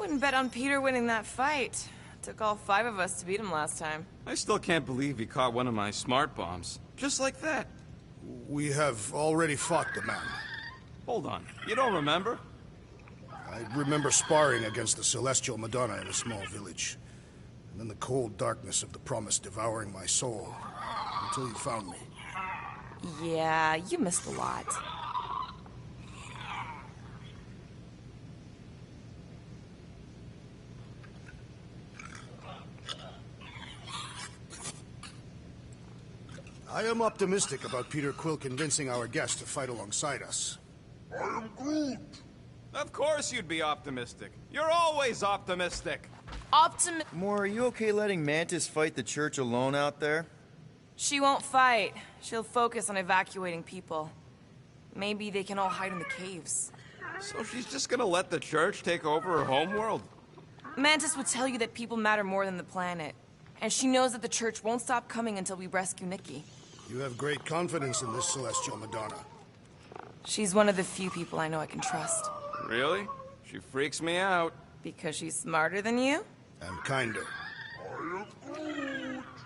Wouldn't bet on Peter winning that fight. Took all 5 of us to beat him last time. I still can't believe he caught one of my smart bombs. Just like that. We have already fought the man. Hold on, you don't remember? I remember sparring against the Celestial Madonna in a small village. And then the cold darkness of the Promise devouring my soul. Until you found me. Yeah, you missed a lot. I am optimistic about Peter Quill convincing our guest to fight alongside us. I am Groot! Of course you'd be optimistic. You're always optimistic. Moore, are you okay letting Mantis fight the church alone out there? She won't fight. She'll focus on evacuating people. Maybe they can all hide in the caves. So she's just gonna let the church take over her homeworld? Mantis would tell you that people matter more than the planet. And she knows that the church won't stop coming until we rescue Nikki. You have great confidence in this Celestial Madonna. She's one of the few people I know I can trust. Really? She freaks me out. Because she's smarter than you? And kinder.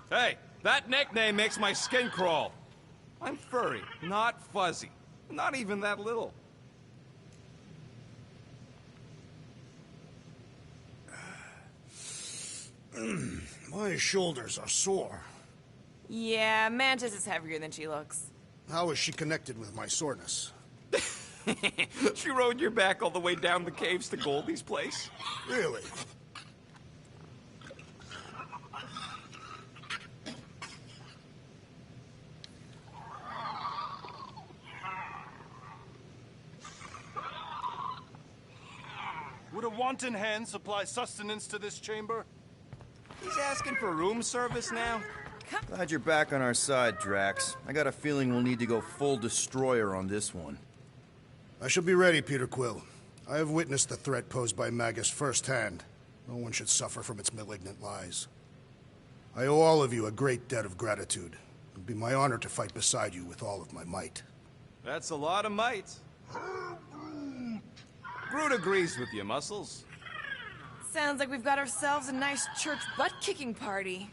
Hey, that nickname makes my skin crawl. I'm furry, not fuzzy. Not even that little. My shoulders are sore. Yeah, Mantis is heavier than she looks. How is she connected with my soreness? She rode your back all the way down the caves to Goldie's place? Really? Would a wanton hand supply sustenance to this chamber? He's asking for room service now? Glad you're back on our side, Drax. I got a feeling we'll need to go full destroyer on this one. I shall be ready, Peter Quill. I have witnessed the threat posed by Magus firsthand. No one should suffer from its malignant lies. I owe all of you a great debt of gratitude. It would be my honor to fight beside you with all of my might. That's a lot of might. Groot agrees with you, Muscles. Sounds like we've got ourselves a nice church butt-kicking party.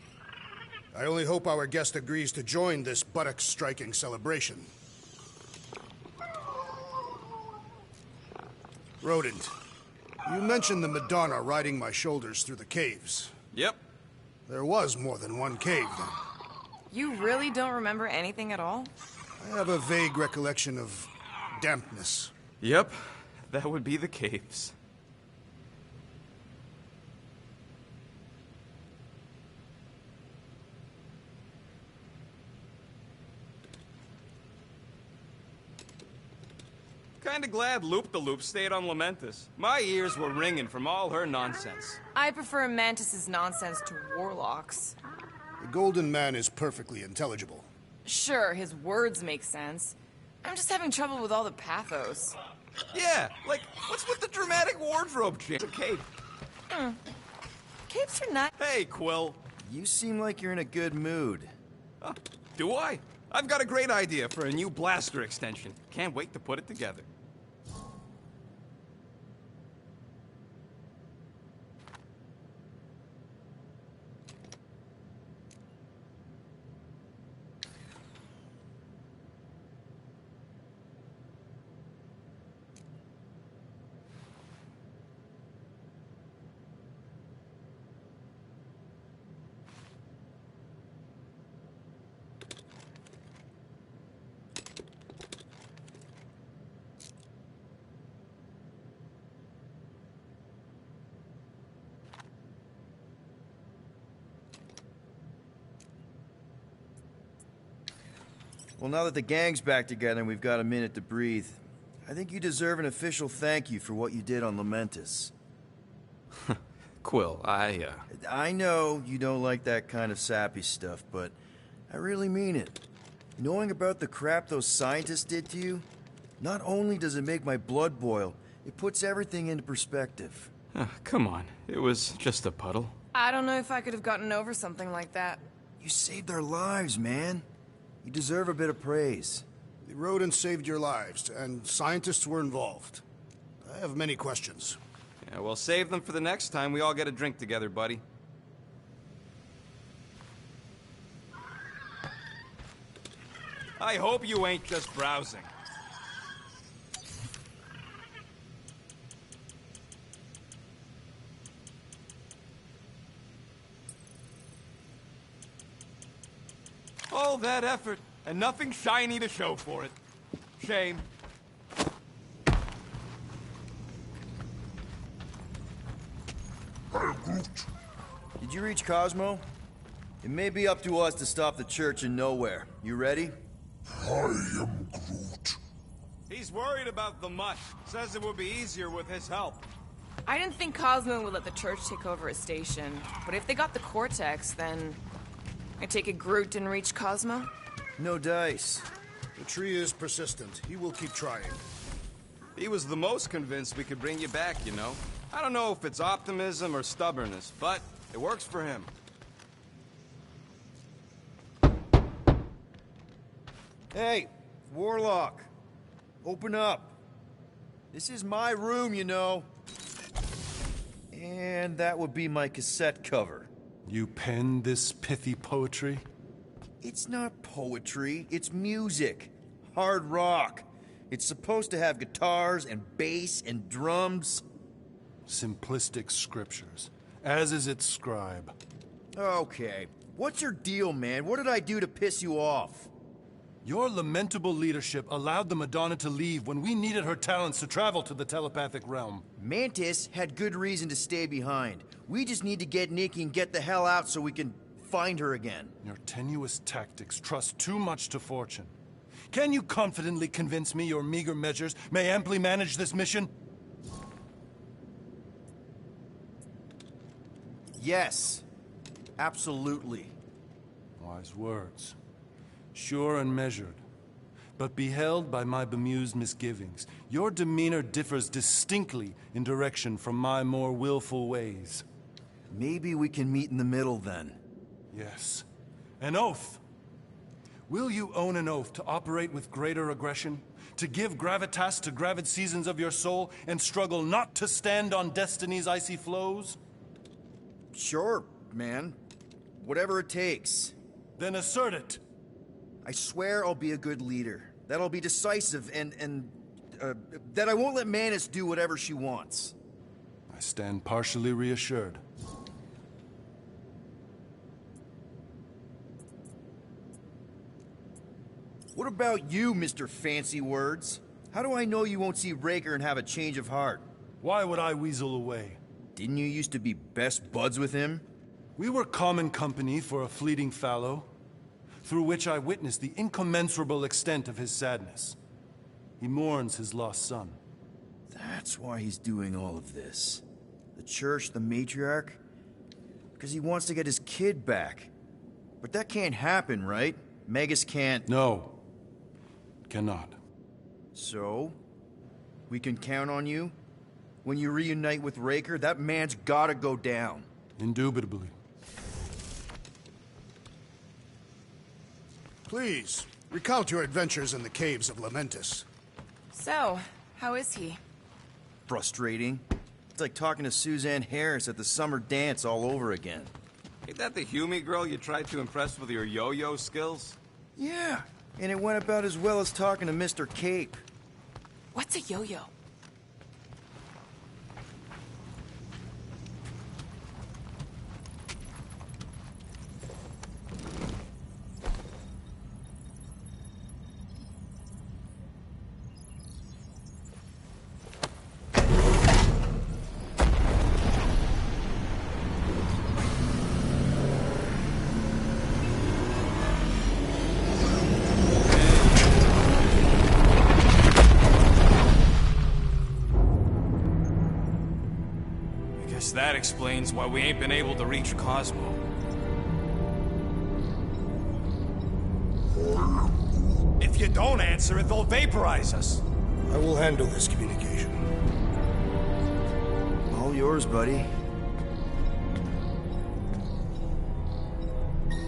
I only hope our guest agrees to join this buttock-striking celebration. Rodent, you mentioned the Madonna riding my shoulders through the caves. Yep. There was more than one cave, then. You really don't remember anything at all? I have a vague recollection of dampness. Yep, that would be the caves. Kinda glad Loop-the-Loop stayed on Lamentis. My ears were ringing from all her nonsense. I prefer Mantis's nonsense to Warlock's. The Golden Man is perfectly intelligible. Sure, his words make sense. I'm just having trouble with all the pathos. Yeah, like, what's with the dramatic wardrobe change? The cape. Capes are not. Hey, Quill. You seem like you're in a good mood. Do I? I've got a great idea for a new blaster extension. Can't wait to put it together. Well, now that the gang's back together and we've got a minute to breathe, I think you deserve an official thank you for what you did on Lamentis. Quill, I know you don't like that kind of sappy stuff, but I really mean it. Knowing about the crap those scientists did to you, not only does it make my blood boil, it puts everything into perspective. Come on. It was just a puddle. I don't know if I could have gotten over something like that. You saved their lives, man. You deserve a bit of praise. The rodents saved your lives, and scientists were involved. I have many questions. Yeah, we'll save them for the next time we all get a drink together, buddy. I hope you ain't just browsing. All that effort, and nothing shiny to show for it. Shame. Did you reach Cosmo? It may be up to us to stop the Church in Nowhere. You ready? I am Groot. He's worried about the mutt. Says it would be easier with his help. I didn't think Cosmo would let the Church take over his station, but if they got the Cortex, then... I take it Groot didn't reach Cosmo? No dice. The tree is persistent. He will keep trying. He was the most convinced we could bring you back, you know. I don't know if it's optimism or stubbornness, but it works for him. Hey, Warlock. Open up. This is my room, you know. And that would be my cassette cover. You penned this pithy poetry? It's not poetry, it's music. Hard rock. It's supposed to have guitars and bass and drums. Simplistic scriptures, as is its scribe. Okay. What's your deal, man? What did I do to piss you off? Your lamentable leadership allowed the Madonna to leave when we needed her talents to travel to the telepathic realm. Mantis had good reason to stay behind. We just need to get Nikki and get the hell out so we can find her again. Your tenuous tactics trust too much to fortune. Can you confidently convince me your meager measures may amply manage this mission? Yes. Absolutely. Wise words. Sure and measured. But beheld by my bemused misgivings, your demeanor differs distinctly in direction from my more willful ways. Maybe we can meet in the middle then. Yes. An oath. Will you own an oath to operate with greater aggression? To give gravitas to gravid seasons of your soul and struggle not to stand on destiny's icy flows? Sure, man. Whatever it takes. Then assert it. I swear I'll be a good leader. That I'll be decisive and that I won't let Mantis do whatever she wants. I stand partially reassured. What about you, Mr. Fancy Words? How do I know you won't see Raker and have a change of heart? Why would I weasel away? Didn't you used to be best buds with him? We were common company for a fleeting fallow, through which I witnessed the incommensurable extent of his sadness. He mourns his lost son. That's why he's doing all of this. The Church, the matriarch? Because he wants to get his kid back. But that can't happen, right? Magus can't... No. Cannot. So? We can count on you? When you reunite with Raker, that man's gotta go down. Indubitably. Please, recount your adventures in the caves of Lamentis. So, how is he? Frustrating. It's like talking to Suzanne Harris at the summer dance all over again. Ain't that the Hume girl you tried to impress with your yo-yo skills? Yeah, and it went about as well as talking to Mr. Cape. What's a yo-yo? That explains why we ain't been able to reach Cosmo. If you don't answer it, they'll vaporize us. I will handle this communication. All yours, buddy.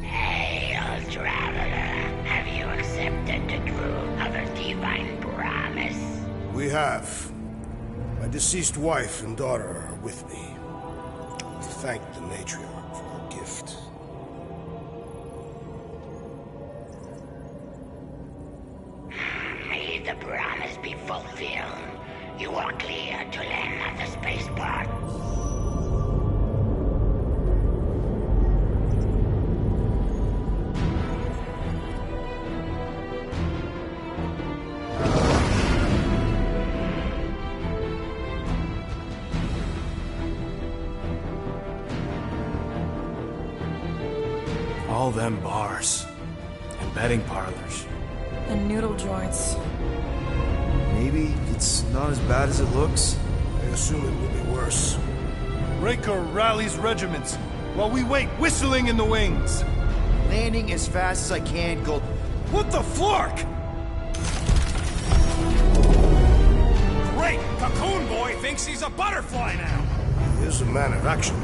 Hail, traveler. Have you accepted the true of a divine promise? We have. My deceased wife and daughter are with me. Thank the matriarch for her gift. May the promise be fulfilled. You are clear to land at the spaceport. All them bars. And betting parlors. And noodle joints. Maybe it's not as bad as it looks. I assume it will be worse. Raker rallies regiments, while we wait whistling in the wings. Landing as fast as I can, Gold. What the flark? Great! Cocoon Boy thinks he's a butterfly now! He is a man of action.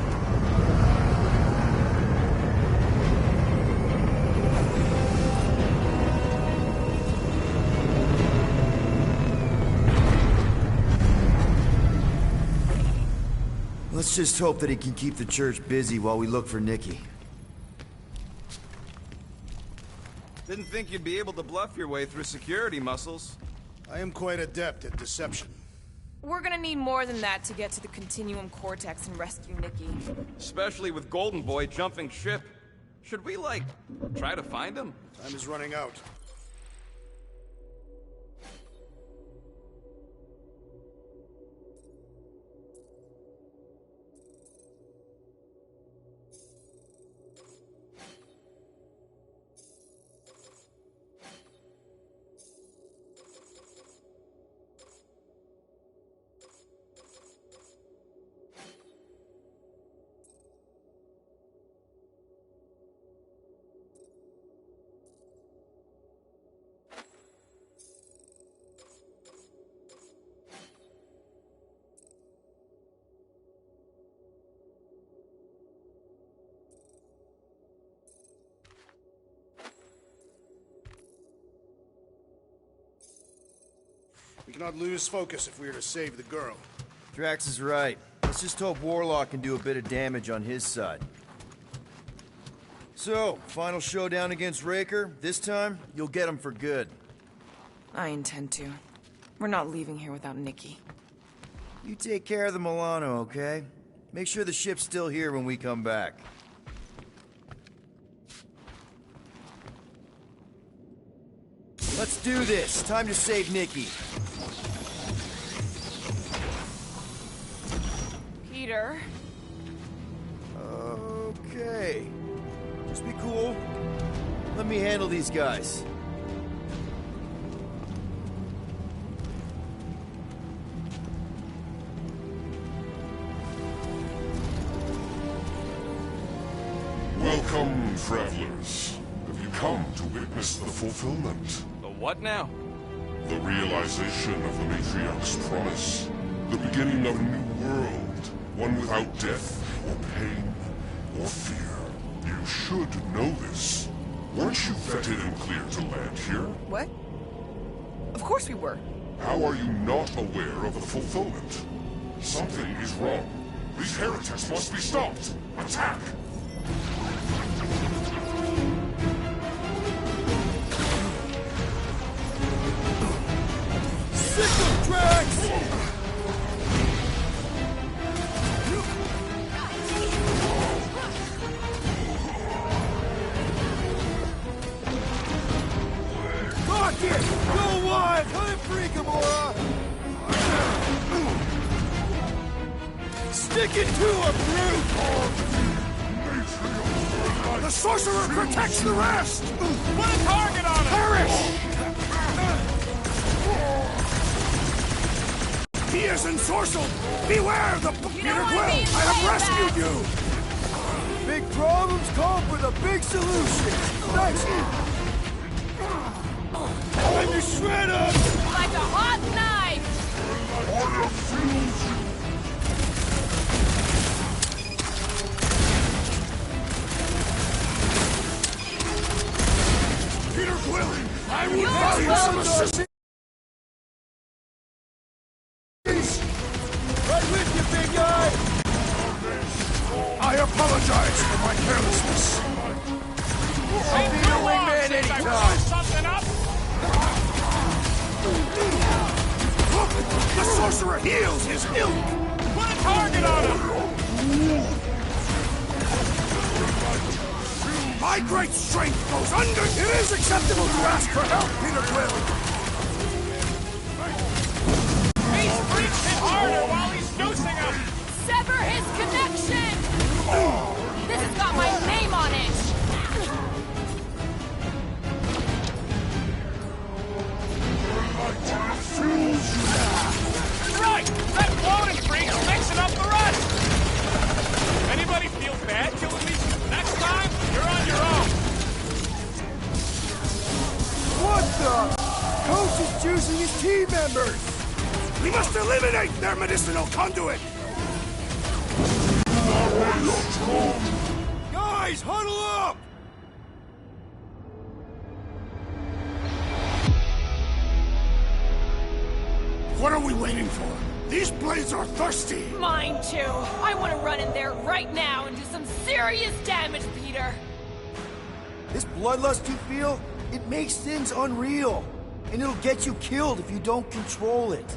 Let's just hope that he can keep the church busy while we look for Nikki. Didn't think you'd be able to bluff your way through security, Muscles. I am quite adept at deception. We're gonna need more than that to get to the Continuum Cortex and rescue Nikki. Especially with Golden Boy jumping ship. Should we, like, try to find him? Time is running out. We cannot lose focus if we are to save the girl. Drax is right. Let's just hope Warlock can do a bit of damage on his side. So, final showdown against Raker. This time, you'll get him for good. I intend to. We're not leaving here without Nikki. You take care of the Milano, okay? Make sure the ship's still here when we come back. Let's do this. Time to save Nikki. Peter. Okay. Just be cool. Let me handle these guys. Welcome, travelers. Have you come to witness the fulfillment? The what now? The realization of the Matriarch's promise. The beginning of a new world. One without death, or pain, or fear. You should know this. Weren't you vetted and cleared to land here? What? Of course we were. How are you not aware of the fulfillment? Something is wrong. These heretics must be stopped. Attack! Signal, Drax! Lock it! Go wide! Let it free, Gamora! Stick it to him, brute! The sorcerer protects the rest! Put a target on him! Perish! He is ensorcelled! Beware the Peter Quill! I have rescued you! Big problems call for the big solution! Thanks! Time to shred him! Like a hot knife! Peter Quill! I will You're value some welcome. assistance! sorcerer heals his ilk! Put a target on him! My great strength goes under... It is acceptable to ask for help, Peter Quill! He's freaks hit harder while he's juicing him! Sever his connection! This has got my name on it! Right! That floating freak's mixing up the rest! Anybody feel bad killing these? Next time, you're on your own! What the? Coach is choosing his team members! We must eliminate their medicinal conduit! Guys, huddle up! What are we waiting for? These blades are thirsty! Mine too. I want to run in there right now and do some serious damage, Peter. This bloodlust you feel, it makes things unreal. And it'll get you killed if you don't control it.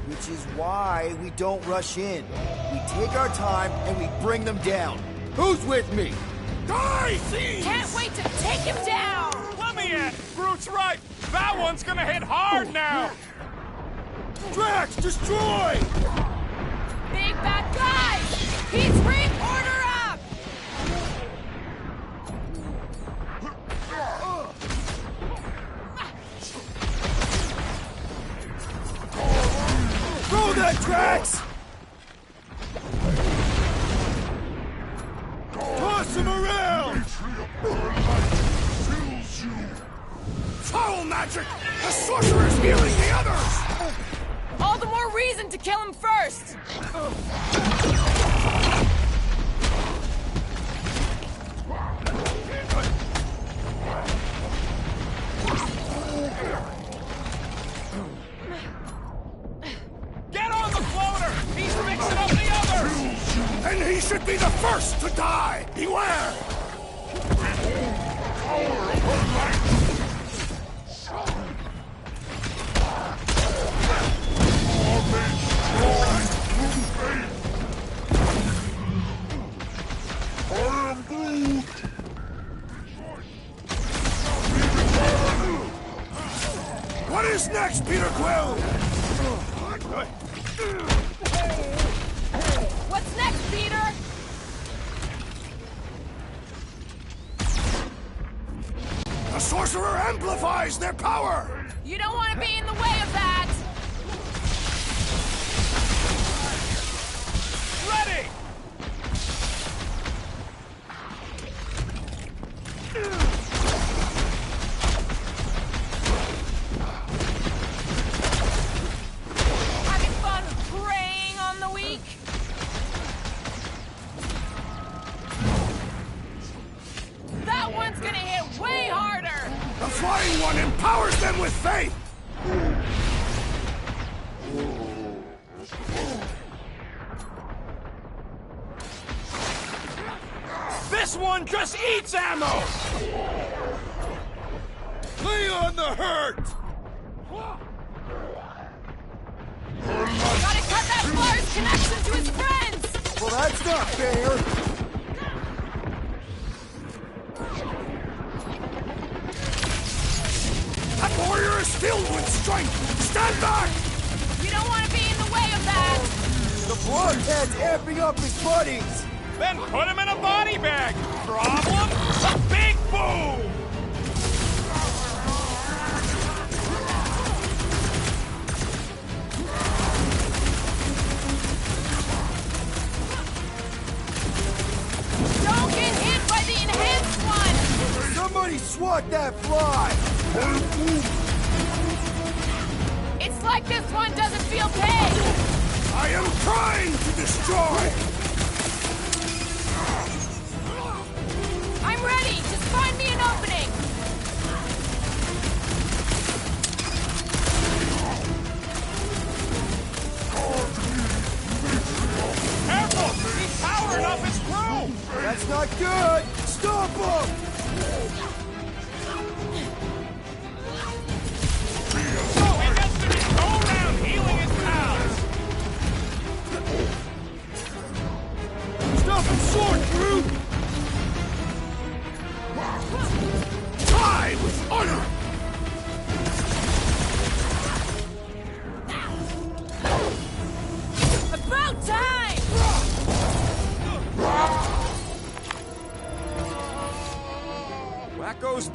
Which is why we don't rush in. We take our time and we bring them down. Who's with me? Die, thieves! Can't wait to take him down! Let me in! Groot's right! That one's gonna hit hard now! Drax, destroy! Big bad guys! Pete's Reap, order up! Throw that, Drax! Toss him around! Foul magic! The sorcerer's healing the others! All the more reason to kill him first! Get on the floater! He's mixing up the others! And he should be the first to die! Beware! What is next, Peter Quill? What's next, Peter? The sorcerer amplifies their power! You don't want to be in the way of that! Ready! Having fun preying on the weak? That one's gonna hit way harder! The Flying One empowers them with faith! This one just eats ammo! Lay on the hurt! Gotta cut that flyer's connection to his friends! Well, that's not fair. That warrior is filled with strength! Stand back! You don't want to be in the way of that! The bloodhead's amping up his buddies. Then put him in a body bag! Problem? A big boom! Don't get hit by the enhanced one! Somebody swat that fly. It's like this one doesn't feel pain! I am trying to destroy! I'm ready! Just find me an opening! Careful! He's powering up his crew! That's not good. Stop him. So he gets to just go around healing his pals!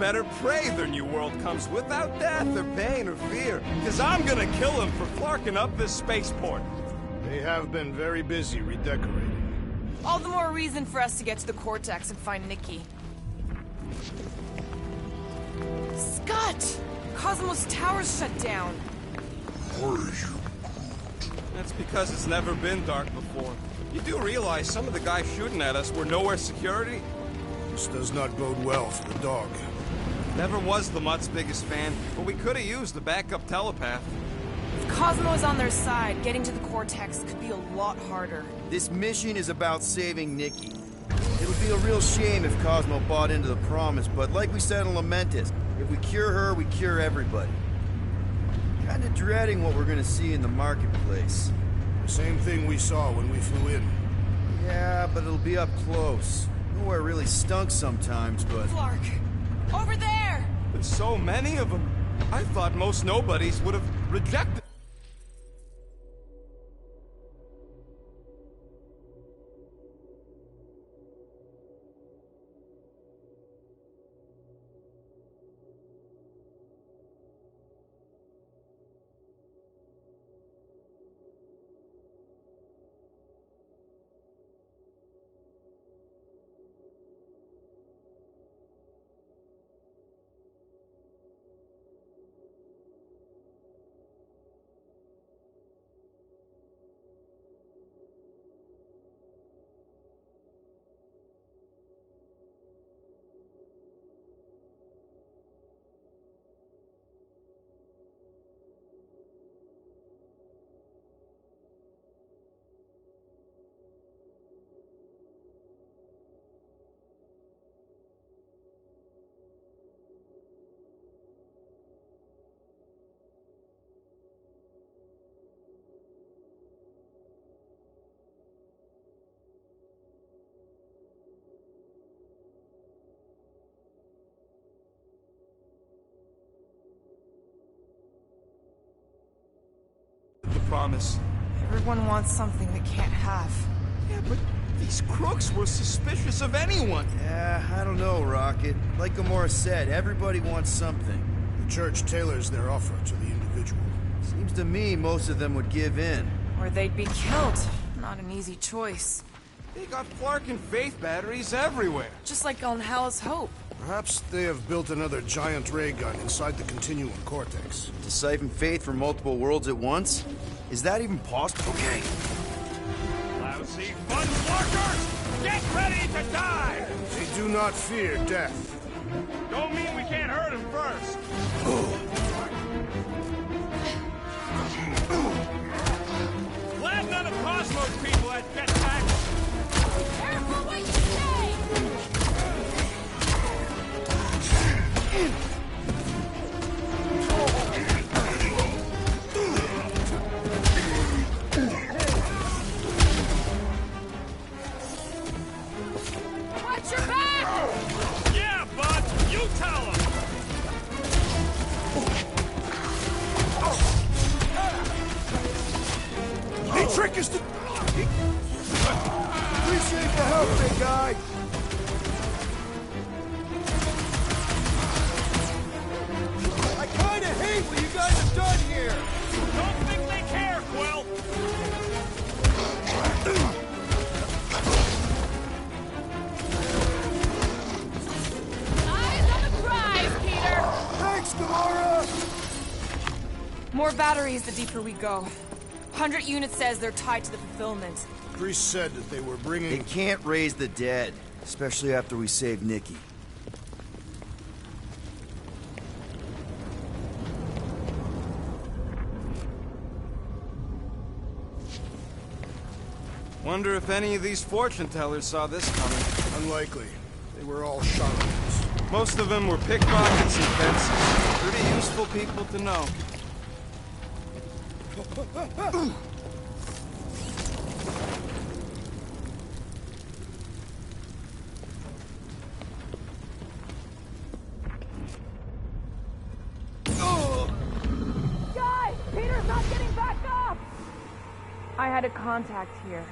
better pray their new world comes without death or pain or fear. Because I'm gonna kill them for flarking up this spaceport. They have been very busy redecorating. All the more reason for us to get to the Cortex and find Nikki. Scott! Cosmos Tower's shut down. That's because it's never been dark before. You do realize some of the guys shooting at us were nowhere security? This does not bode well for the dog. Never was the Mutt's biggest fan, but we could have used the backup telepath. If Cosmo is on their side, getting to the Cortex could be a lot harder. This mission is about saving Nikki. It'll be a real shame if Cosmo bought into the promise, but like we said in Lamentus, if we cure her, we cure everybody. Kinda dreading what we're gonna see in the marketplace. The same thing we saw when we flew in. Yeah, but it'll be up close. Nowhere really stunk sometimes, but... Flark! Over there! With so many of them, I thought most nobodies would have rejected. Promise. Everyone wants something they can't have. Yeah, but these crooks were suspicious of anyone. Yeah, I don't know, Rocket. Like Gamora said, everybody wants something. The church tailors their offer to the individual. Seems to me most of them would give in. Or they'd be killed. Not an easy choice. They got Flark and Faith batteries everywhere. Just like on Hell's Hope. Perhaps they have built another giant ray gun inside the Continuum Cortex. To siphon Faith from multiple worlds at once? Is that even possible? Okay. Lousy fun flarkers! Get ready to die! They do not fear death. Don't mean we can't hurt him first. Glad none of Cosmo's people had jetpacks. Careful what you say! Watch your back! Yeah, bud! You tell him! The trick is to... Appreciate the help, big guy. I kinda hate what you guys have done here! Don't think they care, Quill! Eyes on the prize, Peter! Thanks, Gamora! More batteries the deeper we go. 100 units says they're tied to the fulfillment. Priest said that they were They bringing... can't raise the dead, especially after we save Nikki. Wonder if any of these fortune tellers saw this coming. Unlikely. They were all charlatans. Most of them were pickpockets and fences. Pretty useful people to know. Guys! Peter's not getting back up! I had a contact here.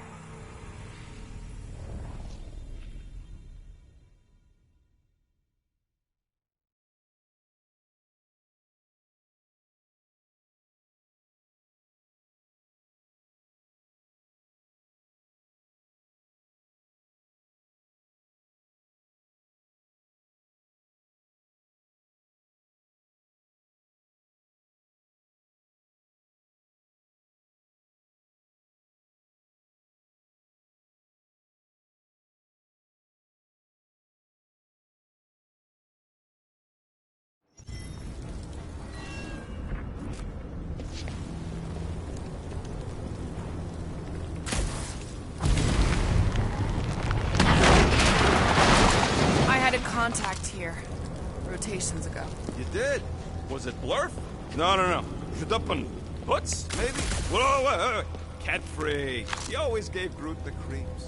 teleportations ago. You did? Was it Blurf? No. Kadupan. Hoots, maybe? Whoa. Cat free. He always gave Groot the creeps.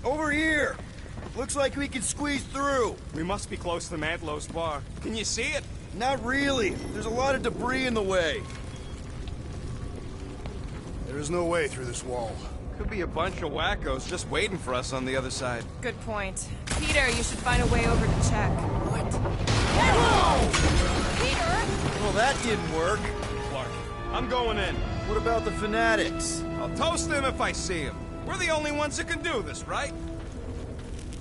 Over here! Looks like we can squeeze through. We must be close to Mantlo's bar. Can you see it? Not really. There's a lot of debris in the way. There is no way through this wall. Could be a bunch of wackos just waiting for us on the other side. Good point. Peter, you should find a way over to check. What? Peter! Well, that didn't work. Clark, I'm going in. What about the fanatics? I'll toast them if I see them. We're the only ones that can do this, right?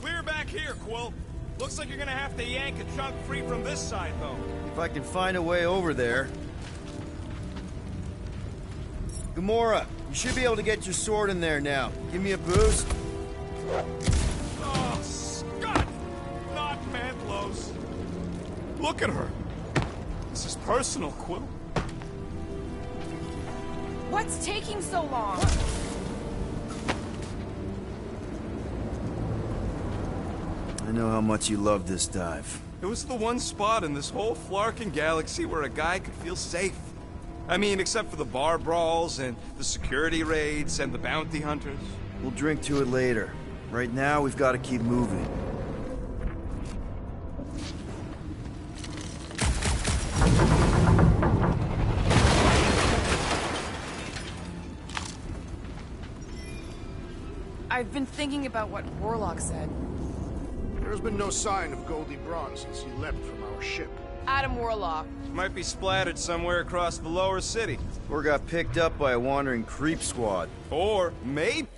Clear back here, Quill. Looks like you're gonna have to yank a chunk free from this side, though. If I can find a way over there. Gamora, you should be able to get your sword in there now. Give me a boost. Oh, Scott! Not Mantlo's. Look at her. This is personal, Quill. What's taking so long? I know how much you love this dive. It was the one spot in this whole Flarkin galaxy where a guy could feel safe. I mean, except for the bar brawls and the security raids and the bounty hunters. We'll drink to it later. Right now, we've got to keep moving. I've been thinking about what Warlock said. There has been no sign of Goldie Braun since he left from our ship. Adam Warlock. Might be splattered somewhere across the lower city. Or got picked up by a wandering creep squad. Or maybe...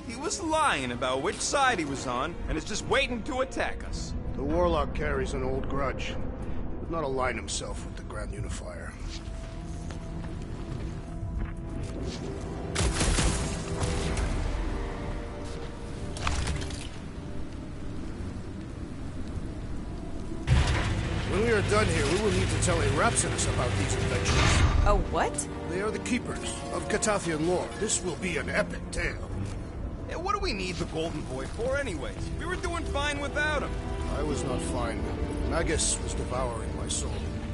he was lying about which side he was on, and is just waiting to attack us. The Warlock carries an old grudge. He would not align himself with the Grand Unifier. When we are done here, we will need to tell a Rhapsodus about these adventures. A what? They are the keepers of Catathian lore. This will be an epic tale. Yeah, what do we need the Golden Boy for anyways? We were doing fine without him. I was not fine. Magus was devouring my soul.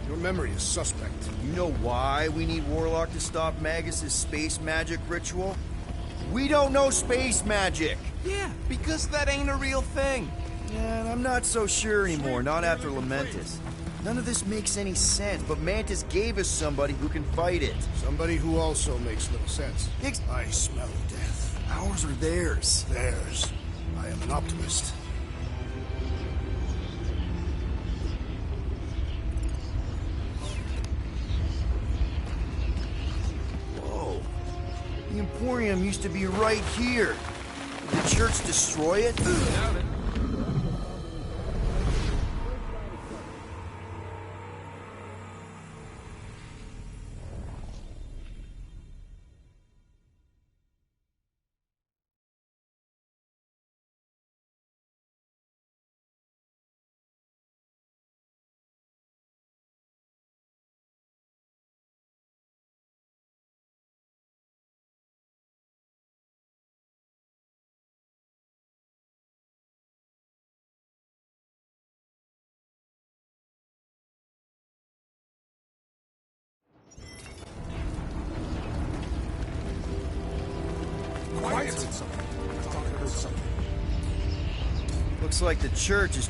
Your memory is suspect. You know why we need Warlock to stop Magus' space magic ritual? We don't know space magic! Yeah, because that ain't a real thing. Yeah, I'm not so sure anymore, not after Lamentus. None of this makes any sense, but Mantis gave us somebody who can fight it. Somebody who also makes little sense. I smell death. Ours or theirs? Theirs. I am an optimist. Whoa. The Emporium used to be right here. Did the church destroy it? Doubt it. Quiet! I thought I heard something. Looks like the church is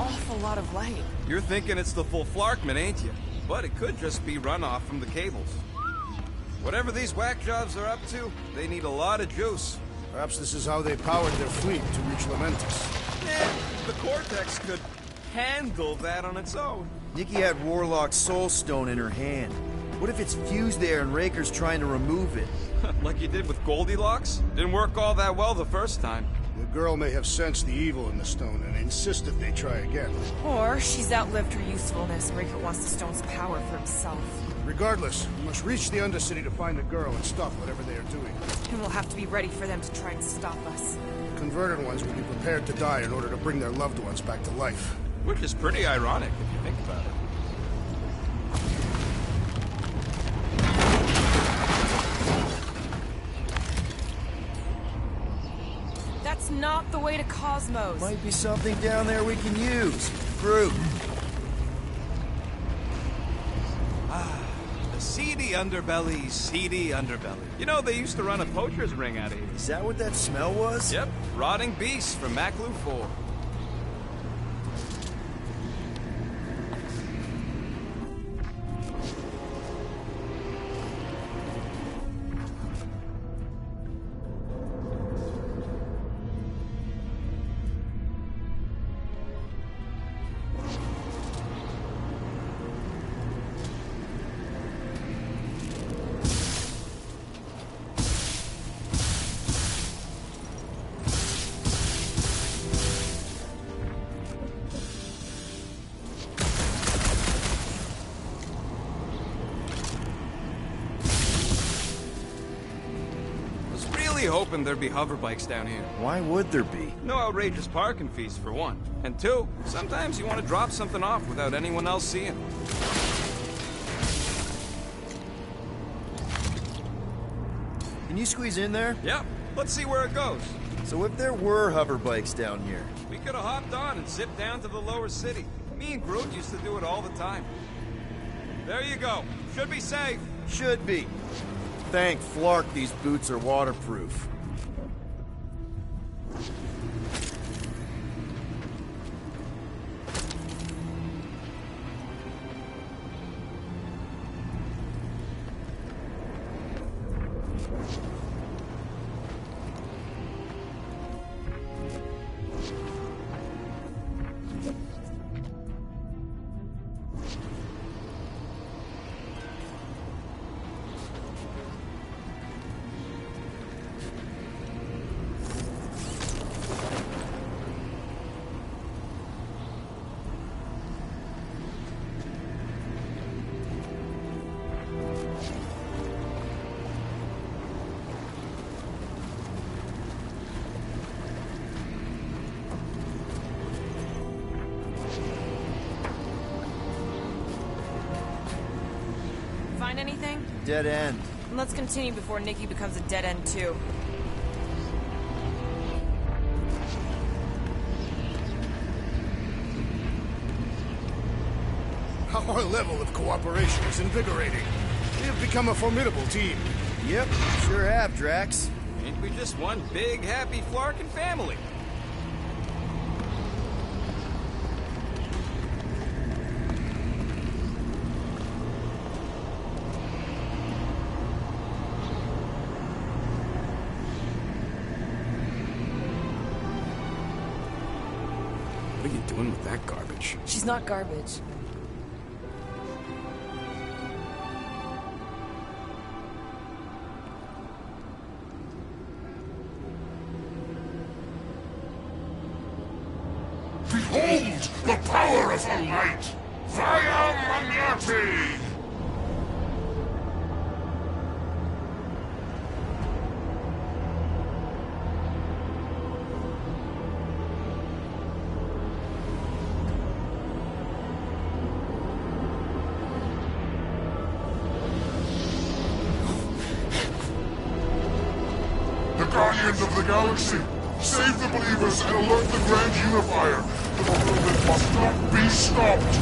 awful lot of light. You're thinking it's the full Flarkman, ain't you? But it could just be runoff from the cables. Whatever these whack jobs are up to, they need a lot of juice. Perhaps this is how they powered their fleet to reach Lamentus. The Cortex could handle that on its own. Nikki had Warlock's Soul Stone in her hand. What if it's fused there and Raker's trying to remove it? Like you did with Goldilocks? Didn't work all that well the first time. The girl may have sensed the evil in the stone and insisted they try again. Or she's outlived her usefulness. Riker wants the stone's power for himself. Regardless, we must reach the Undercity to find the girl and stop whatever they are doing. And we'll have to be ready for them to try and stop us. Converted ones will be prepared to die in order to bring their loved ones back to life. Which is pretty ironic if you think about it. That's not the way to Cosmos. Might be something down there we can use. Fruit. The seedy underbelly. You know, they used to run a poacher's ring out of here. Is that what that smell was? Yep, rotting beasts from Maklu 4. Hoping there'd be hover bikes down here. Why would there be? No outrageous parking fees, for one. And two, sometimes you want to drop something off without anyone else seeing. Can you squeeze in there? Yep. Let's see where it goes. So if there were hover bikes down here... We could have hopped on and zipped down to the lower city. Me and Groot used to do it all the time. There you go. Should be safe. Should be. Thank Flark these boots are waterproof. Find anything? Dead end. And let's continue before Nikki becomes a dead end too. Our level of cooperation is invigorating. We have become a formidable team. Yep, sure have, Drax. Ain't we just one big, happy Flarkin family? What are you doing with that garbage? She's not garbage. Behold the power of the light! Vaya Magnati! The Guardians of the Galaxy! Save the believers and alert the Grand Unifier! The movement must not be stopped!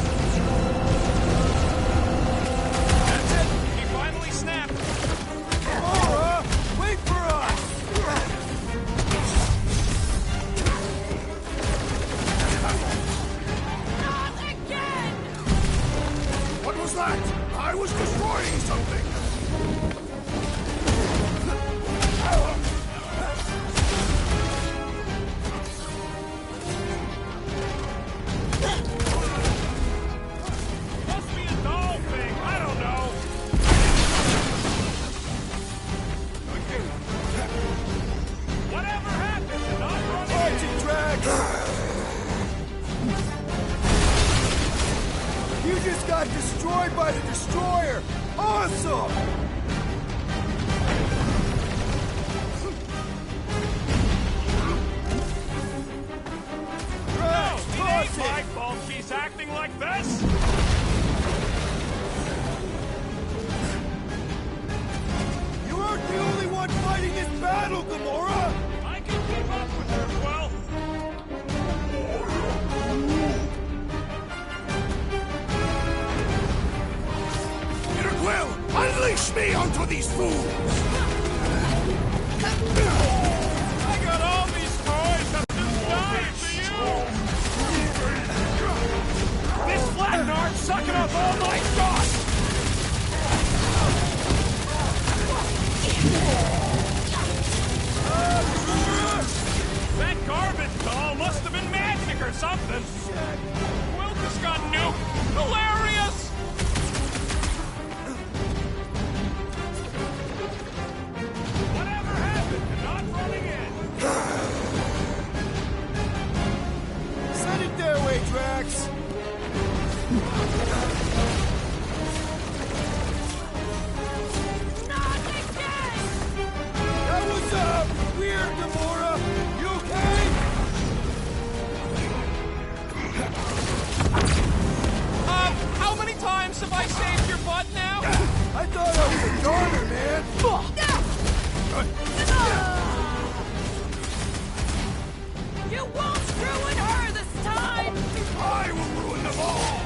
That's it! He finally snapped! Aurora! Wait for us! got destroyed by the destroyer! Awesome! No, it ain't my fault she's acting like this! You aren't the only one fighting this battle, Gamora! I can keep up with her, Quill! Peter Quill, unleash me onto these fools! I got all these toys that just died for you! This Blackguard's sucking up all my stuff! That garbage doll must have been magic or something! Quill just got nuked! Hilarious! Whatever happened to not running in? Send it their way, Drax! Not again! That was, weird, Gamora! You okay? How many times have I saved your butt now? I thought I was a goner, man! You won't ruin her this time! I will ruin them all!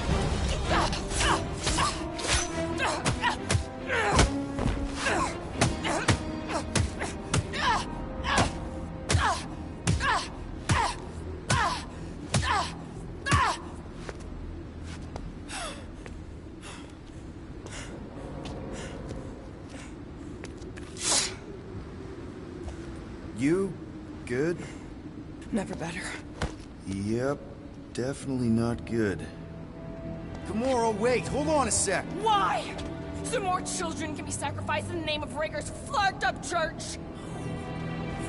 You? Good? Never better. Yep. Definitely not good. Gamora, wait! Hold on a sec! Why? So more children can be sacrificed in the name of Raker's flarked-up church?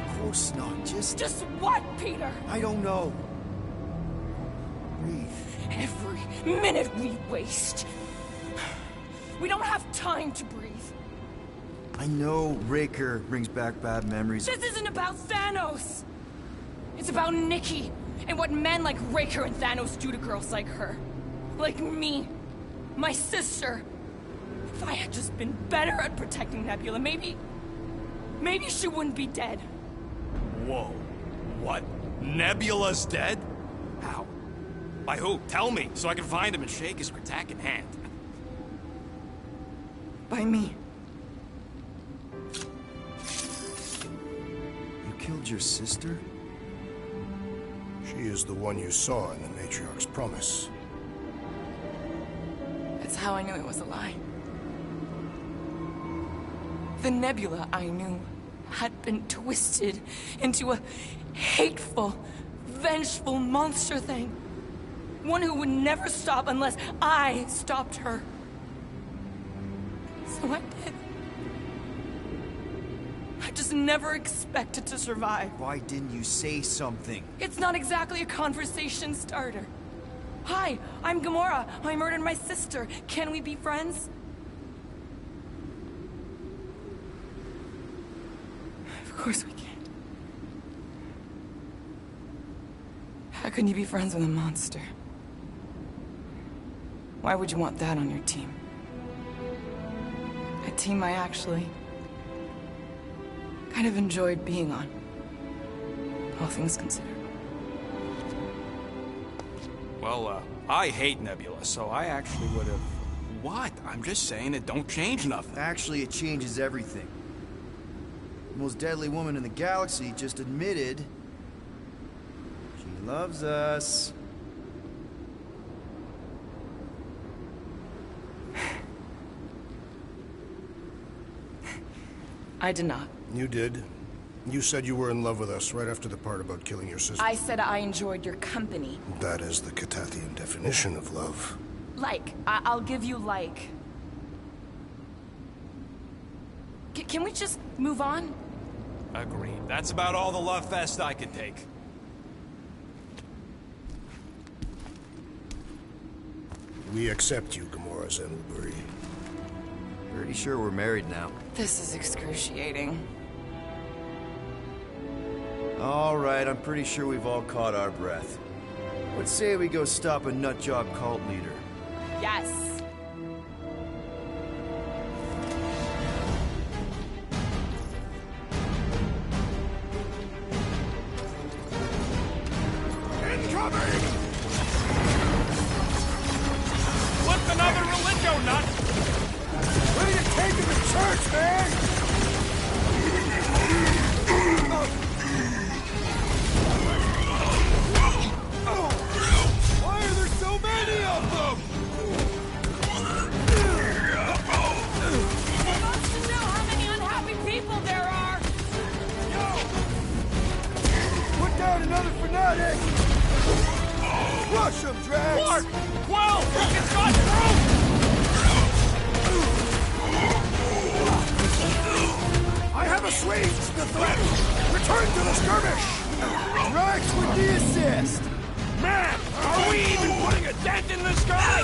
Of course not. Just what, Peter? I don't know. Breathe. Every minute we waste. We don't have time to breathe. I know Raker brings back bad memories. This isn't about Thanos. It's about Nikki and what men like Raker and Thanos do to girls like her. Like me. My sister. If I had just been better at protecting Nebula, maybe she wouldn't be dead. Whoa. What? Nebula's dead? How? By who? Tell me, so I can find him and shake his Kratak in hand. By me. You killed your sister? She is the one you saw in the Matriarch's promise. That's how I knew it was a lie. The Nebula I knew had been twisted into a hateful, vengeful monster thing. One who would never stop unless I stopped her. So I did. I just never expected to survive. Why didn't you say something? It's not exactly a conversation starter. Hi, I'm Gamora. I murdered my sister. Can we be friends? Of course we can. How can you be friends with a monster? Why would you want that on your team? A team I actually kind of enjoyed being on. All things considered. Well, I hate Nebula, so I actually would have... What? I'm just saying it don't change nothing. Actually, it changes everything. The most deadly woman in the galaxy just admitted she loves us. I did not. You did. You said you were in love with us right after the part about killing your sister. I said I enjoyed your company. That is the Catathian definition of love. Like. I'll give you like. Can we just move on? Agreed. That's about all the love fest I could take. We accept you, Gamora Zenoburi. Pretty sure we're married now. This is excruciating. All right, I'm pretty sure we've all caught our breath. Let's say we go stop a nutjob cult leader. Yes. Incoming! Flip another religio nut! Ready to take him to church, man! Why are there so many of them? Who wants to know how many unhappy people there are? Put down another fanatic! Crush him, Drax! Clark! Quill! It's got through! I have assuaged the threat! Return to the skirmish! Drax with the assist! Man, are we even putting a dent in this guy?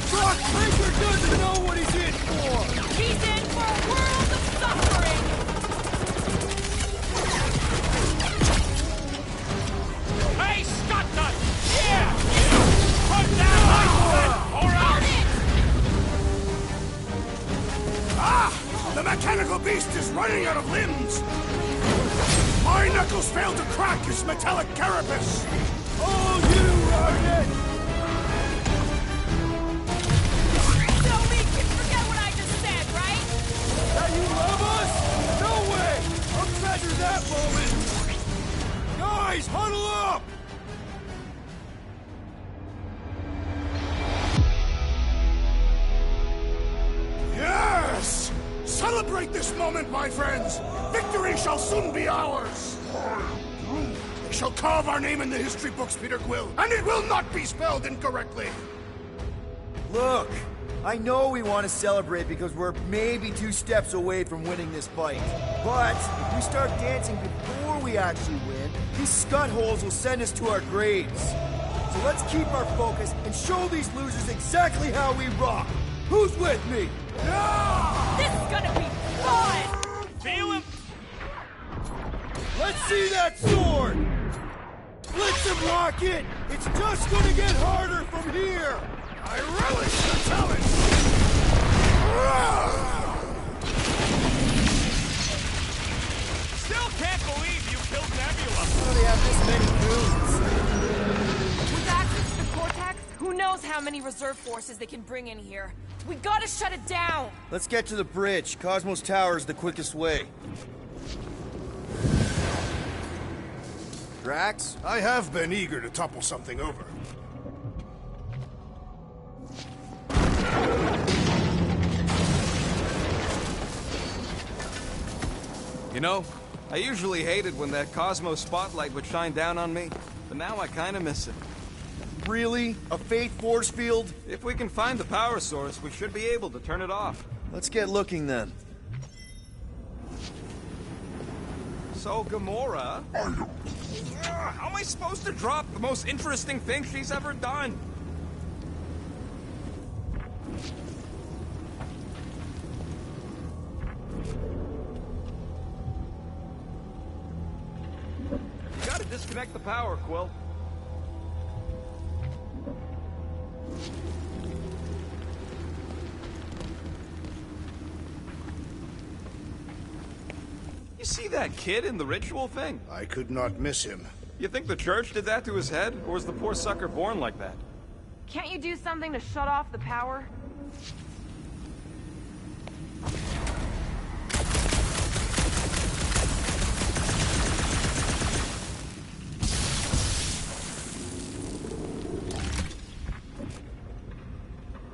Brock Baker doesn't know what he's in for! He's in for a world of suffering! Hey, Scott Nut! Yeah! You! Put down like that, or else! Ah! The mechanical beast is running out of limbs! My knuckles failed to crack his metallic carapace! Oh, you heard it! So we can forget what I just said, right? That you love us? No way! I'll treasure that moment! Guys, huddle up! Yes! Celebrate this moment, my friends! Victory shall soon be ours! They shall carve our name in the history books, Peter Quill, and it will not be spelled incorrectly! Look, I know we want to celebrate because we're maybe 2 steps away from winning this fight. But if we start dancing before we actually win, these scut-holes will send us to our graves. So let's keep our focus and show these losers exactly how we rock. Who's with me? This is gonna be fun! Feel him? Let's see that sword! Blitz him, Rocket! It's just gonna get harder from here! I relish the challenge! Still can't believe you killed Nebula. How do they have this many goons? With access to the Cortex, who knows how many reserve forces they can bring in here. We gotta shut it down! Let's get to the bridge. Cosmos Tower is the quickest way. Drax? I have been eager to topple something over. You know, I usually hated when that Cosmos spotlight would shine down on me, but now I kinda miss it. Really? A Fate force field? If we can find the power source, we should be able to turn it off. Let's get looking then. So, Gamora... how am I supposed to drop the most interesting thing she's ever done? You gotta disconnect the power, Quill. You see that kid in the ritual thing? I could not miss him. You think the church did that to his head, or was the poor sucker born like that? Can't you do something to shut off the power?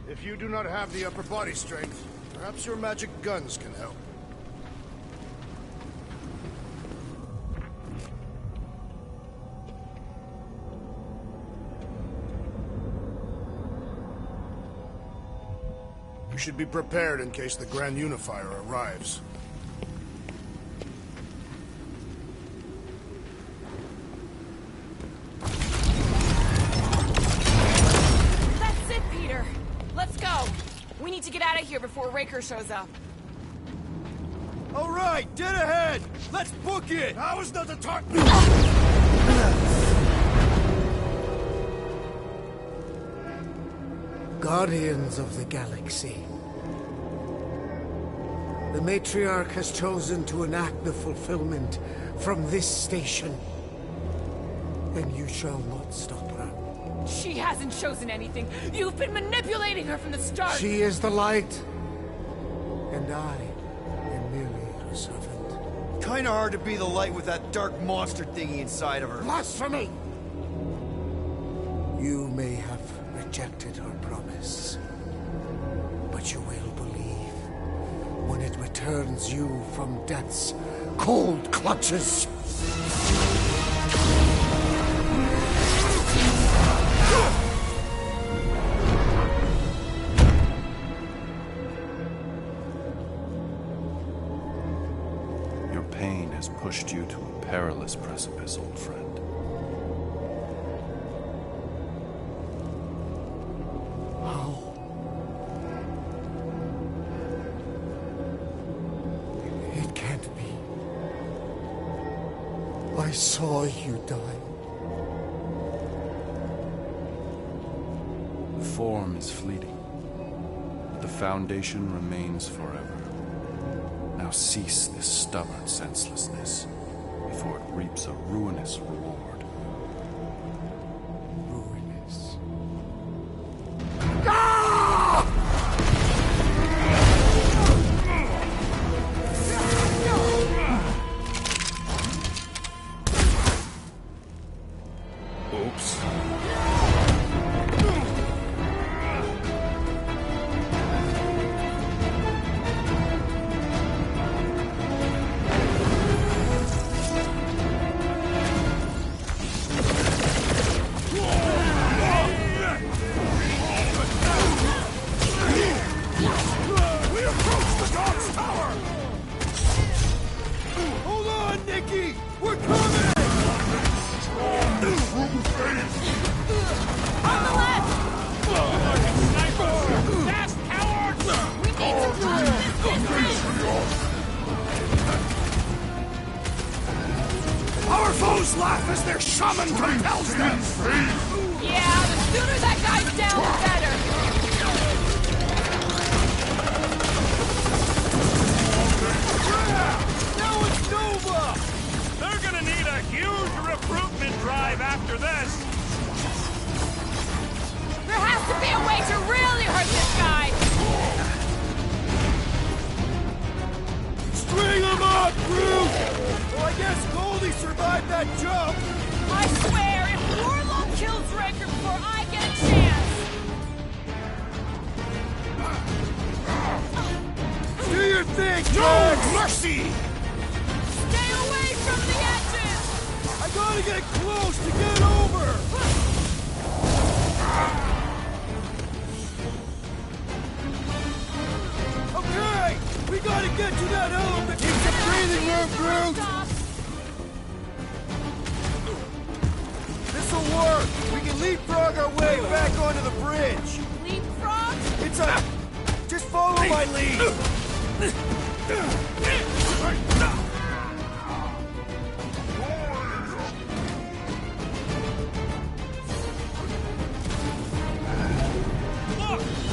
If you do not have the upper body strength, perhaps your magic guns can help. You should be prepared in case the Grand Unifier arrives. here before Raker shows up. All right, dead ahead! Let's book it! I was not the talk. Guardians of the Galaxy. The Matriarch has chosen to enact the fulfillment from this station. And you shall not stop her. She hasn't chosen anything. You've been manipulating her from the start. She is the light. And I am merely her servant. Kinda hard to be the light with that dark monster thingy inside of her. Blasphemy! You may have rejected her promise, but you will believe when it returns you from death's cold clutches. Your pain has pushed you to a perilous precipice, old friend. It can't be. I saw you die. The form is fleeting, but the foundation remains forever. Now cease this stubborn senselessness, before it reaps a ruinous reward. Ruinous. Oops. Hold on, Nikki! We're coming! On the left! Snipers! Fast, cowards! We need to close this distance! Our foes laugh as their shaman compels them. Yeah, the sooner that guy's down, the better. Now it's Nova! They're gonna need a huge recruitment drive after this! There has to be a way to really hurt this guy! String him up, Groot! Well, I guess Goldie survived that jump! I swear, if Warlock kills Raker before I get a chance... Do your thing, No Drax! mercy! Stay away from the edges! I gotta get close to get over! Okay! We gotta get to that element! Keep the breathing room, Groot! Stop. This'll work! We can leapfrog our way back onto the bridge! Leapfrog? It's a... Just follow my lead! Look!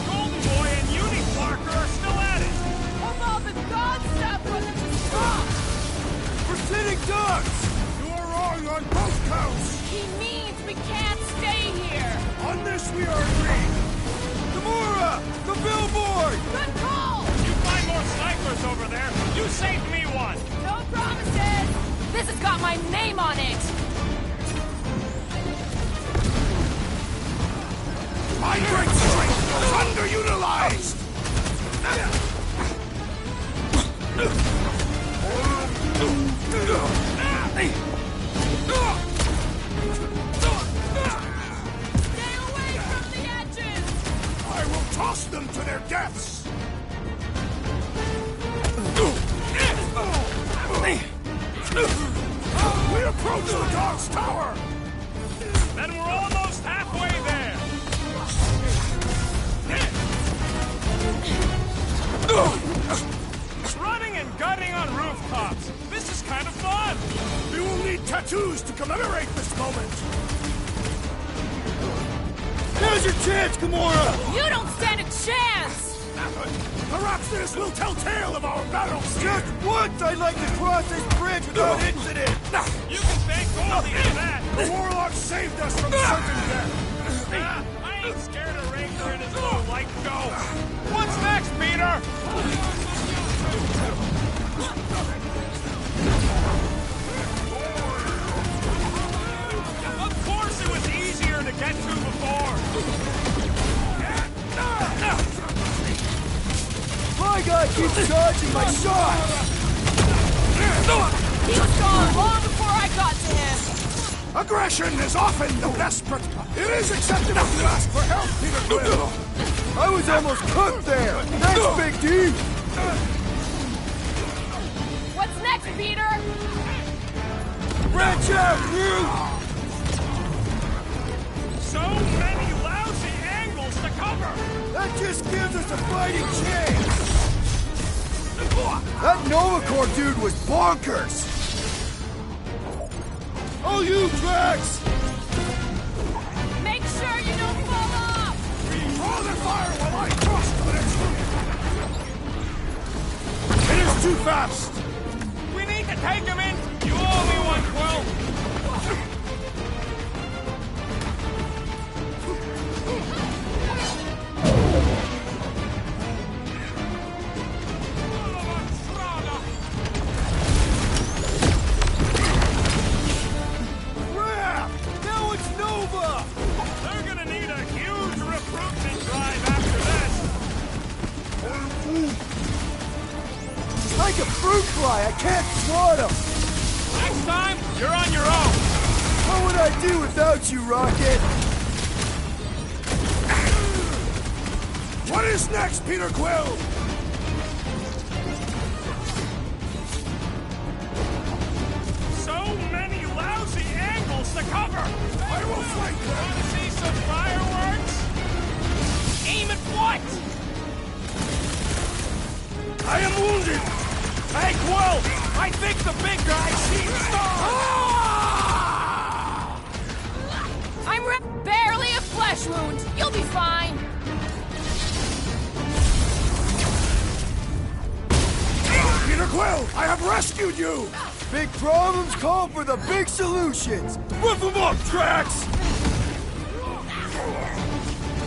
Golden Boy and Uniplarker are still at it! Of all the god stuff for them to stop! We're sitting ducks! You are wrong on both counts. He means we can't stay here! On this we are agreed. Gamora! The billboard! Good call! You find more snipers over there, you save me one! No promises! This has got my name on it! My great strength was underutilized. Stay away from the edges! I will toss them to their deaths. We approach the God's Tower. Then we're almost halfway there! gunning on rooftops. This is kind of fun. We will need tattoos to commemorate this moment. Now's your chance, Gamora! You don't stand a chance! Perhaps this will tell tale of our battles. Just once I'd like to cross this bridge without incident! You can thank Goldie for that. The warlock saved us from certain death. I ain't scared of Ranger and his little light show. What's next, Peter? Of course it was easier to get to before. My guy keeps dodging my shots! He was gone long before I got to him! Aggression is often the best It is acceptable to ask for help, Peter Quill. I was almost cooked there! Thanks, Big D! What's next, Peter? Branch out, Groot! So many lousy angles to cover. That just gives us a fighting chance! That Nova Corps dude was bonkers! Oh, you, Drax! Make sure you don't fall off! Draw the fire while I cross to the next room. It is too fast. We need to take him in. You owe me one, Quill. Crap! Now it's Nova! They're gonna need a huge recruitment drive after this. It's like a fruit fly, I can't swat him! Next time, you're on your own. What would I do without you, Rocket? What is next, Peter Quill? So many lousy angles to cover. I will flank them. Want to see some fireworks? Aim at what? I am wounded. Hey, Quill! I think the big guy sees stars! Barely a flesh wound. You'll be fine. Peter Quill, I have rescued you. Big problems call for the big solutions! Rip them up, Drax!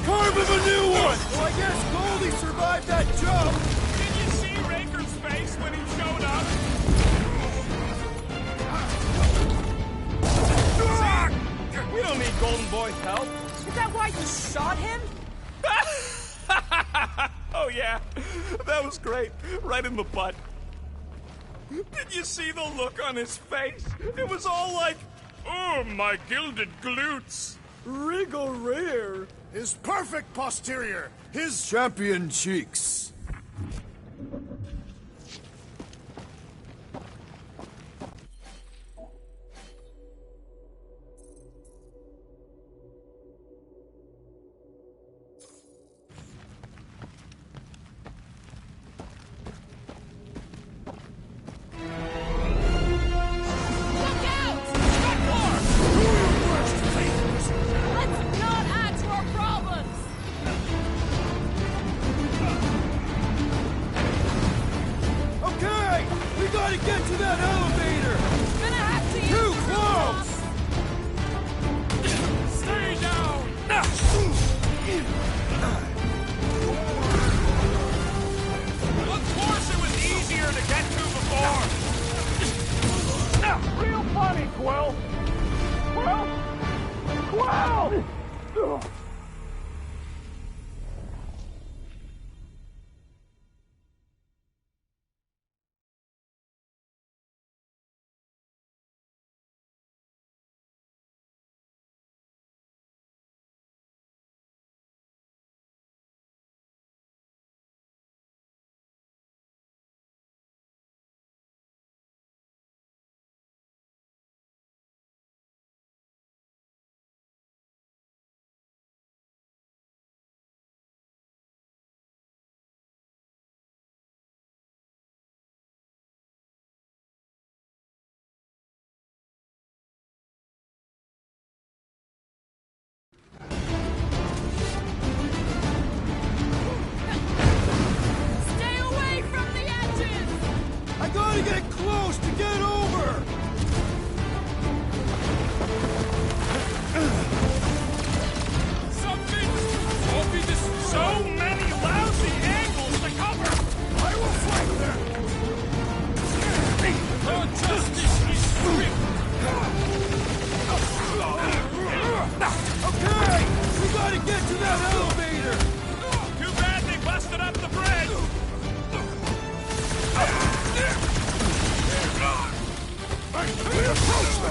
Carve him a new one! Well, I guess Goldie survived that jump! Did you see Raker's face when he showed up? We don't need Golden Boy's help. Is that why you shot him? Oh yeah, that was great. Right in the butt. Did you see the look on his face? It was all like, oh, my gilded glutes. Wriggle rear! His perfect posterior. His Champion cheeks. Let's not add to our problems! Okay! We gotta get to that elevator! Gonna have to use Too the close! Stay down. Of course it was easier to get to before. Real funny, Quill. Quill! Quill!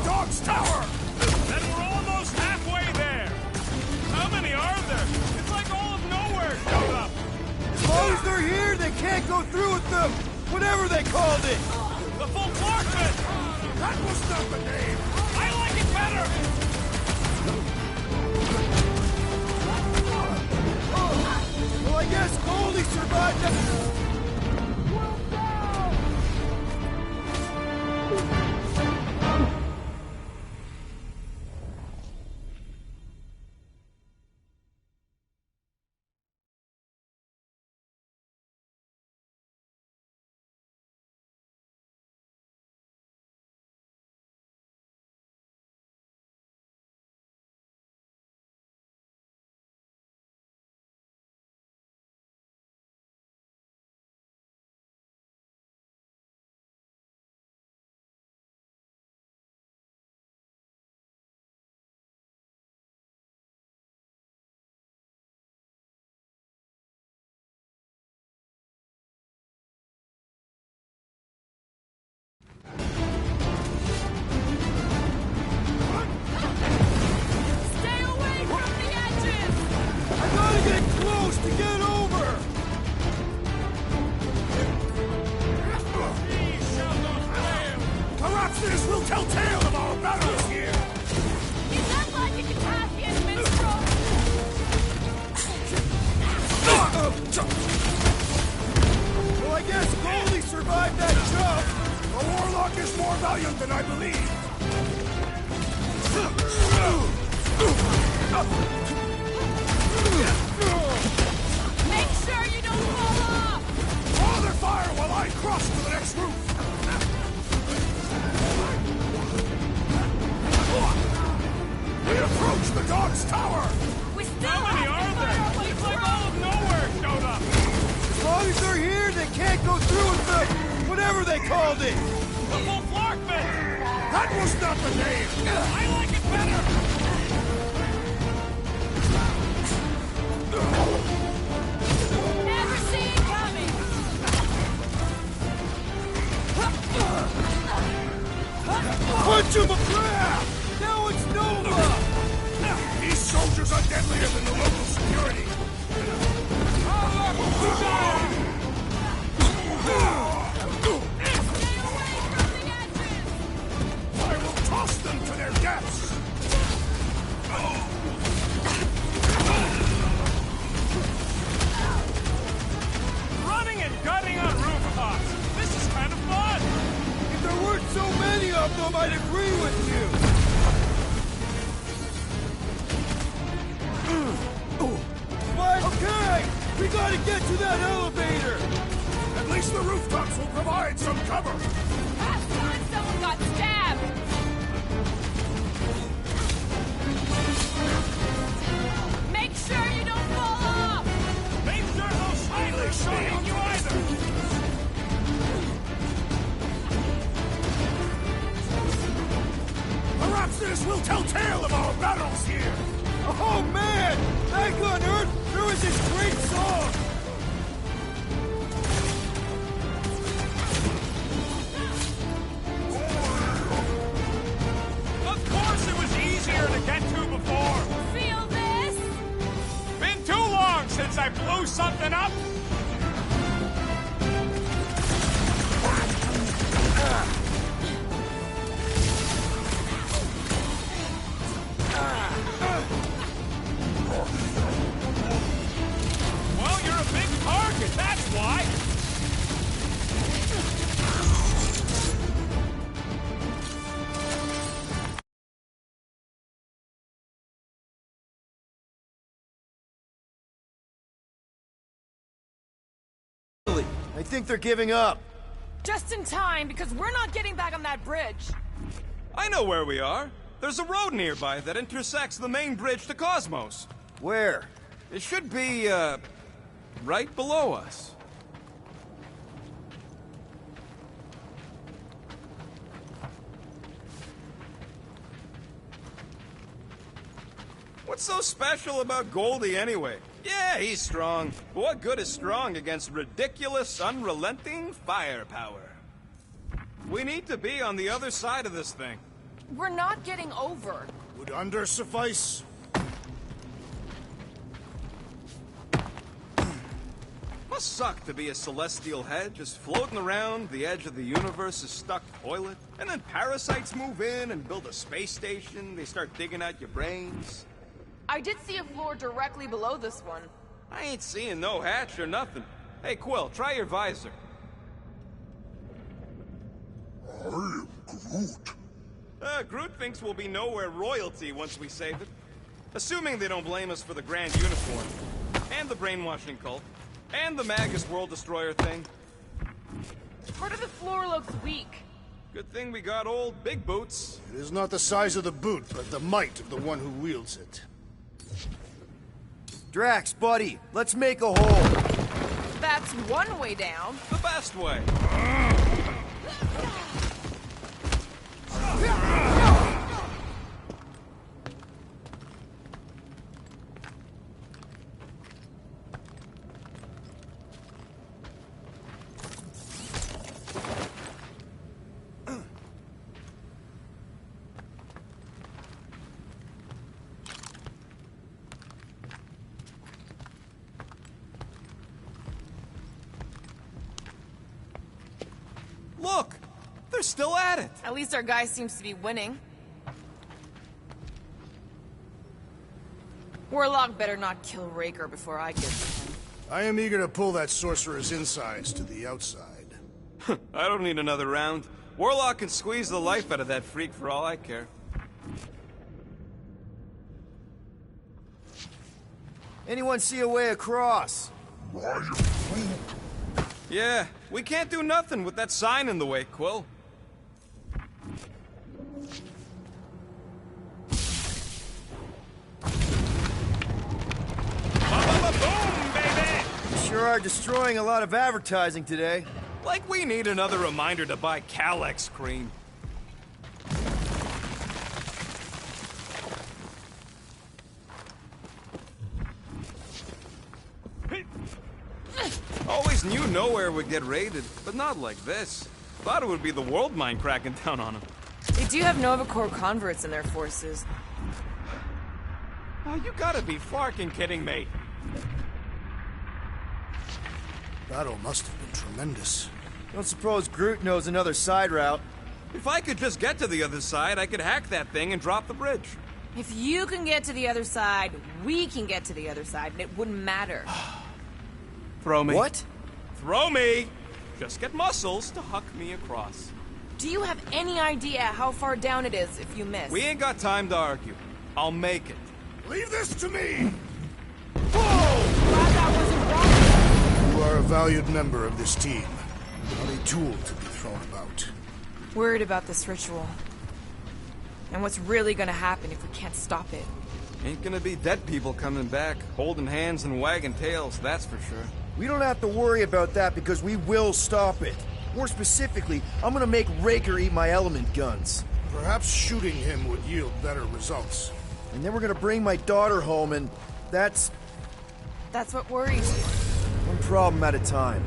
dog's tower! Then we're almost halfway there! How many are there? It's like all of nowhere showed up! As long as they're here, they can't go through with them! Whatever they called it! The full Clarkman! That was not the name! I like it better! Well, I guess Goldie survived that... Stay away from the edges! I gotta get close to get over! Carapsis will tell tale of our battles here! Is that like a Catasthian minstrel? Well, I guess Goldie survived that jump! The warlock is more valiant than I believe! Make sure you don't fall off! Father fire while I cross to the next roof! We approach the dog's tower! We still How many have to are fire our there? way It's like through. all of nowhere showed up! As long as they're here, they can't go through with them! Whatever they called it! The full Clarkman! That was not the name! I like it better! Never see it coming! Punch him a crab! Now it's Nova! These soldiers are deadlier than the local security! I will toss them to their deaths! Running and gunning on rooftops! This is kind of fun! If there weren't so many of them, I'd agree with you! But, okay! We gotta get to that elevator! At least the rooftops will provide some cover! Last time someone got stabbed! Make sure you don't fall off! Make sure those smiley's showing on you either! Carapsis will tell tale of our battles here! Oh man! Back on Earth, there was this great song! Of course it was easier to get to before! Feel this? Been too long since I blew something up! Well, you're a big target, that's why! I think they're giving up. Just in time, because we're not getting back on that bridge. I know where we are. There's a road nearby that intersects the main bridge to Cosmos. Where? It should be, right below us. What's so special about Goldie anyway? Yeah, he's strong. But what good is strong against ridiculous, unrelenting firepower? We need to be on the other side of this thing. We're not getting over. Would under suffice? Must suck to be a celestial head, just floating around the edge of the universe's stuck toilet. And then parasites move in and build a space station. They start digging out your brains. I did see a floor directly below this one. I ain't seeing no hatch or nothing. Hey, Quill, try your visor. I am Groot. Groot thinks we'll be nowhere royalty once we save it. Assuming they don't blame us for the grand uniform. And the brainwashing cult. And the Magus World Destroyer thing. Part of the floor looks weak. Good thing we got old Big Boots. It is not the size of the boot, but the might of the one who wields it. Drax, buddy, let's make a hole. That's one way down. The best way. Look! They're still at it! At least our guy seems to be winning. Warlock better not kill Raker before I get to him. I am eager to pull that sorcerer's insides to the outside. I don't need another round. Warlock can squeeze the life out of that freak for all I care. Anyone see a way across? Yeah, we can't do nothing with that sign in the way, Quill. Boom, baby! You sure are destroying a lot of advertising today. Like we need another reminder to buy Calex cream. Always knew nowhere would get raided, but not like this. Thought it would be the world mind cracking down on them. They do have Nova Corps converts in their forces. Oh, you gotta be fucking kidding me. Battle must have been tremendous. Don't suppose Groot knows another side route. If I could just get to the other side, I could hack that thing and drop the bridge. If you can get to the other side, we can get to the other side, and it wouldn't matter. Throw me. What? Throw me! Just get muscles to huck me across. Do you have any idea how far down it is if you miss? We ain't got time to argue. I'll make it. Leave this to me! Glad that wasn't wrong. You are a valued member of this team. Not a tool to be thrown about. Worried about this ritual. And what's really gonna happen if we can't stop it. Ain't gonna be dead people coming back, holding hands and wagging tails, that's for sure. We don't have to worry about that because we will stop it. More specifically, I'm gonna make Raker eat my element guns. Perhaps shooting him would yield better results. And then we're gonna bring my daughter home and that's That's what worries you. one problem at a time.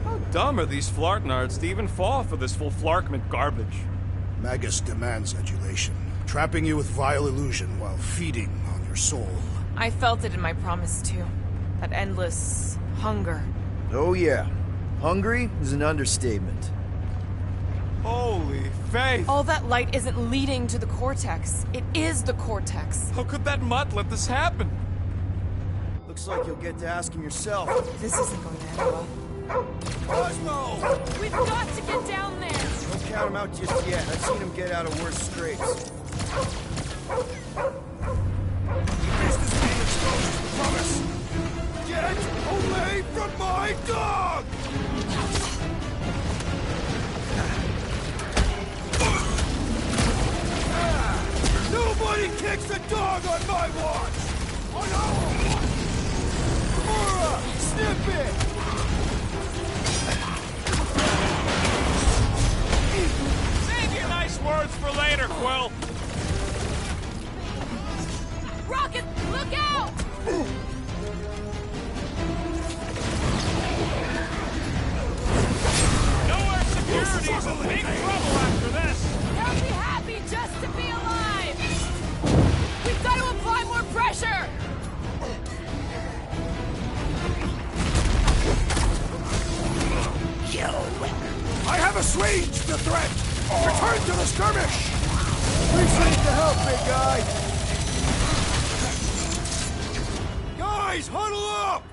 How dumb are these Flartnards to even fall for this full Flarkment garbage? Magus demands adulation, trapping you with vile illusion while feeding on your soul. I felt it in my promise too. That endless hunger. Oh yeah. Hungry is an understatement. Holy faith! All that light isn't leading to the Cortex. It is the Cortex. How could that mutt let this happen? Looks like you'll get to ask him yourself. This isn't going to end well. Cosmo! We've got to get down there! Don't count him out just yet. I've seen him get out of worse scrapes. Promise! Get away from my dog! Nobody kicks a dog on my watch! On our watch! Gamora, snip it! Save your nice words for later, Quill. Rocket, look out! Nowhere security's in big trouble after this. They'll be happy just up, big guy! Guys, huddle up!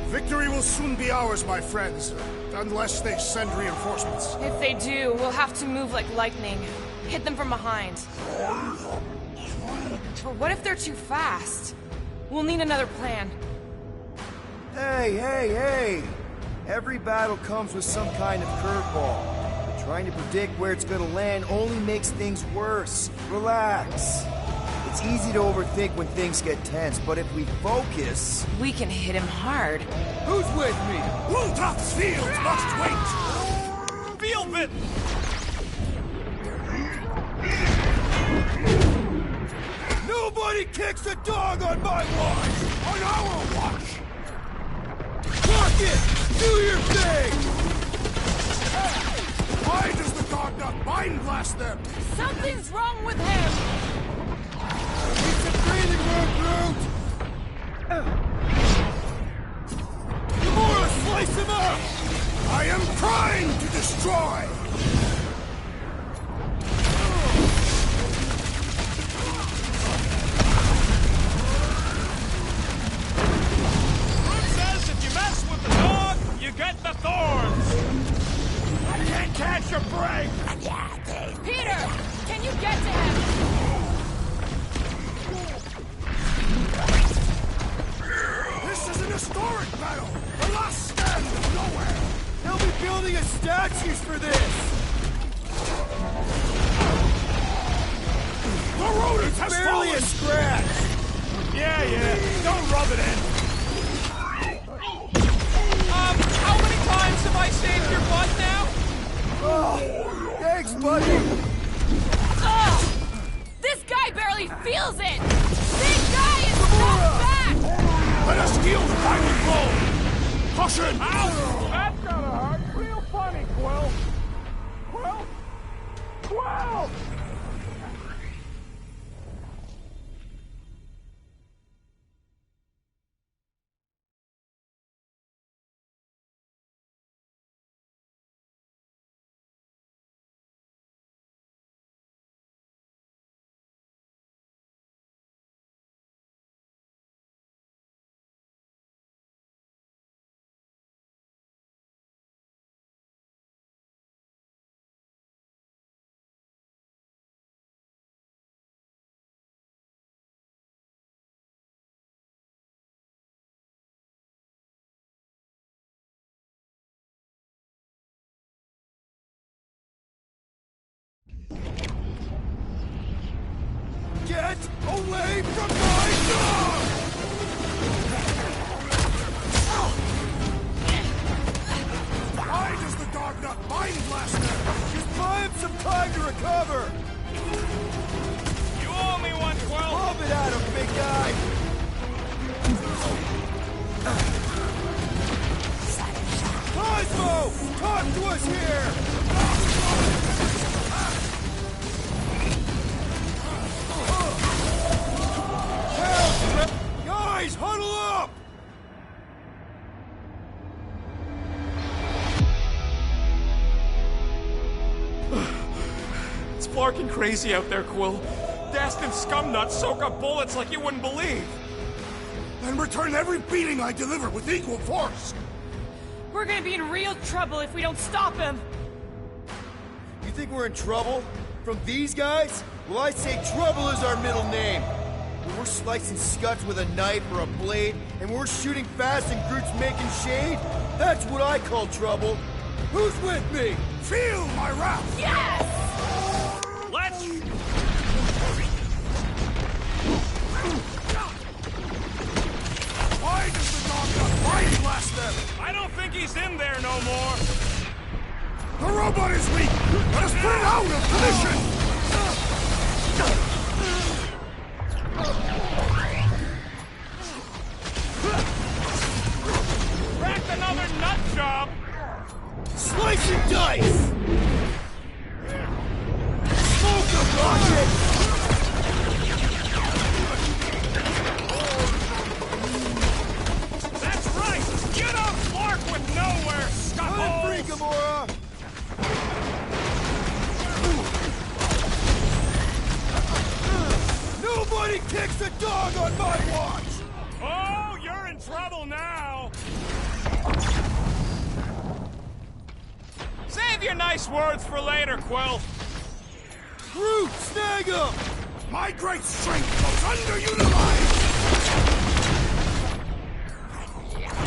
Victory will soon be ours, my friends. Unless they send reinforcements. If they do, we'll have to move like lightning. Hit them from behind. But what if they're too fast? We'll need another plan. Hey! Every battle comes with some kind of curveball. But trying to predict where it's gonna land only makes things worse. Relax. It's easy to overthink when things get tense, but if we focus... We can hit him hard. Who's with me? Woltoft's fields must wait! Field it! Nobody kicks a dog on my watch! On our watch! Rocket! Do your thing! Why does the dog not mind blast them? Something's wrong with him! It's a breathing room, Groot! Gamora, slice him up! I am trying to destroy! Groot says if you mess with the dog, you get the thorns! I can't catch a break! Peter! Can you get to him? This is an historic battle! The last stand of nowhere! They'll be building us statues for this! The rodent has Barely fallen! a scratch! Yeah, don't rub it in. How many times have I saved your butt now? Oh, thanks, buddy! Ugh! This guy barely feels it! Big guy is knocked back! Let us deal the final blow! Caution! Ow! That's gonna hurt. Real funny, Quill. Quill! Get away from my dog! Why does the dog not mind blast them? Just buy him some time to recover! You owe me one, Quill. Lob it at him, big guy! Cosmo! Talk to us here! Help! Guys, huddle up! It's barking crazy out there, Quill. Dastin scumnuts soak up bullets like you wouldn't believe. Then return every beating I deliver with equal force! We're gonna be in real trouble if we don't stop him! You think we're in trouble? From these guys? Well, I say trouble is our middle name. When we're slicing scuds with a knife or a blade, and we're shooting fast and Groot's making shade, that's what I call trouble. Who's with me? Feel my wrath! Yes! Let's... Why does the dog not mind blast them? I don't think he's in there no more. The robot is weak! Let us put it out of commission! Cracked another nut job. Slice and dice! Smoke the rocket! That's right. You don't flark with nowhere, scuffles. Unfreak him kicks a dog on my watch! Oh, you're in trouble now! Save your nice words for later, Quill. Groot, snag him! My great strength goes underutilized!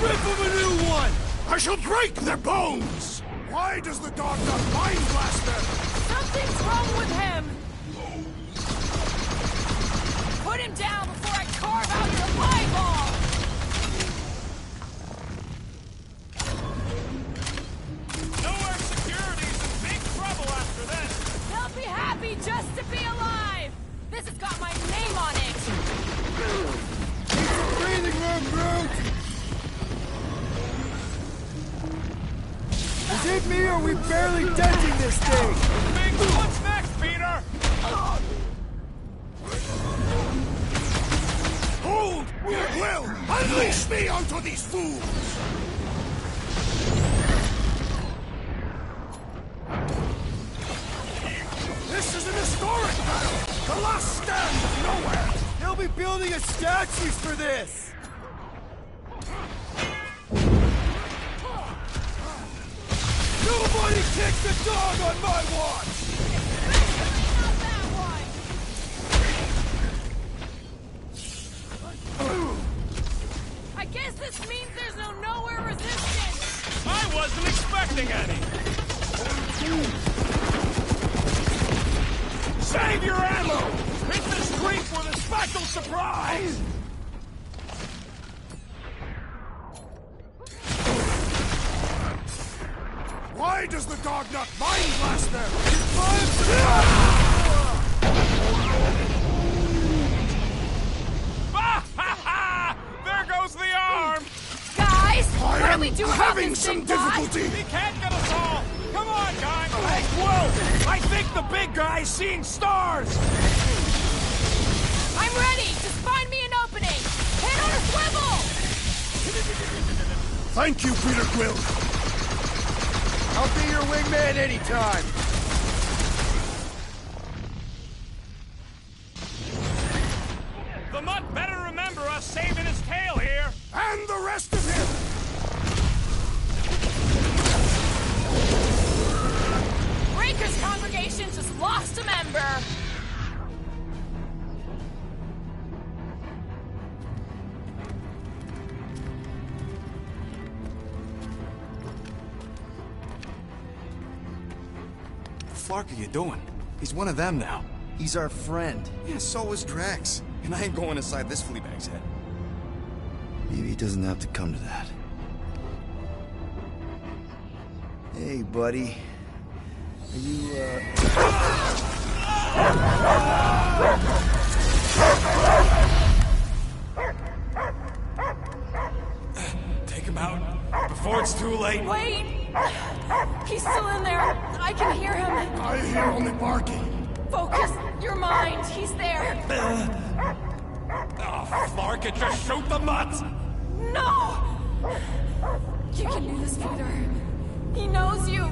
Rip him a new one! I shall break their bones! Why does the dog not mind blast them? Something's wrong with him! Put him down before I carve out your eyeball! Nowhere Security's in big trouble after this. They'll be happy just to be alive! This has got my name on it! Breathing room, Groot! Is it me or are we barely denting this thing? Big, what's next, Peter? Hold! Will! Unleash me onto these fools! This is an historic battle! The last stand of nowhere! They'll be building a statues for this! Nobody kicks a dog on my watch! Not that one! I guess this means there's no nowhere resistance! I wasn't expecting any. Save your ammo! Hit this creep with a special surprise! Why does the dog not mind blast them? There goes the arm! Guys! I What do am we do about having this some big boss? difficulty! He can't get us all! Come on, guys! Hey, whoa! I think the big guy's seeing stars! I'm ready! Just find me an opening! Head on a swivel! Thank you, Peter Quill. I'll be your wingman anytime! The Mutt better remember us saving his tail here! And the rest of him! Raker's congregation just lost a member! What the fuck are you doing? He's one of them now. He's our friend. Yeah, so is Drax. And I ain't going inside this fleabag's head. Maybe it doesn't have to come to that. Hey, buddy. Are you, Take him out before it's too late. Wait! He's still in there. I can hear him. I hear only barking. Focus your mind. He's there. Oh, Flark, it just shoot the Mutt! No! You can do this, Peter. He knows you.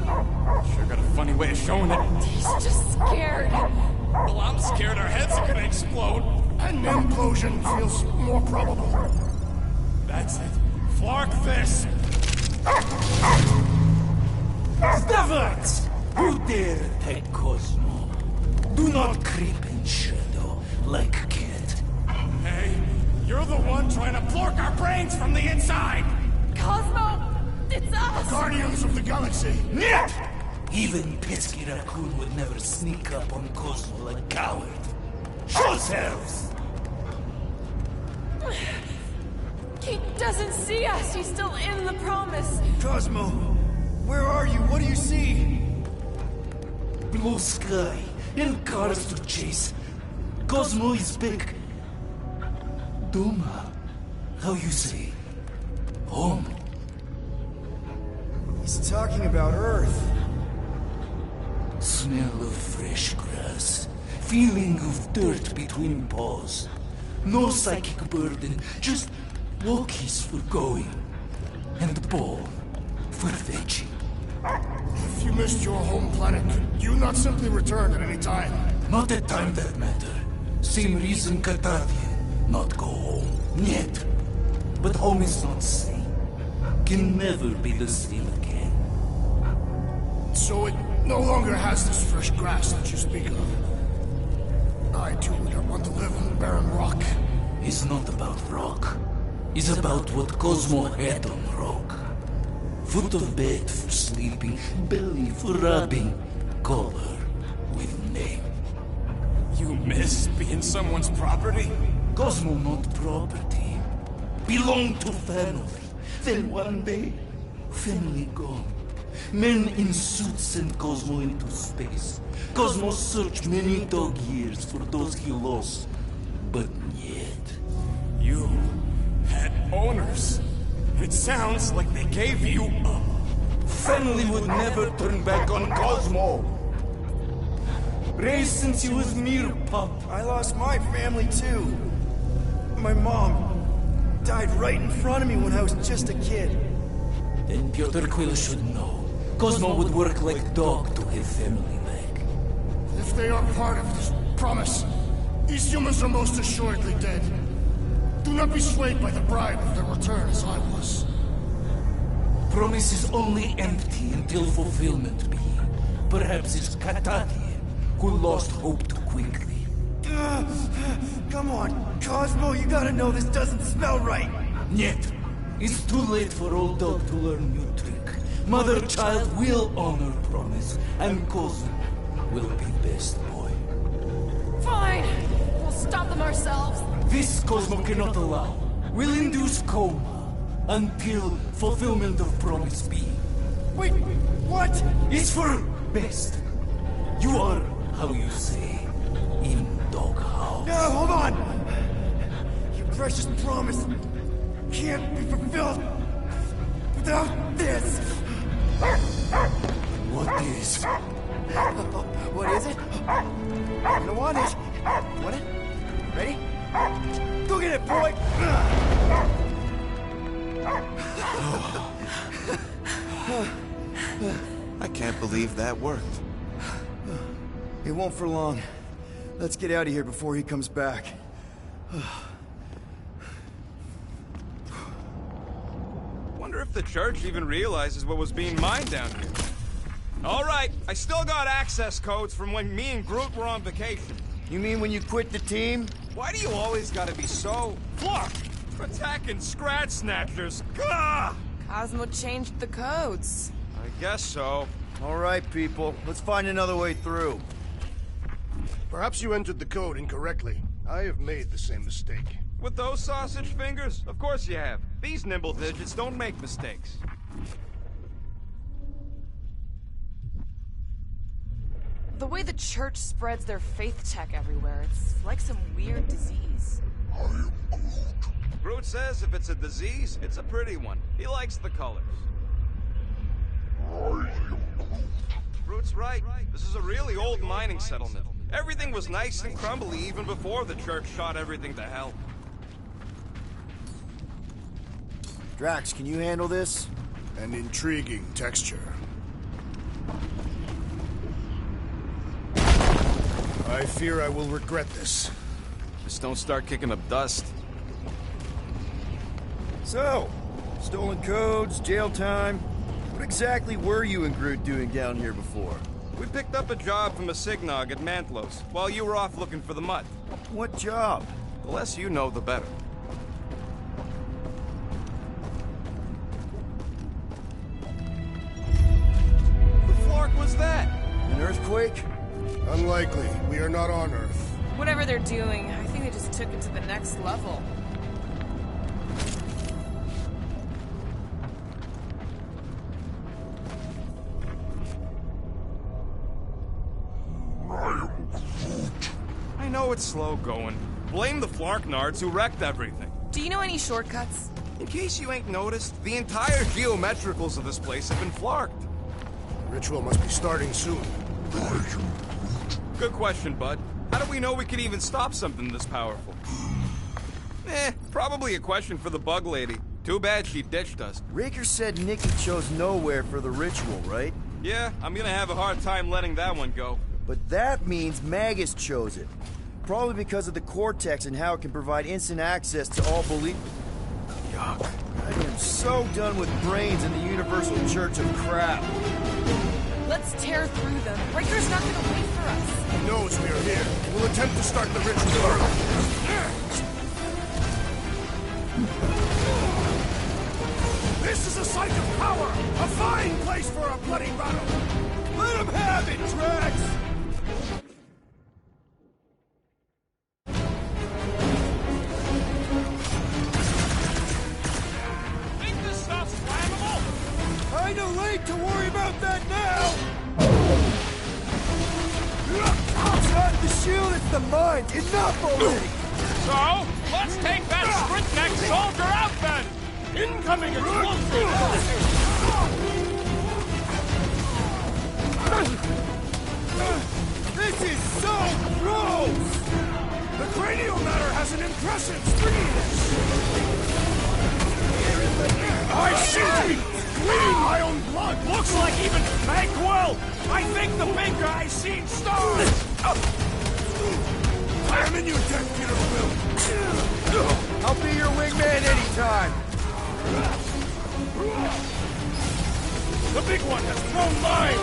Sure got a funny way of showing it. He's just scared. Well, I'm scared our heads are gonna explode. An implosion feels more probable. That's it. Flark this! Cowards! Who dare attack Cosmo? Do not creep in shadow like a kid. Hey, you're the one trying to plork our brains from the inside! Cosmo, it's us! Guardians of the Galaxy! Yep! Even Pesky Raccoon would never sneak up on Cosmo like a coward. Show yourselves! He doesn't see us. He's still in the promise. Cosmo, where are you? What do you see? Blue sky and cars to chase. Cosmo is back. Duma, how you say? Home. He's talking about Earth. Smell of fresh grass. Feeling of dirt between paws. No psychic burden, just walkies for going. And the ball for fetching. If you missed your home planet, could you not simply return at any time? Not at time that matter. Same reason Carthavian. not go home. Yet. But home is not same. Can never be the same again. So it no longer has this fresh grass that you speak of. I too would not want to live on the barren rock. It's not about rock. It's about what Cosmo had on rock. Foot of bed for sleeping, belly for rubbing, color with name. You miss being someone's property? Cosmo not property. Belong to family. Then one day, family gone. Men in suits sent Cosmo into space. Cosmo searched many dog years for those he lost. But yet... You had owners. It sounds like they gave you up. Family would never turn back on Cosmo. Raised since he was mere pup. I lost my family too. My mom died right in front of me when I was just a kid. Then Piotr Quill should know. Cosmo would work like dog to have family back. If they are part of this promise, these humans are most assuredly dead. Do not be swayed by the bribe of their return as I was. Promise is only empty until fulfillment be. Perhaps it's Katati who lost hope too quickly. Come on, Cosmo, you gotta know this doesn't smell right. Yet, it's too late for old dog to learn new trick. Mother-child will honor promise, and Cosmo will be best boy. Fine. We'll stop them ourselves. This Cosmo cannot allow. Will induce coma until fulfillment of promise be. Wait, what? It's for best. You are, how you say, in doghouse. No, hold on! Your precious promise can't be fulfilled without this! What is? What is it? You don't want it. You want it? Ready? Go get it, boy! I can't believe that worked. It won't for long. Let's get out of here before he comes back. Wonder if the church even realizes what was being mined down here. All right, I still got access codes from when me and Groot were on vacation. You mean when you quit the team? Why do you always gotta be so... Flark! Attacking Scratch Snatchers! Gah! Cosmo changed the codes. I guess so. All right, people. Let's find another way through. Perhaps you entered the code incorrectly. I have made the same mistake. With those sausage fingers? Of course you have. These nimble digits don't make mistakes. The way the church spreads their faith tech everywhere, it's like some weird disease. Groot says if it's a disease, it's a pretty one. He likes the colors. Groot's right. This is a really old mining settlement. Everything was nice and crumbly even before the church shot everything to hell. Drax, can you handle this? An intriguing texture. I fear I will regret this. Just don't start kicking up dust. So, stolen codes, jail time. What exactly were you and Groot doing down here before? We picked up a job from a Signog at Mantlos, while you were off looking for the mud. What job? The less you know, the better. The Flark was that? An earthquake? Unlikely. We are not on Earth. Whatever they're doing, I think they just took it to the next level. I know it's slow going. Blame the Flarknards who wrecked everything. Do you know any shortcuts? In case you ain't noticed, the entire geometricals of this place have been flarked. The ritual must be starting soon. Good question, bud. How do we know we can even stop something this powerful? Probably a question for the bug lady. Too bad she ditched us. Raker said Nikki chose nowhere for the ritual, right? Yeah, I'm gonna have a hard time letting that one go. But that means Magus chose it. Probably because of the Cortex and how it can provide instant access to all belief... Yuck. I am so done with brains in the Universal Church of Crap. Let's tear through them. Breaker's not gonna wait for us. He knows we're here. We'll attempt to start the ritual early. This is a site of power! A fine place for a bloody battle! Let him have it, Drax! Think this stuff's flammable? Kinda late to worry about that now! It's not the shield, it's the mind! Enough already! So, let's take that sprint-neck soldier out then! Incoming explosive! This is so gross! The cranial matter has an impressive speed! I seem to be bleeding my own blood! Looks like even... Hey, Quill! I think the big guy's seen stars! I am in your debt, Peter Quill! I'll be your wingman anytime! The big one has thrown mine!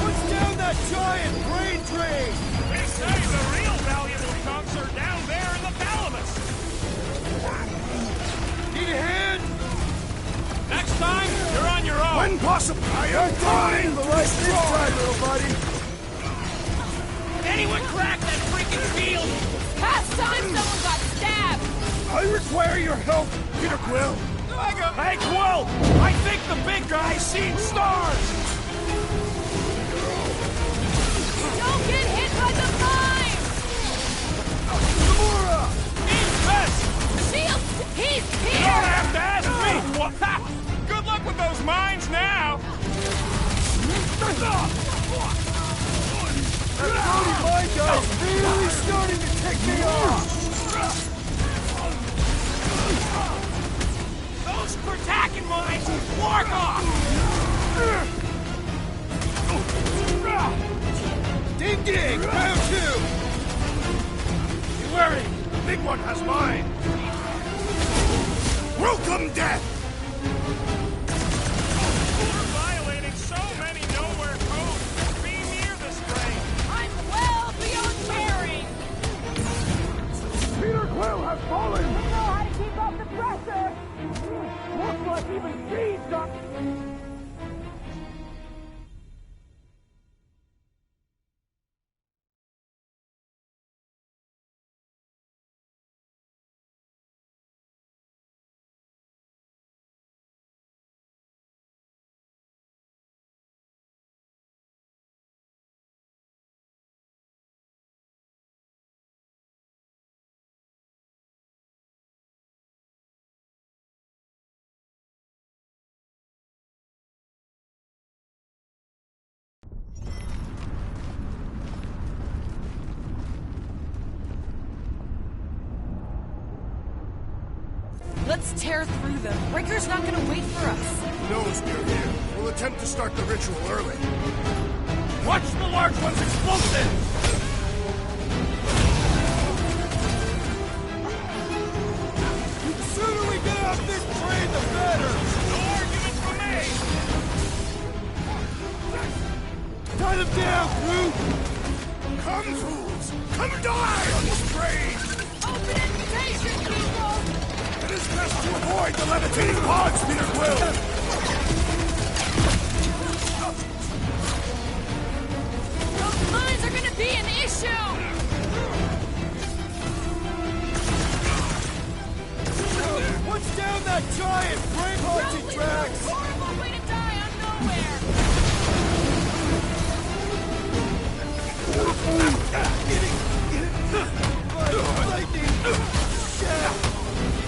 Push down that giant brain drain! They say the real valuable chunks are down there in the thalamus! Need a hand? Next time, you're on your own! When possible! I am trying! The right this time, little buddy! Anyone crack that freaking field? Past time someone got stabbed! I require your help, Peter Quill! Hey, Quill! I think the big guy's seen stars! Don't get hit by the mine! Gamora! Eat this! Shield! He's You here! don't have to ask me! What? Good luck with those mines now! My guy's really starting to tick me off! Those Kratakan mines! Mark off! Ding ding! Round two! Be wary! The big one has mine! Welcome, death! We're violating so many nowhere codes! Be near this train! I'm well beyond caring! Peter Quill has fallen! I know how to keep up the pressure! Looks like even she's got... Let's tear through them. Breaker's not gonna wait for us. He knows we're here. We'll attempt to start the ritual early. Watch the large one's explosive! The sooner we get off this train, the better! No argument for me! Cut him down, Groot! Come, fools! Come die on this train! Open invitation, people! It is best to avoid the levitating pods, Peter Quill! Those mines are gonna be an issue! What's down that giant brain-haunted Probably Drax? the most horrible way to die on nowhere!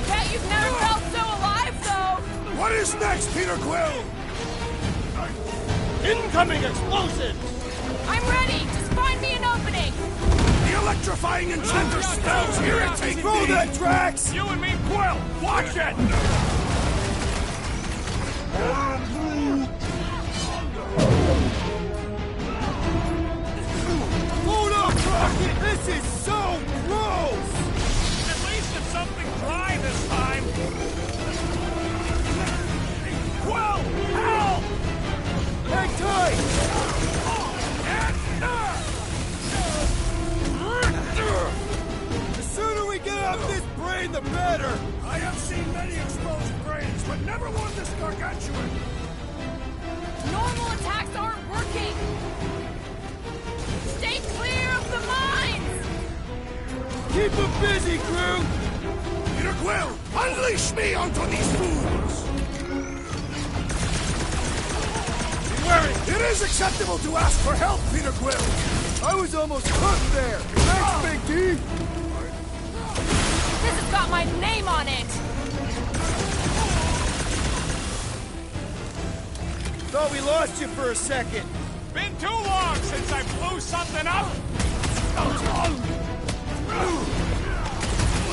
Bet you've never felt so alive, though! What is next, Peter Quill? Incoming explosive! I'm ready! Just find me an opening! The electrifying enchanter spells irritate me! Throw that, Drax! You and me, Quill! Watch it! This is so gross! At least it's something dry this time. Quill, help! Hang tight! The sooner we get off this brain, the better! I have seen many exposed brains, but never one this gargantuan. Normal attacks aren't working! Stay clear of the mines! Keep them busy, crew! Peter Quill, unleash me onto these fools! It is acceptable to ask for help, Peter Quill! I was almost hooked there! Thanks, Big D! This has got my name on it! Thought we lost you for a second. Been too long since I blew something up!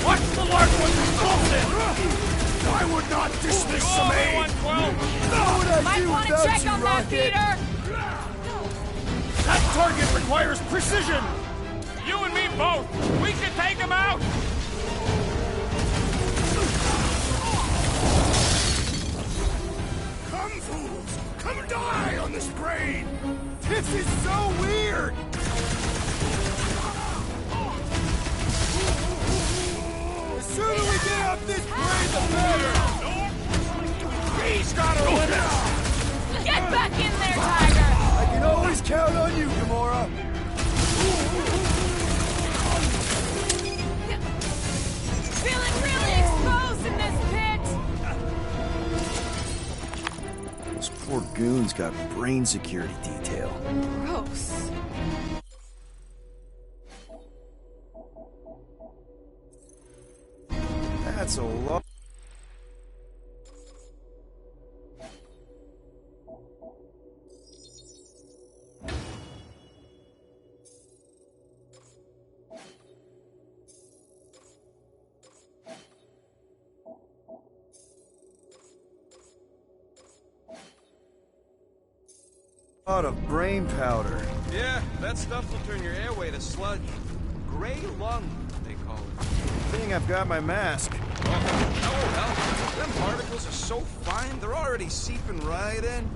What's the lark with the Colton? I would not dismiss some aid! Might want to check on that, Peter! That target requires precision! You and me both! We can take him out! Come, fools! Come die on this brain! This is so weird! The sooner we get off this brain, the better! He's got a winner! Get back in there, Tiger! I can always count on you, Gamora! Feeling really exposed in this pit! Those poor goons got brain security detail. Gross. That's a lot. Lot of brain powder. Yeah, that stuff will turn your airway to sludge. Gray lung, they call it. Thing I've got my mask. Oh, well, them particles are so fine, they're already seeping right in.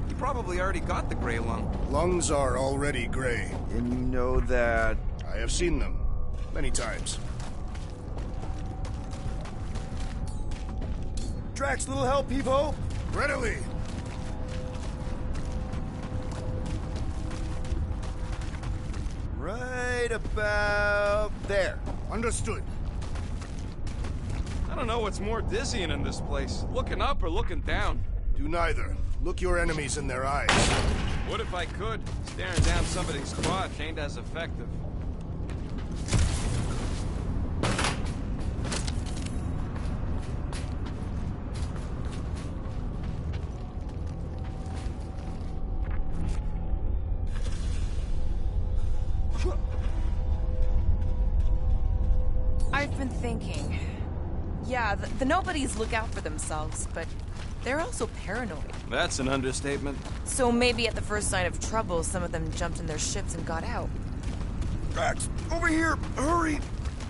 You probably already got the gray lung. Lungs are already gray. And you know that... I have seen them. Many times. Drax, little help, Evo? Readily! Right about there. Understood. I don't know what's more dizzying in this place, looking up or looking down. Do neither. Look your enemies in their eyes. What if I could? Staring down somebody's crotch ain't as effective. I've been thinking. Yeah, the nobodies look out for themselves, but they're also paranoid. That's an understatement. So maybe at the first sign of trouble, some of them jumped in their ships and got out. Drax, over here! Hurry!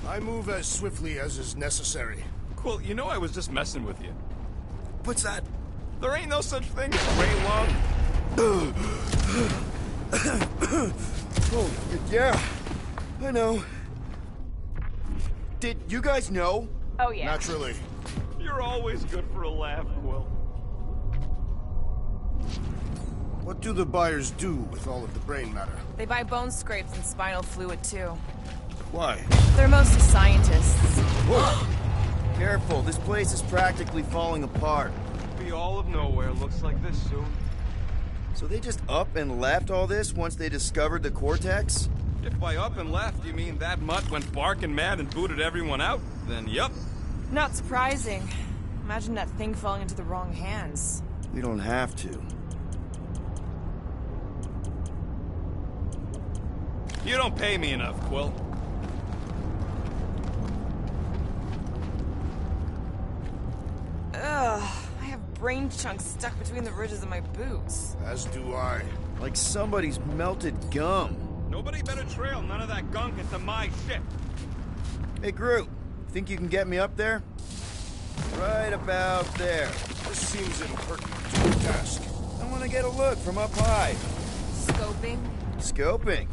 I move as swiftly as is necessary. Cool, you know I was just messing with you. What's that? There ain't no such thing as gray lung. Oh, yeah. I know. Did you guys know? Oh, yeah. Naturally. You're always good for a laugh, Quill. What do the buyers do with all of the brain matter? They buy bone scrapes and spinal fluid, too. Why? They're mostly scientists. Whoa! Careful, this place is practically falling apart. Be all of nowhere looks like this soon. So they just up and left all this once they discovered the Cortex? If by up and left you mean that mutt went barking mad and booted everyone out, then yup. Not surprising. Imagine that thing falling into the wrong hands. We don't have to. You don't pay me enough, Quill. Ugh, I have brain chunks stuck between the ridges of my boots. As do I. Like somebody's melted gum. Nobody better trail none of that gunk into my ship. Hey, Groot, think you can get me up there? Right about there. This seems impertinent to the task. I want to get a look from up high. Scoping? Scoping.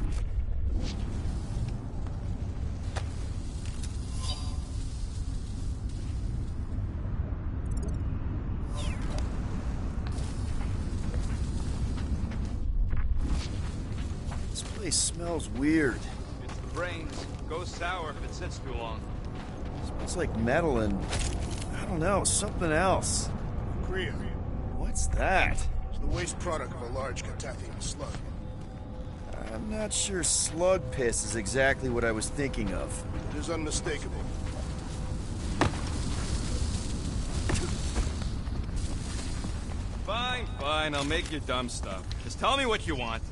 This place smells weird. It's the brains. Goes sour if it sits too long. Smells like metal and, I don't know, something else. Kriya. What's that? It's the waste product of a large Catathian slug. I'm not sure slug piss is exactly what I was thinking of. It is unmistakable. Fine, fine, I'll make your dumb stuff. Just tell me what you want.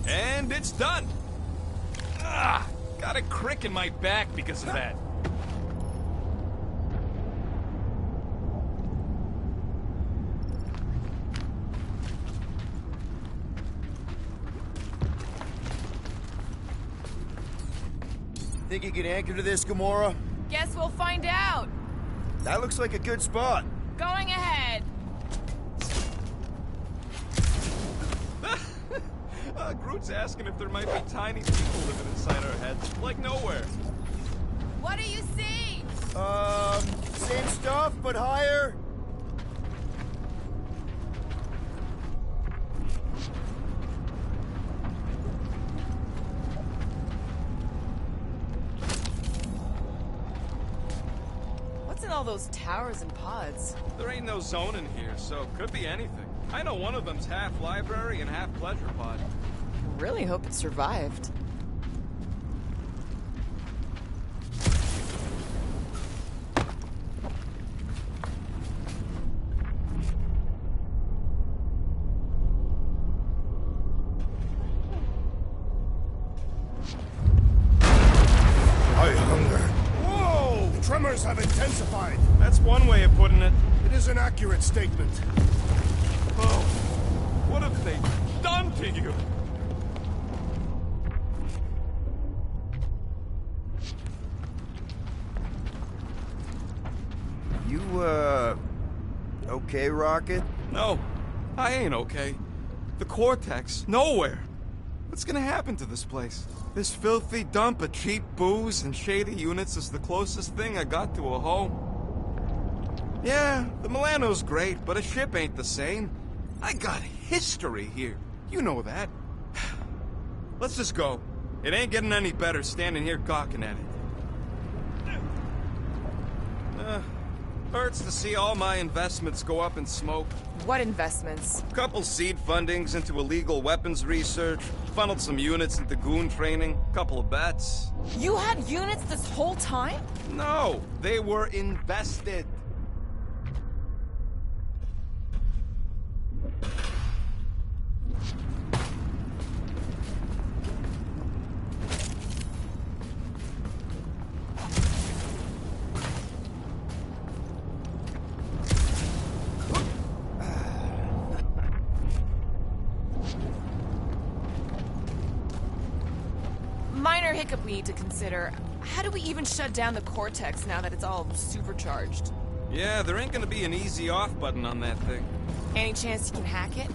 And it's done! Ah! Got a crick in my back because of that. Think you can anchor to this, Gamora? Guess we'll find out. That looks like a good spot. Going ahead. Groot's asking if there might be tiny people living inside our heads, like nowhere. What do you see? Same stuff, but higher. What's in all those towers and pods? There ain't no zone in here, so could be anything. I know one of them's half library and half pleasure pod. Really hope it survived. I hunger. Whoa! The tremors have intensified. That's one way of putting it. It is an accurate statement. Oh, what have they done to you? You, okay, Rocket? No, I ain't okay. The Cortex, nowhere. What's gonna happen to this place? This filthy dump of cheap booze and shady units is the closest thing I got to a home. Yeah, the Milano's great, but a ship ain't the same. I got history here. You know that. Let's just go. It ain't getting any better standing here gawking at it. Hurts to see all my investments go up in smoke. What investments? Couple seed fundings into illegal weapons research, funneled some units into goon training, couple of bets. You had units this whole time? No, they were invested. Minor hiccup we need to consider. How do we even shut down the Cortex now that it's all supercharged? Yeah, there ain't gonna be an easy off button on that thing. Any chance you can hack it?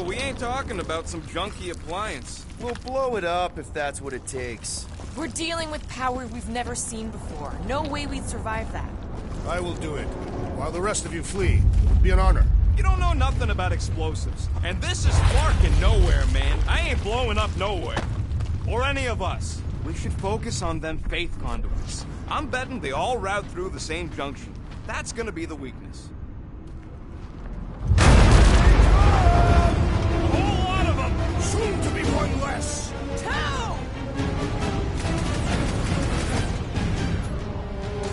We ain't talking about some junky appliance. We'll blow it up if that's what it takes. We're dealing with power we've never seen before. No way we'd survive that. I will do it. While the rest of you flee, it would be an honor. You don't know nothing about explosives. And this is sparking nowhere, man. I ain't blowing up nowhere. Or any of us. We should focus on them faith conduits. I'm betting they all route through the same junction. That's gonna be the weakness. A whole lot of them! Soon to be one less!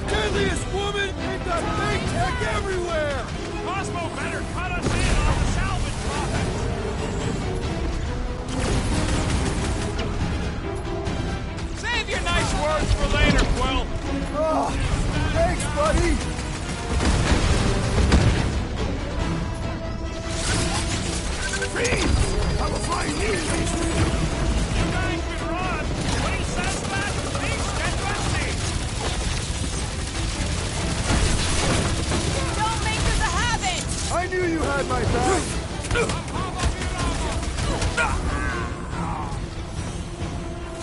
Deadliest woman! We've got fake tech everywhere! Cosmo better cut us in Rewards for later, Quill. Oh, thanks, buddy! Fiends! I will find new ways to kill you! You guys can run. When he says that, things get rusty. Don't make this a habit! I knew you had my back!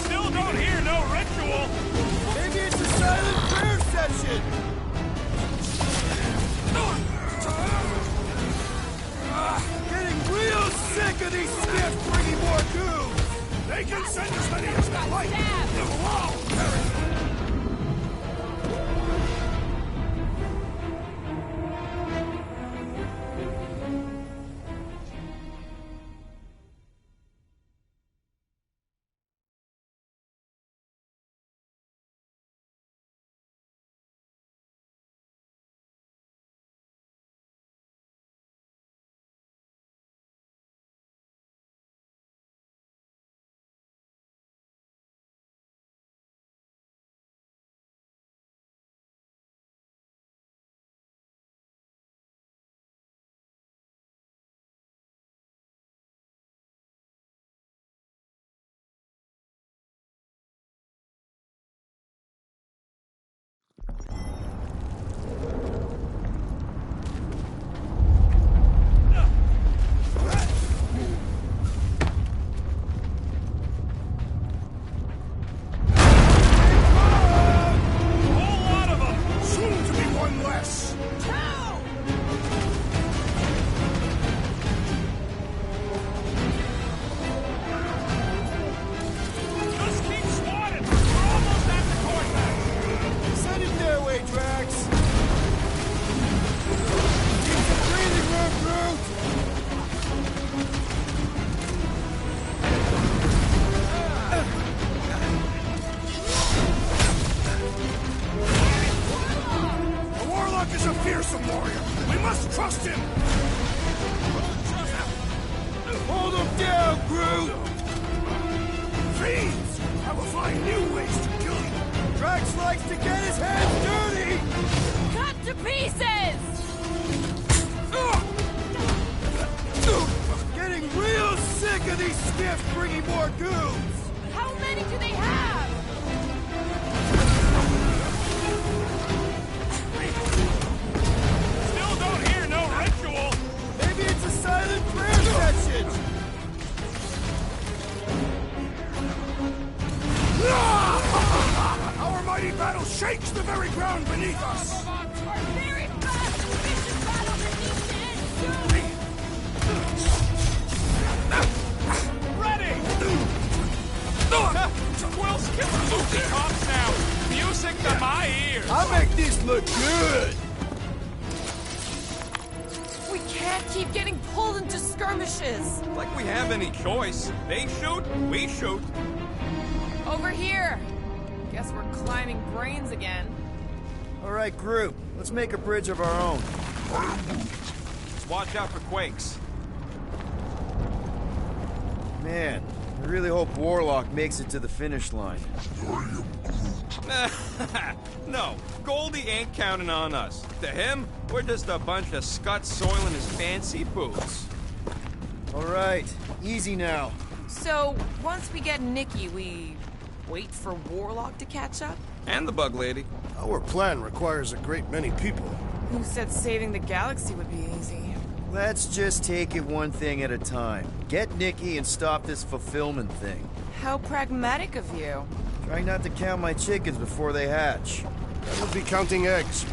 Still don't hear no ritual. Maybe it's a silent prayer session! Getting real sick of these skiffs bringing more goons! They can send as many as they like! They will all perish! fearsome warrior. We must trust him. Hold him down, Groot! Fiends! I will find new ways to kill you. Drax likes to get his hands dirty! Cut to pieces! Getting real sick of these skiffs bringing more goons! How many do they have? Still don't hear no ritual. Maybe it's a silent prayer session! Our mighty battle shakes the very ground beneath us. Very fast! Vicious battle that needs to end soon! Ready! Quill's killing Lucy cops now. Music to my ears. I'll make this look good! We can't keep getting pulled into skirmishes. Like we have any choice. They shoot, we shoot. Over here. Guess we're climbing brains again. Alright, group. Let's make a bridge of our own. Just watch out for quakes. Man, I really hope Warlock makes it to the finish line. No, Goldie ain't counting on us. To him, we're just a bunch of scuts soiling his fancy boots. Alright, easy now. So, once we get Nikki, we wait for Warlock to catch up? And the bug lady. Our plan requires a great many people. Who said saving the galaxy would be easy? Let's just take it one thing at a time. Get Nikki and stop this fulfillment thing. How pragmatic of you. Try not to count my chickens before they hatch. That would be counting eggs.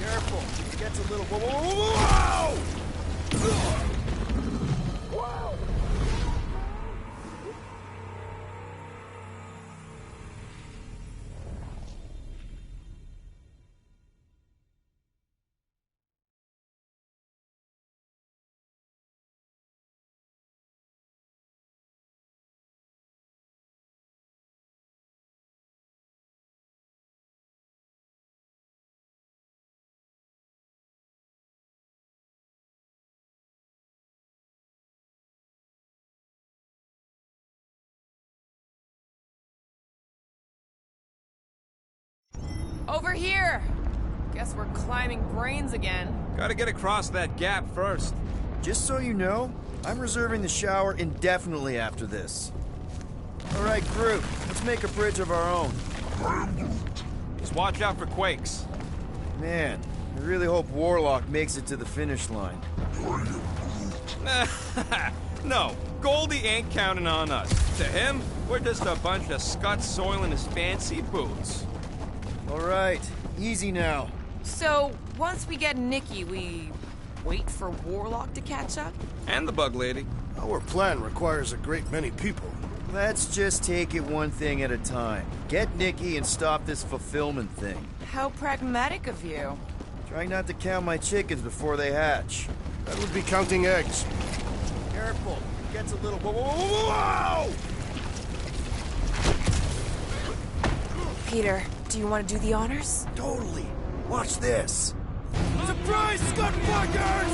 Careful, it gets a little... Whoa! Over here! Guess we're climbing brains again. Gotta get across that gap first. Just so you know, I'm reserving the shower indefinitely after this. Alright, group, let's make a bridge of our own. Just watch out for quakes. Man, I really hope Warlock makes it to the finish line. No, Goldie ain't counting on us. To him, we're just a bunch of scuts soiling his fancy boots. Alright, easy now. So, once we get Nikki, we wait for Warlock to catch up? And the bug lady. Our plan requires a great many people. Let's just take it one thing at a time. Get Nikki and stop this fulfillment thing. How pragmatic of you. Try not to count my chickens before they hatch. That would be counting eggs. Careful, it gets a little... Whoa! Peter, do you want to do the honors? Totally. Watch this. Surprise, Scudfuckers!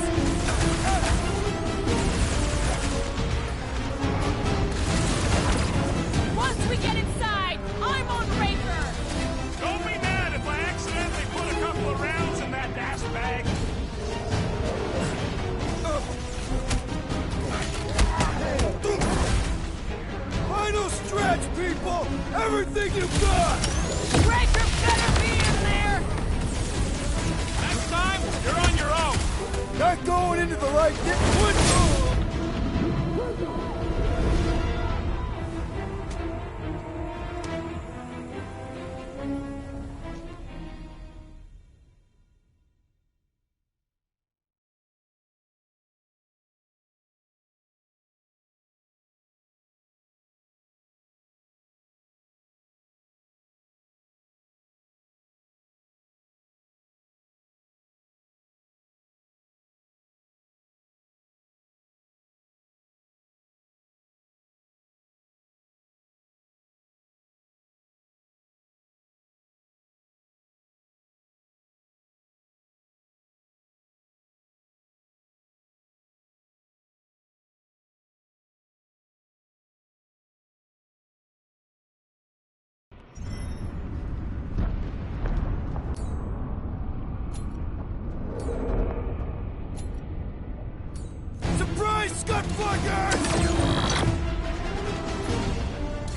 Once we get inside, I'm on Raker! Don't be mad if I accidentally put a couple of rounds in that gas bag. Final stretch, people! Everything you've got! Raker better be in there! Next time, you're on your own. Not going into the right Scudfuckers!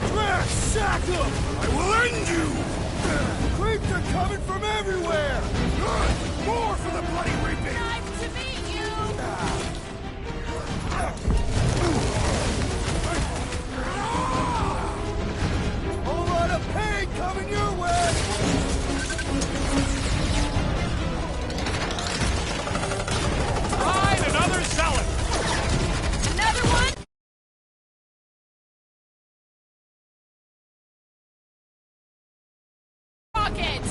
Trash, sack 'em! I will end you! Creeps are coming from everywhere! Good! More for the bloody reaping! Nice to meet you! Whole lot of pain coming your way! Find another zealot! Another one? Rocket!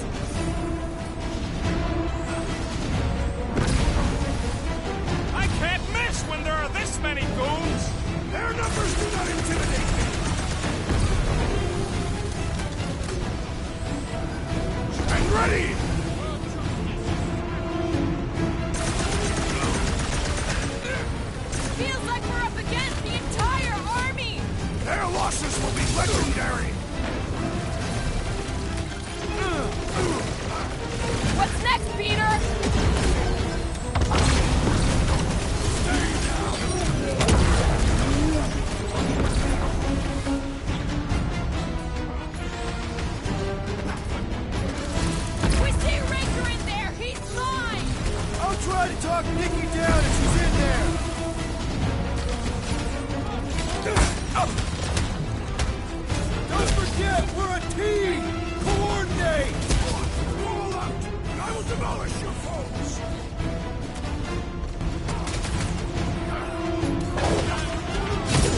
I can't miss when there are this many goons! Their numbers do not intimidate me! And ready! Feels like we're up against the entire army! Their losses will be legendary! What's next, Peter? We see Raker in there! He's mine! I'll try to talk Nikki down if she's in there! Don't forget, we're a team! Coordinate! Roll out! I will demolish your foes!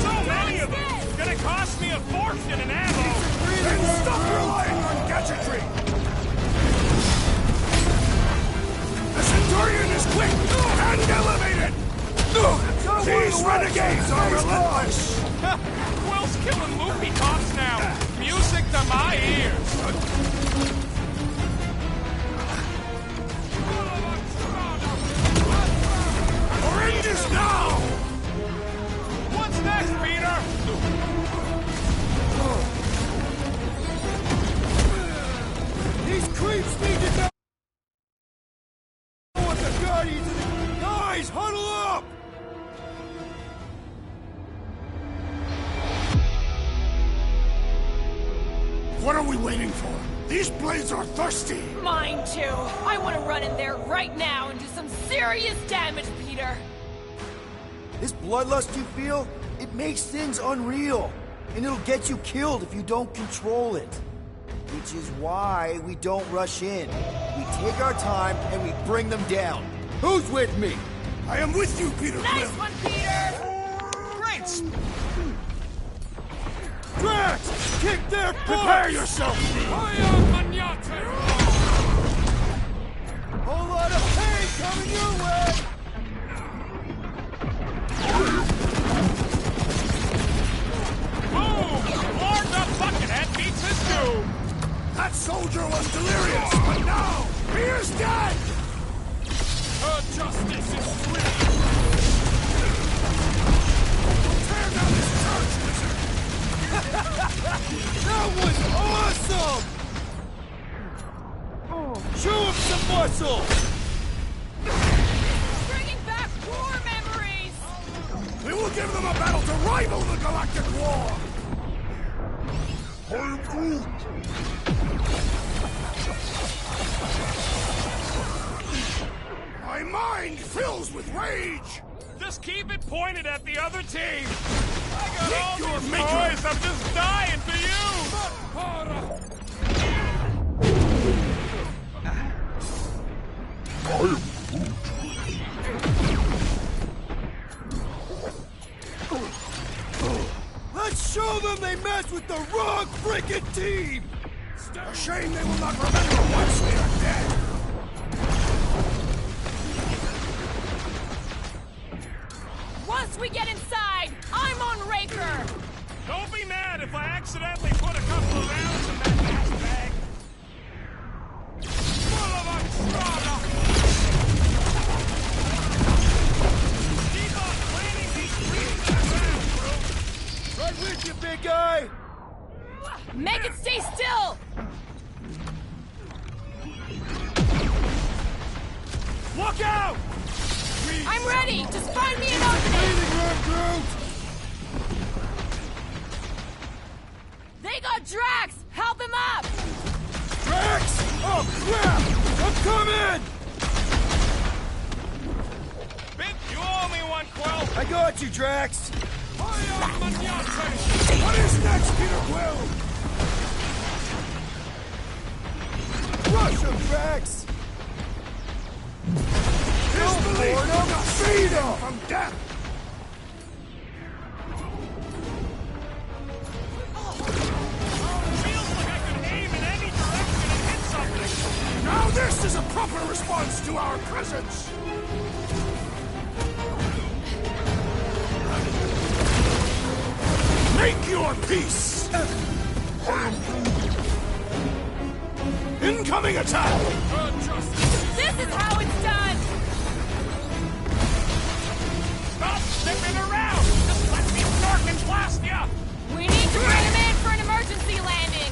So many of them! It's gonna cost me a fortune in ammo! Then stop relying on gadgetry! The Centurion is quick and elevated! These renegades are relentless! Quill's killing loopy tops now! Music to my ears! Oranges now! What's next, Peter? These creatures Chiefs need to know what the Guardians of the... Guys, huddle up! What are we waiting for? These blades are thirsty! Mine too. I want to run in there right now and do some serious damage, Peter. This bloodlust you feel, it makes things unreal. And it'll get you killed if you don't control it. Which is why we don't rush in. We take our time and we bring them down. Who's with me? I am with you, Peter Nice Quill. one, Peter! Great! Drax! Kick their butt! Prepare yourself! Whole lot of pain coming your way! Boom! Lord the Buckethead beats his doom! That soldier was delirious, but now he is dead! Her justice is free! Tear down this church, wizard! That was awesome! Show him some muscle! Bringing back war memories! We will give them a battle to rival the Galactic War! I'm Groot! My mind fills with rage! Just keep it pointed at the other team! I got Meet all your these maker. toys, I'm just dying for you! Let's show them they messed with the wrong frickin' team! A shame they will not remember once they are dead! Once we get inside, I'm on Raker! Don't be mad if I accidentally put a couple of rounds in that gas bag! Full of Ustrada! Keep on planting these trees around, Right with you, big guy! Make it stay still! Look out! I'm ready! Just find me an opening! They got Drax! Help him up! Drax! Oh, crap! I'm coming! Bit, you owe me one, Quill! I got you, Drax! What is next, Peter Quill? Rush him, Drax! His belief will not save him from death! Feels like I can aim in any direction and hit something! Now this is a proper response to our presence! Make your peace! Incoming attack! This is how it's done! Stop sniffing around! Just let me snark and blast ya! We need to bring him in for an emergency landing!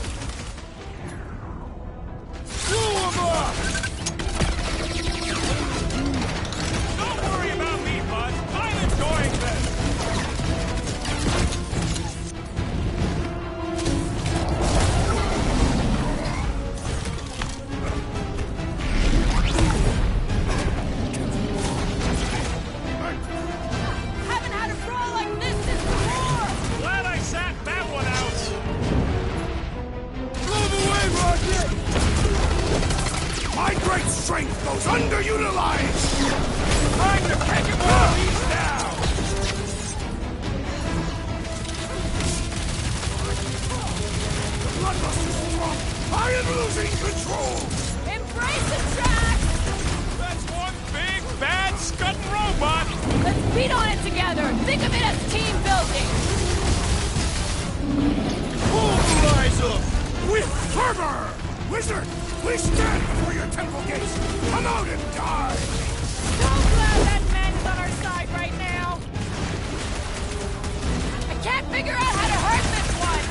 Screw him up! Don't worry about me, bud. I'm enjoying this. Haven't had a brawl like this since the war! Glad I sat that one out. Move away, Rocket! My great strength goes underutilized! Time to take him while he's down. The bloodlust is strong! I am losing control! Embrace the track! That's one big, bad, scudding robot. Let's beat on it together! Think of it as team building! Pulverize him! With fervor! Wizard, we stand before your temple gates! Come out and die! So glad that man is on our side right now! I can't figure out how to hurt this one!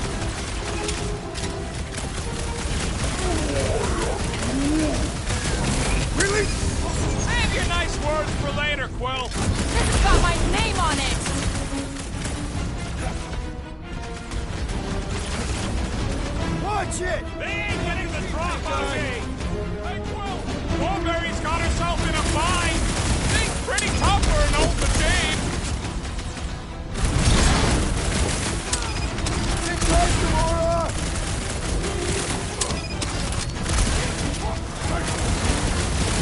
Quill. This has got my name on it! Watch it! They ain't getting the drop on me! Hey, Quill! Warberry's got herself in a bind! Thing's pretty tough for an old machine! Get close, Gamora!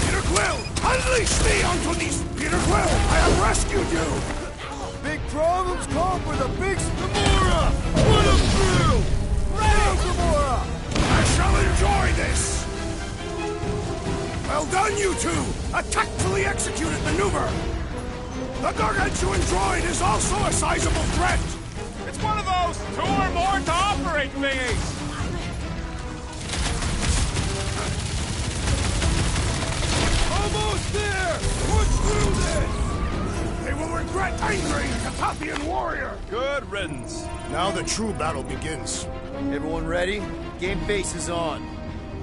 Peter Quill, unleash me onto these... Peter Quill, I have rescued you! Big problems call for the big Gamora! Put him through! Ready, Gamora! I shall enjoy this! Well done, you two! A tactfully executed maneuver! The gargantuan droid is also a sizable threat! It's one of those 2 or more to operate thingies! Almost there! Push through this! They will regret angering the Tathian warrior! Good riddance. Now the true battle begins. Everyone ready? Game face is on.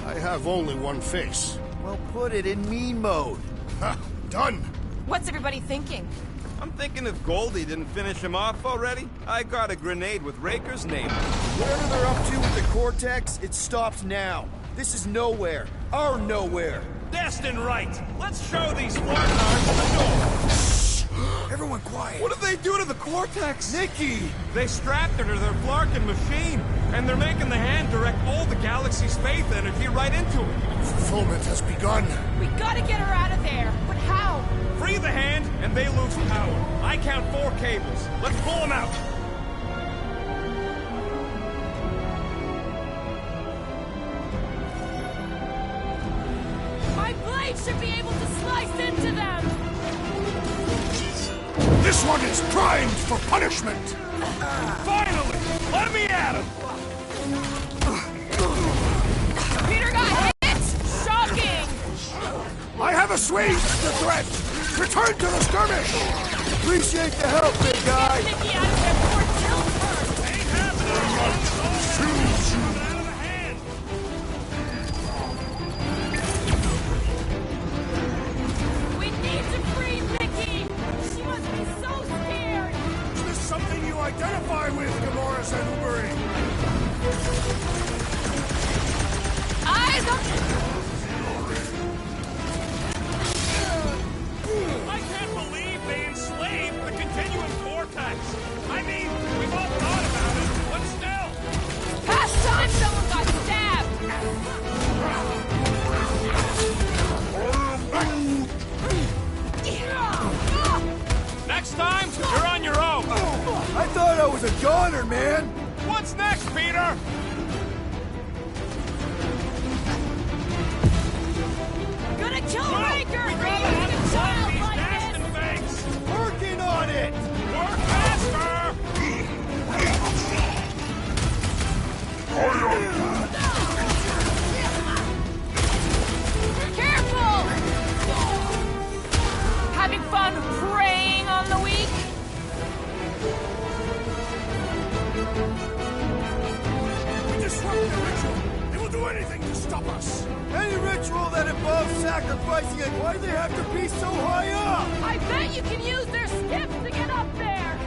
I have only one face. Well, put it in mean mode. Ha! Done! What's everybody thinking? I'm thinking if Goldie didn't finish him off already, I got a grenade with Raker's name. Whatever they're up to with the Cortex, it stops now. This is nowhere. Our nowhere. Destined right! Let's show these Flarkards the door! Everyone quiet! What did they do to the Cortex? Nikki! They strapped her to their Flarkin machine, and they're making the hand direct all the galaxy's faith energy right into it. Fulfillment has begun. We gotta get her out of there! But how? Free the hand, and they lose power. I count 4 cables. Let's pull them out. My blade should be able to slice into them! This one is primed for punishment! Finally! Let me at him! Peter got hit! Shocking! I have assuaged the threat! Return to the skirmish! Appreciate the help, big guy! Get Nikki out of there before it kills her! Ain't happening! It's all out of hand! We need to free Nikki! She must be so scared! Is this something you identify with, Gamora Zenuburi? Eyes up! I can't believe they enslaved the continuum cortex! I mean, we've all thought about it, but still! Past time someone got stabbed! Next time, you're on your own! I thought I was a goner, man! What's next, Peter? Gonna kill Raker! We for gotta using a child these like nasty this! things! Working on it! Work faster! Careful! Having fun preying on the weak? We disrupt the ritual! They will do anything to stop us! Any ritual that involves sacrificing it, why do they have to be so high up? I bet you can use their skips to get up there!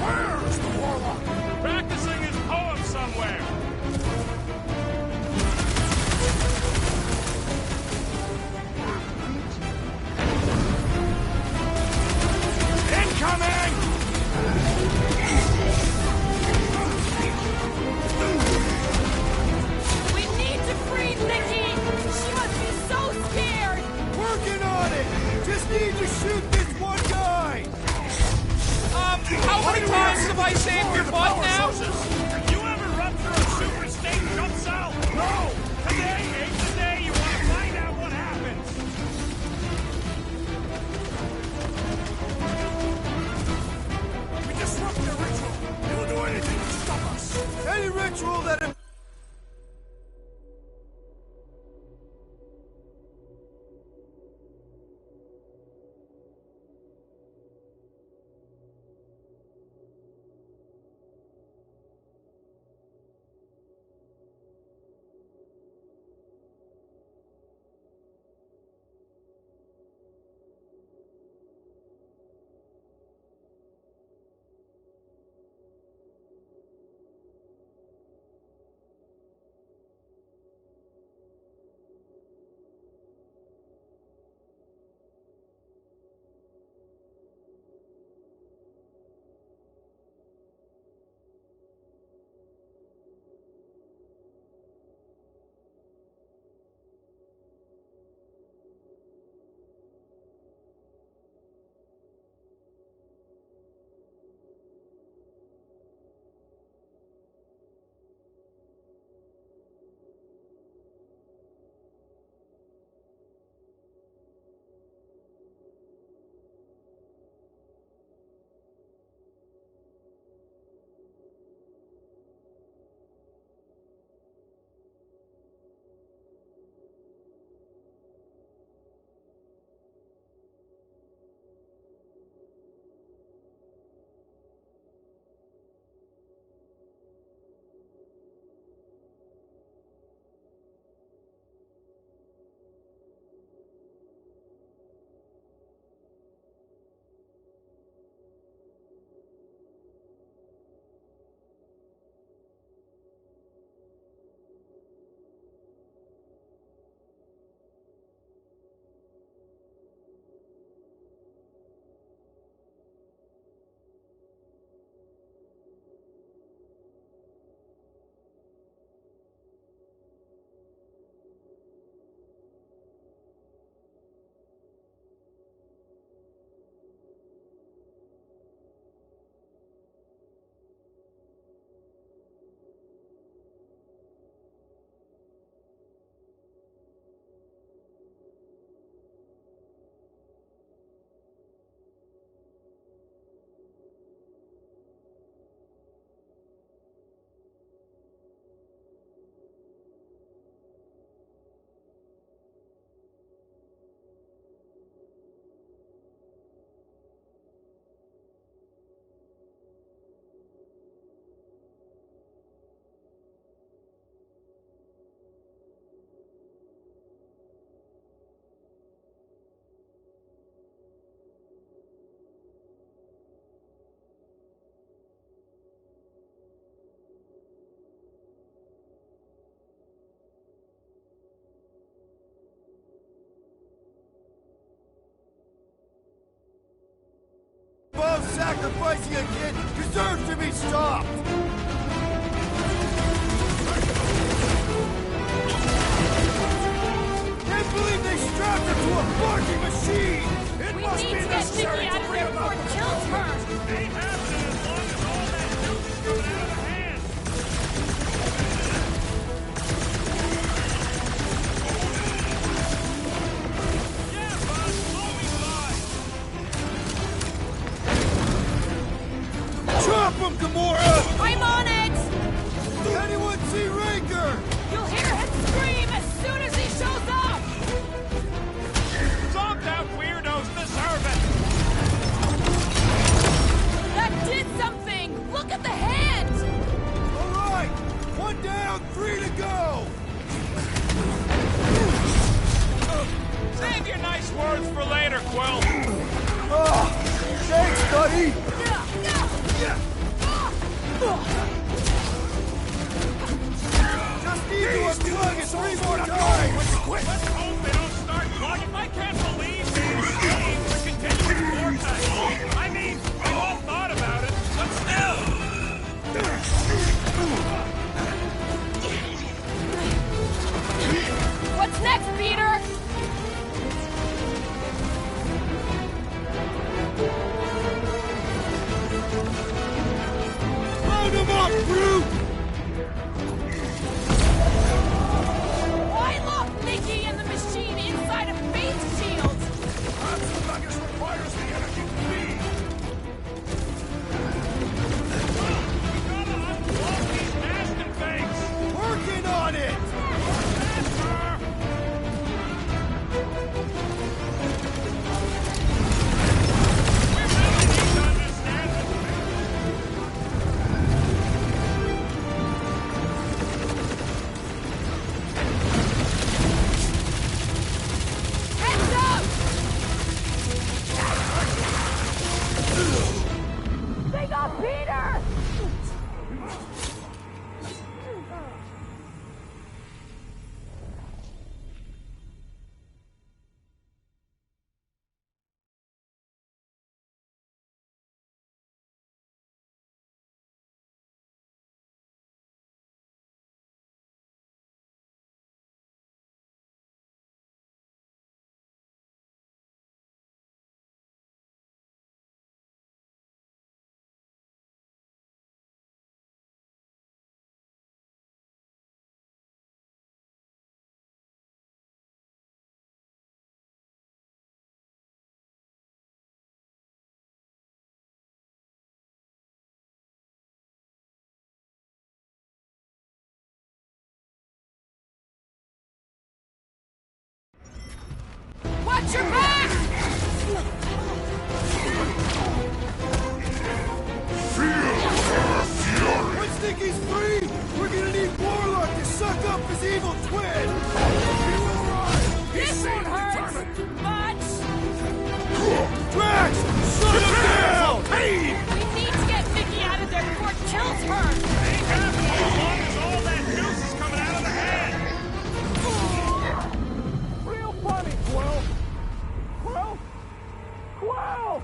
Where's the warlock? Practicing his poem somewhere! Incoming! We need to free Nikki! She must be so scared! Working on it! Just need to shoot this one guy! How many times have I saved your butt now? You ever rupture a super state jump cell? No! Today ain't the day you want to find out what happens! We disrupt the ritual! They will do anything to stop us! Any ritual that sacrificing a kid deserves to be stopped! Can't believe they strapped her to a barking machine! It We must need be to get necessary Nikki out to of bring there about before the it kills her! Ain't happening as long as all that juice is coming out of the hand. Yeah, bud, blow me by. Chop him, Gamora! I'm on it! Anyone see Raker? You'll hear him scream as soon as he shows up! Some that weirdos deserve it. That did something! Look at the hand! All right, one down, 3 to go. Save your nice words for later, Quill. Oh, thanks, buddy. Just need to unplug it 3 more times. Let's hope they don't start plugging. I can't believe they escaped the continuous vortex. I mean, we all thought about it, but still. What's next, Peter? Round him up, brute. Why lock Nikki and the machine inside a face shield? Perhaps the Magus requires the energy to feed. We gotta unplug these nasty things. Working on it. Heads up! They got Peter! Watch your back! Once Nikki's free, we're gonna need Warlock to suck up his evil twin. This won't hurt much! Drax, shut him down! Hey! We need to get Nikki out of there before it kills her! Ain't happening as long as all that juice is coming out of the hand. Real funny, Quill. Quill? Quill!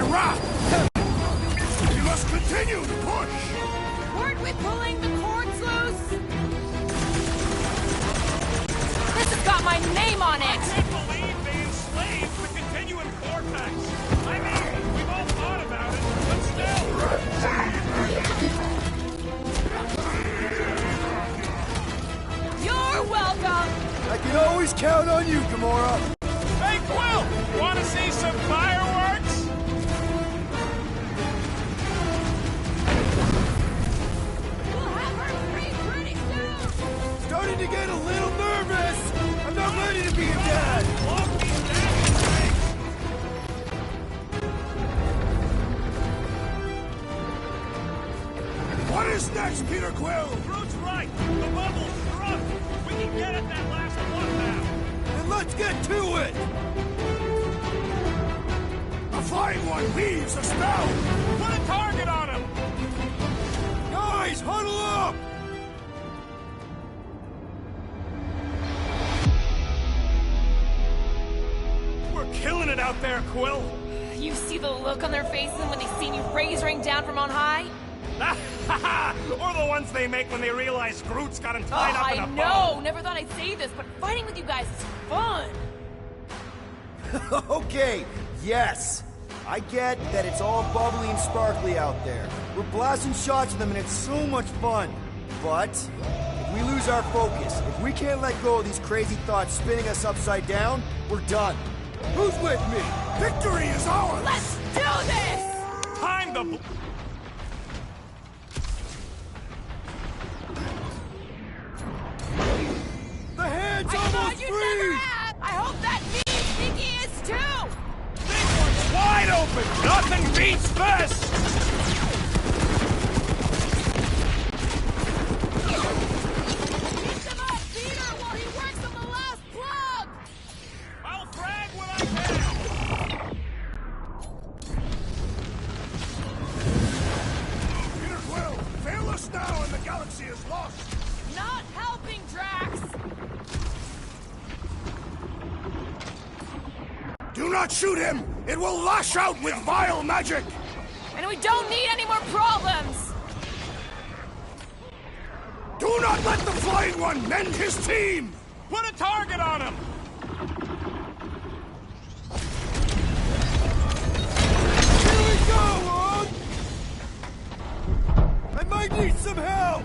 my wrath! We must continue to push! Weren't we pulling the cords loose? This has got my name on I it! can't believe they enslaved the continuum vortex. I mean, we've all thought about it, but still. You're welcome! I can always count on you, Gamora. Hey, Quill! Want to see some fireworks? We'll have her free pretty soon! Starting to get a little nervous. I'm not ready to be a dad. What is next, Peter Quill? Groot's right. The bubble's shrunk. We can get at that last one now. Then let's get to it. The Flying One weaves a spell! Put a target on him. Guys, huddle up. We're killing it out there, Quill. You see the look on their faces when they see me raise ring down from on high? Or the ones they make when they realize Groot's got him tied up in a I bow. know! Never thought I'd say this, but fighting with you guys is fun! Okay, yes. I get that it's all bubbly and sparkly out there. We're blasting shots at them and it's so much fun. But if we lose our focus, if we can't let go of these crazy thoughts spinning us upside down, we're done. Who's with me? Victory is ours! Let's do this! Time to... The hand's I almost thought you'd free! never have! I hope that means Nikki is too! Wide open! Nothing beats this! Beat them up, Peter, while he works on the last plug! I'll frag when I can! Peter Quill, fail us now and the galaxy is lost! Not helping, Drax! Do not shoot him! It will lash out with vile magic! And we don't need any more problems! Do not let the Flying One mend his team! Put a target on him! Here we go, Ron! I might need some help!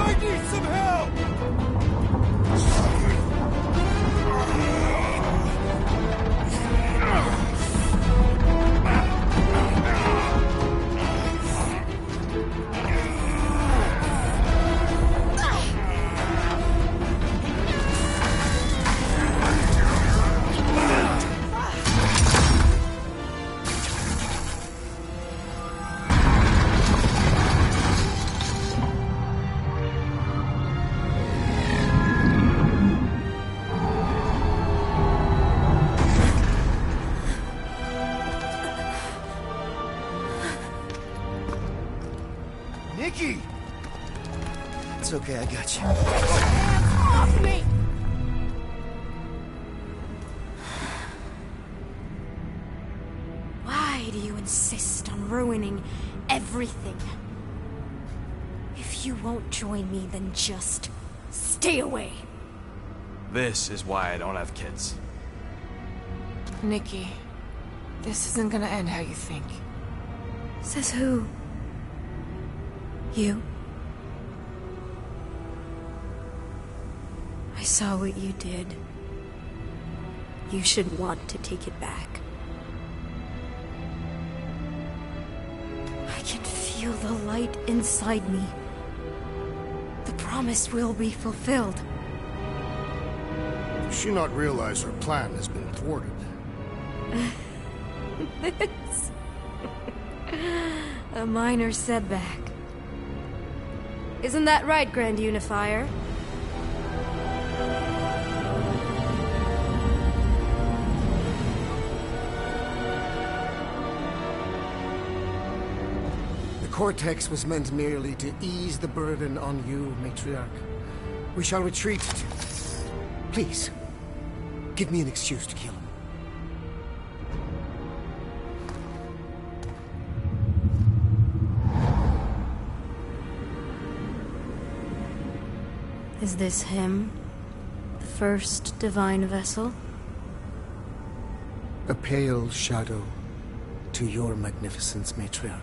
I need some help! Nikki! It's okay, I got you. Off me! Why do you insist on ruining everything? If you won't join me, then just stay away. This is why I don't have kids. Nikki, this isn't gonna end how you think. Says who? You? I saw what you did. You should want to take it back. I can feel the light inside me. The promise will be fulfilled. Does she not realize her plan has been thwarted? It's a minor setback. Isn't that right, Grand Unifier? The Cortex was meant merely to ease the burden on you, Matriarch. We shall retreat to... Please, give me an excuse to kill him. Is this him? The first divine vessel? A pale shadow to your magnificence, Matriarch.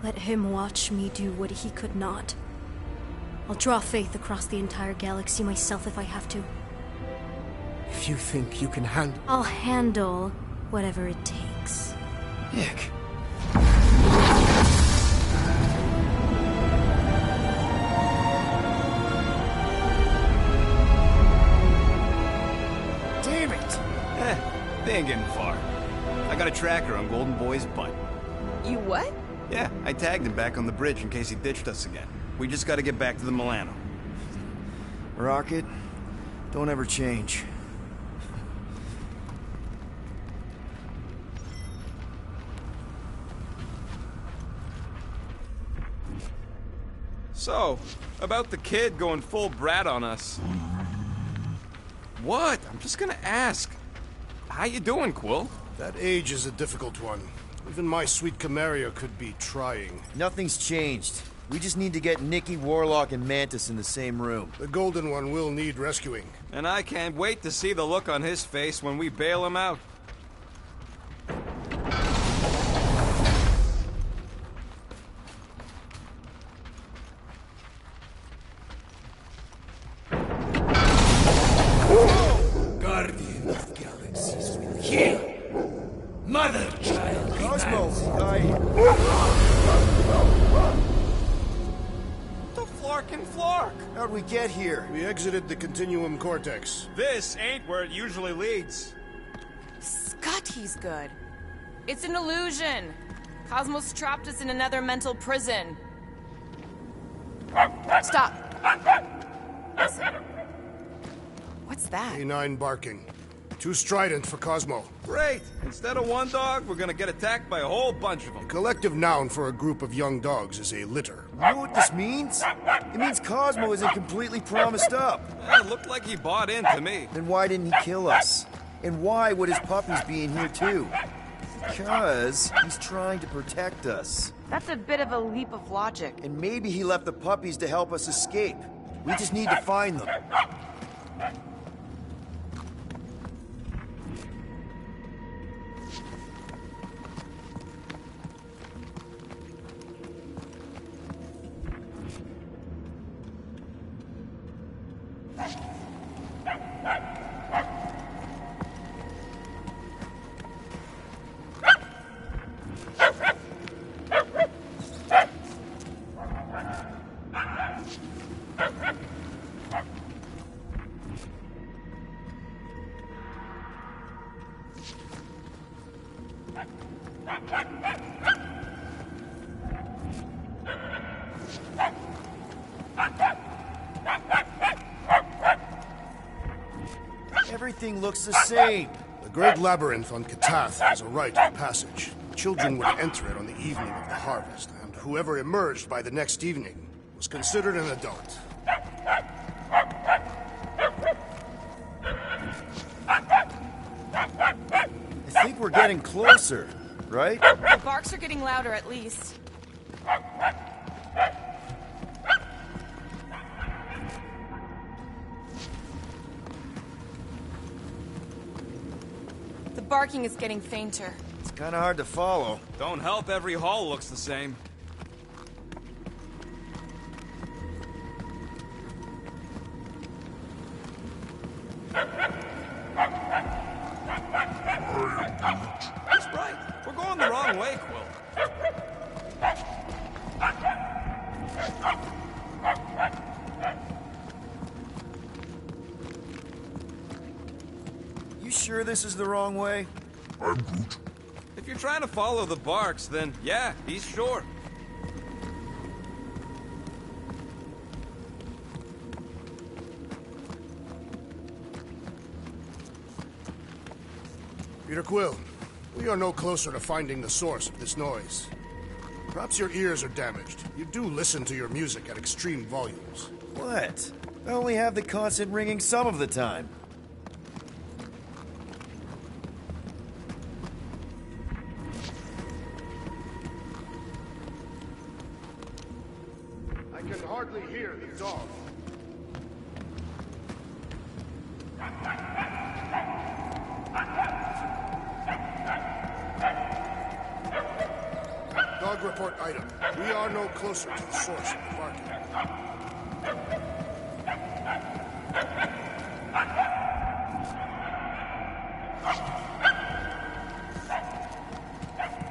Let him watch me do what he could not. I'll draw faith across the entire galaxy myself if I have to. If you think you can handle... I'll handle whatever it takes. Nick. Damn it! They ain't getting far. I got a tracker on Golden Boy's butt. You what? Yeah, I tagged him back on the bridge in case he ditched us again. We just gotta get back to the Milano. Rocket, don't ever change. So, about the kid going full brat on us. What? I'm just gonna ask. How you doing, Quill? That age is a difficult one. Even my sweet Camaria could be trying. Nothing's changed. We just need to get Nikki, Warlock, and Mantis in the same room. The Golden One will need rescuing. And I can't wait to see the look on his face when we bail him out. Guardian of Galaxies will heal. Mother child. Cosmo, The Flarkin' Flark! How'd we get here? We exited the Continuum Cortex. This ain't where it usually leads. Scotty's good. It's an illusion. Cosmos trapped us in another mental prison. Stop. Listen. What's that? A9 barking. Too strident for Cosmo. Great! Instead of one dog, we're gonna get attacked by a whole bunch of them. Collective noun for a group of young dogs is a litter. You know what this means? It means Cosmo isn't completely promised up. It looked like he bought in to me. Then why didn't he kill us? And why would his puppies be in here too? Because he's trying to protect us. That's a bit of a leap of logic. And maybe he left the puppies to help us escape. We just need to find them. Everything looks the same. The Great Labyrinth on Katath has a rite of passage. Children would enter it on the evening of the harvest, and whoever emerged by the next evening was considered an adult. I think we're getting closer, right? The barks are getting louder at least. The barking is getting fainter. It's kind of hard to follow. Don't help every hall looks the same. He's right. We're going the wrong way, Quill. You sure this is the wrong way? I'm Groot. If you're trying to follow the Barks, then yeah, he's sure. Peter Quill, we are no closer to finding the source of this noise. Perhaps your ears are damaged. You do listen to your music at extreme volumes. What? I only have the constant ringing some of the time. I can hardly hear the dog. Dog report item. We are no closer to the source of the barking.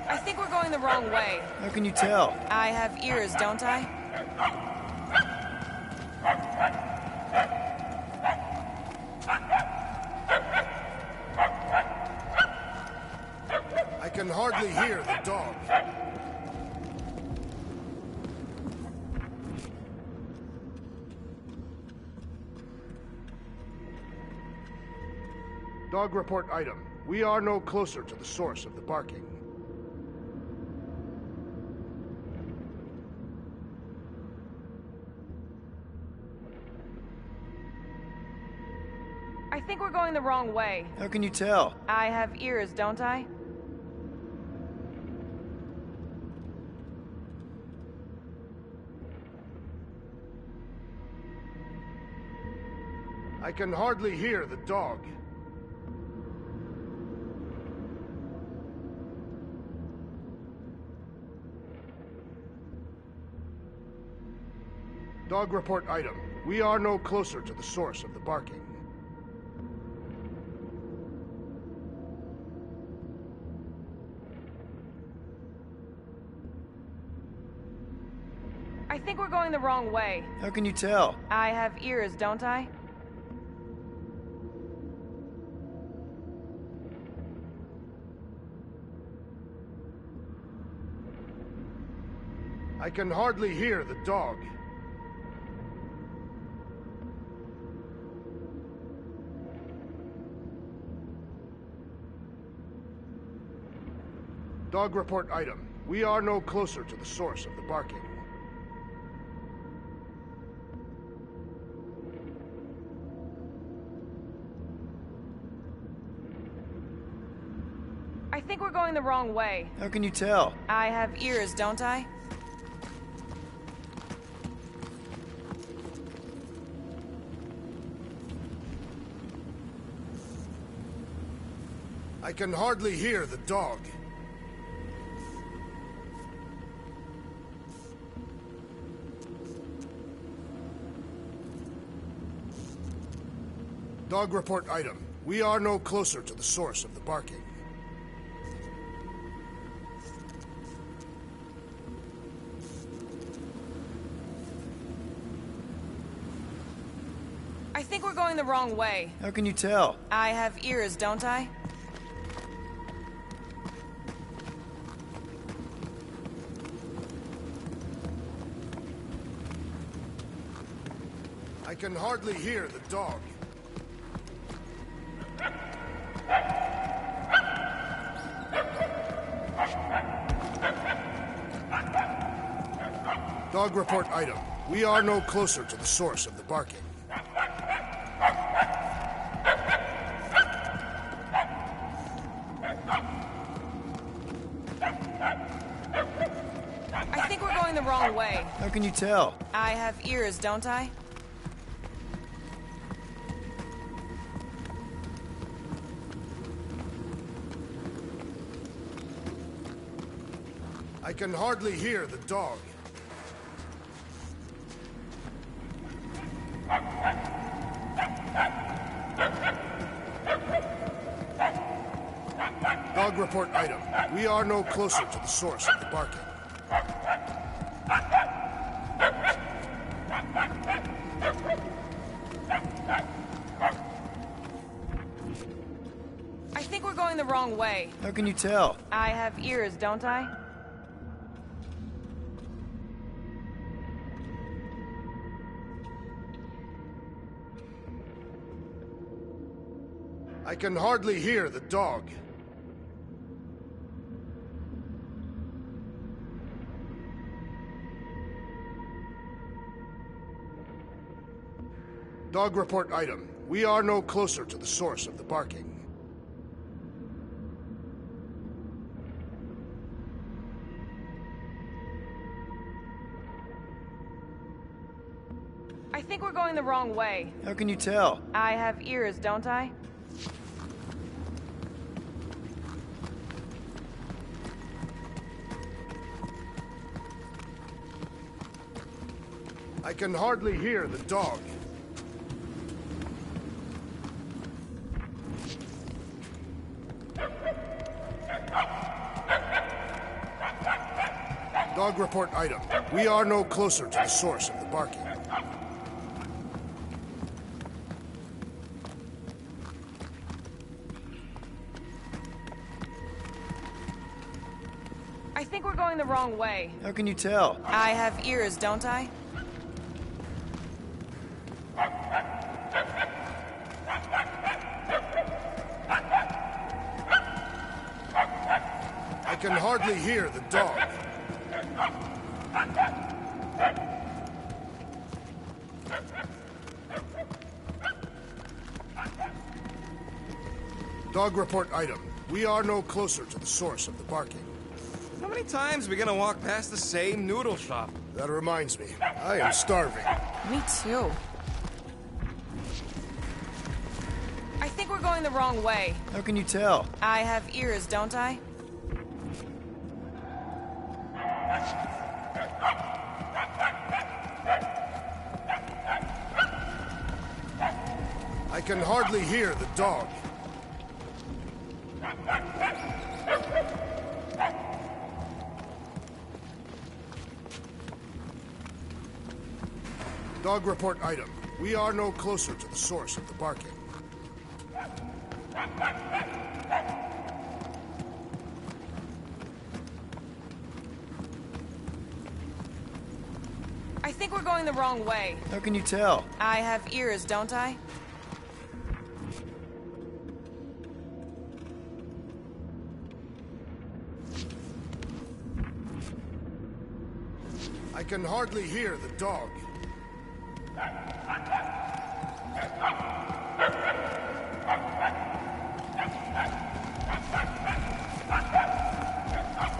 I think we're going the wrong way. How can you tell? I have ears, don't I? I can hardly hear the dog. Dog report item. We are no closer to the source of the barking. I think we're going the wrong way. How can you tell? I have ears, don't I? I can hardly hear the dog. Dog report item. We are no closer to the source of the barking. I think we're going the wrong way. How can you tell? I have ears, don't I? I can hardly hear the dog. Dog report item. We are no closer to the source of the barking. I think we're going the wrong way. How can you tell? I have ears, don't I? I can hardly hear the dog. Dog report item. We are no closer to the source of the barking. I think we're going the wrong way. How can you tell? I have ears, don't I? I can hardly hear the dog. Dog report item. We are no closer to the source of the barking. I think we're going the wrong way. How can you tell? I have ears, don't I? I can hardly hear the dog. Dog report item. We are no closer to the source of the barking. I think we're going the wrong way. How can you tell? I have ears, don't I? I can hardly hear the dog. Dog report item. We are no closer to the source of the barking. I think we're going the wrong way. How can you tell? I have ears, don't I? I can hardly hear the dog. Dog report item. We are no closer to the source of the barking. I think we're going the wrong way. How can you tell? I have ears, don't I? I can hardly hear the dog. Dog report item. We are no closer to the source of the barking. How many times are we gonna walk past the same noodle shop? That reminds me. I am starving. Me too. I think we're going the wrong way. How can you tell? I have ears, don't I? I can hardly hear the dog. Dog report item. We are no closer to the source of the barking. I think we're going the wrong way. How can you tell? I have ears, don't I? I can hardly hear the dog.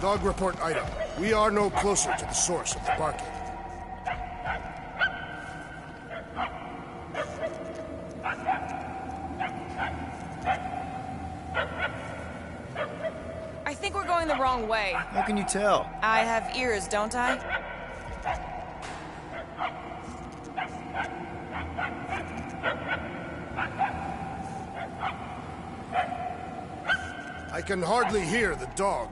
Dog report item. We are no closer to the source of the barking. I think we're going the wrong way. How can you tell? I have ears, don't I? I can hardly hear the dog.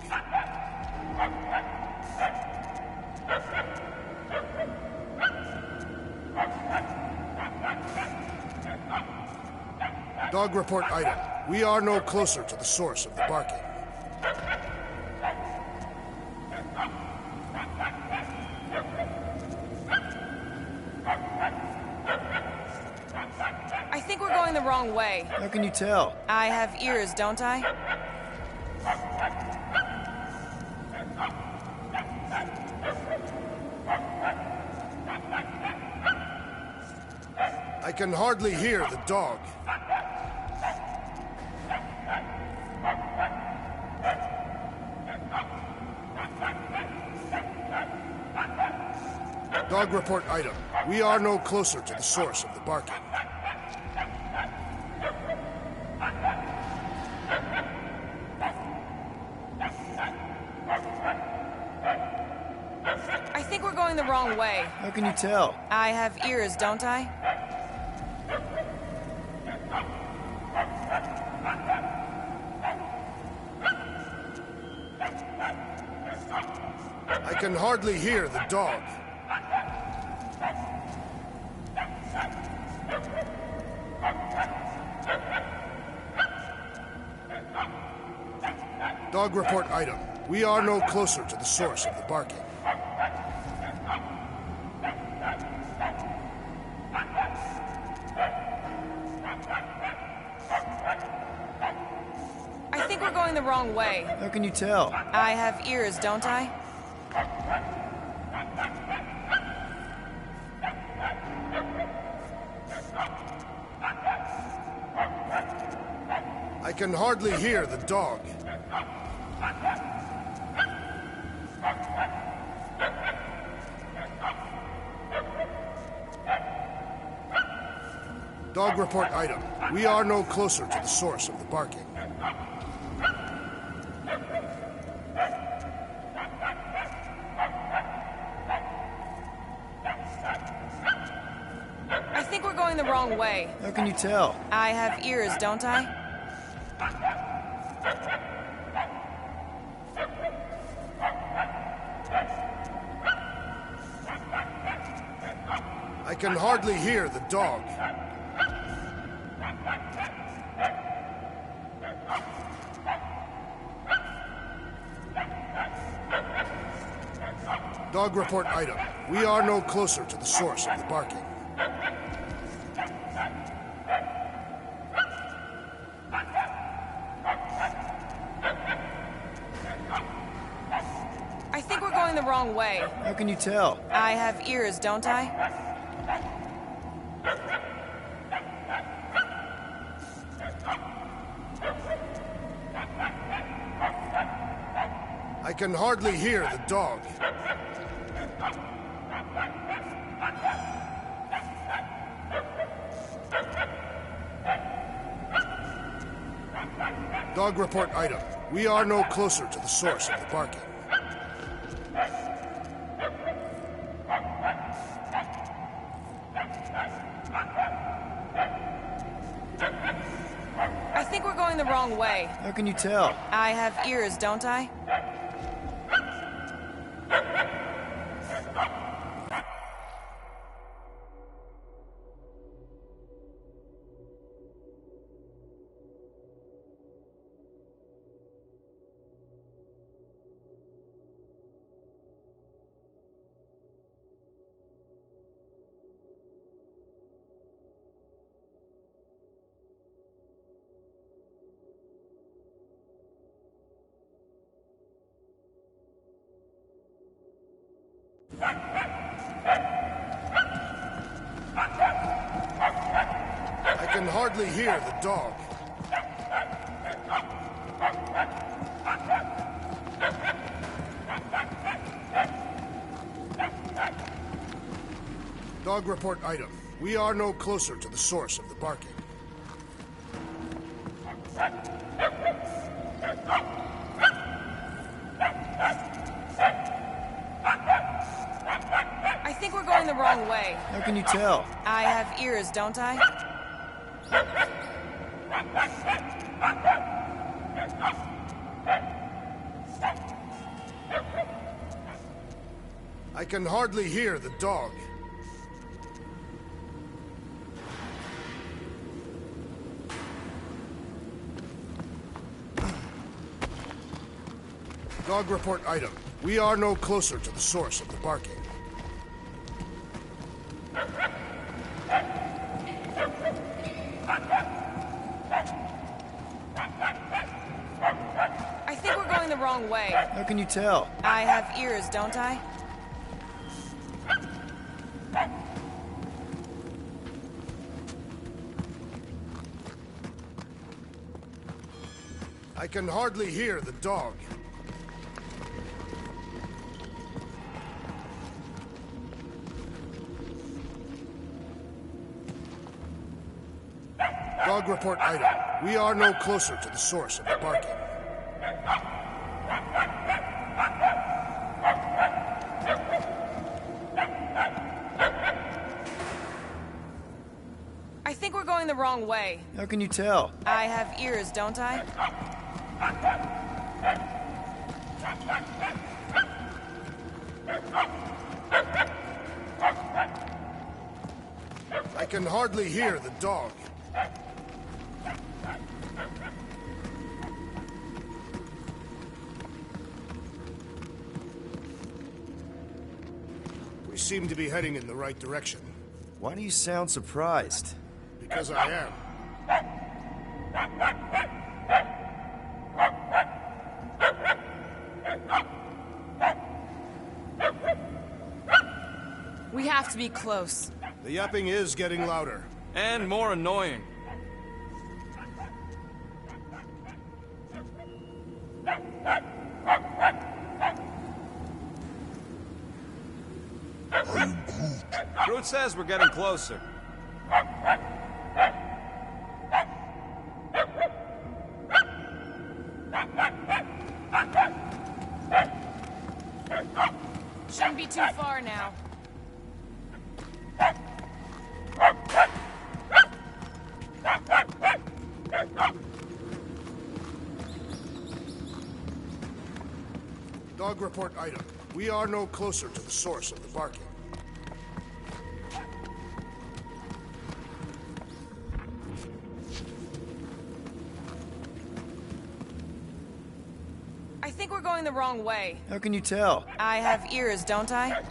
Dog report item. We are no closer to the source of the barking. I think we're going the wrong way. How can you tell? I have ears, don't I? I can hardly hear the dog. Dog report item. We are no closer to the source of the barking. I think we're going the wrong way. How can you tell? I have ears, don't I? I can hardly hear the dog. Dog report item. We are no closer to the source of the barking. I think we're going the wrong way. How can you tell? I have ears, don't I? I can hardly hear the dog. Dog report item. We are no closer to the source of the barking. I think we're going the wrong way. How can you tell? I have ears, don't I? I can hardly hear the dog. Dog report item. We are no closer to the source of the barking. I think we're going the wrong way. How can you tell? I have ears, don't I? I can hardly hear the dog. Dog report item. We are no closer to the source of the barking. I think we're going the wrong way. How can you tell? I have ears, don't I? I can hardly hear the dog. Dog report item. We are no closer to the source of the barking. I think we're going the wrong way. How can you tell? I have ears, don't I? I can hardly hear the dog. Dog report item. We are no closer to the source of the barking. I think we're going the wrong way. How can you tell? I have ears, don't I? I can hardly hear the dog. Dog report item. We are no closer to the source of the barking. I think we're going the wrong way. How can you tell? I have ears, don't I? I can hardly hear the dog. We seem to be heading in the right direction. Why do you sound surprised? Because I am. We have to be close. The yapping is getting louder. And more annoying. Groot says we're getting closer. Shouldn't be too far now. Dog report item. We are no closer to the source of the barking. I think we're going the wrong way. How can you tell? I have ears, don't I?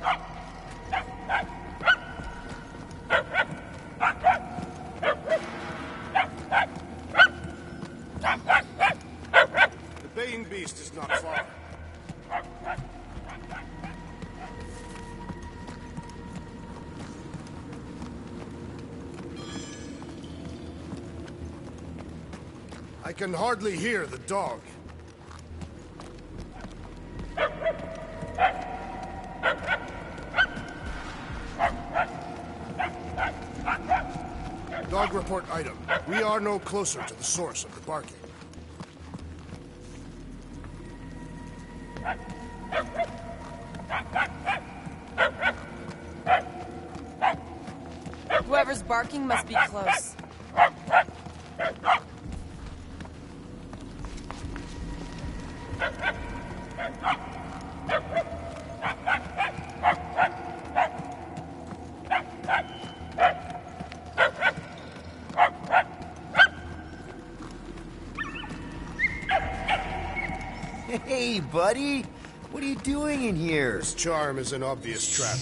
The baying beast is not far. I can hardly hear the dog. Dog report item. We are no closer to the source of the barking. Whoever's barking must be close. Hey, buddy! What are you doing in here? This charm is an obvious trap.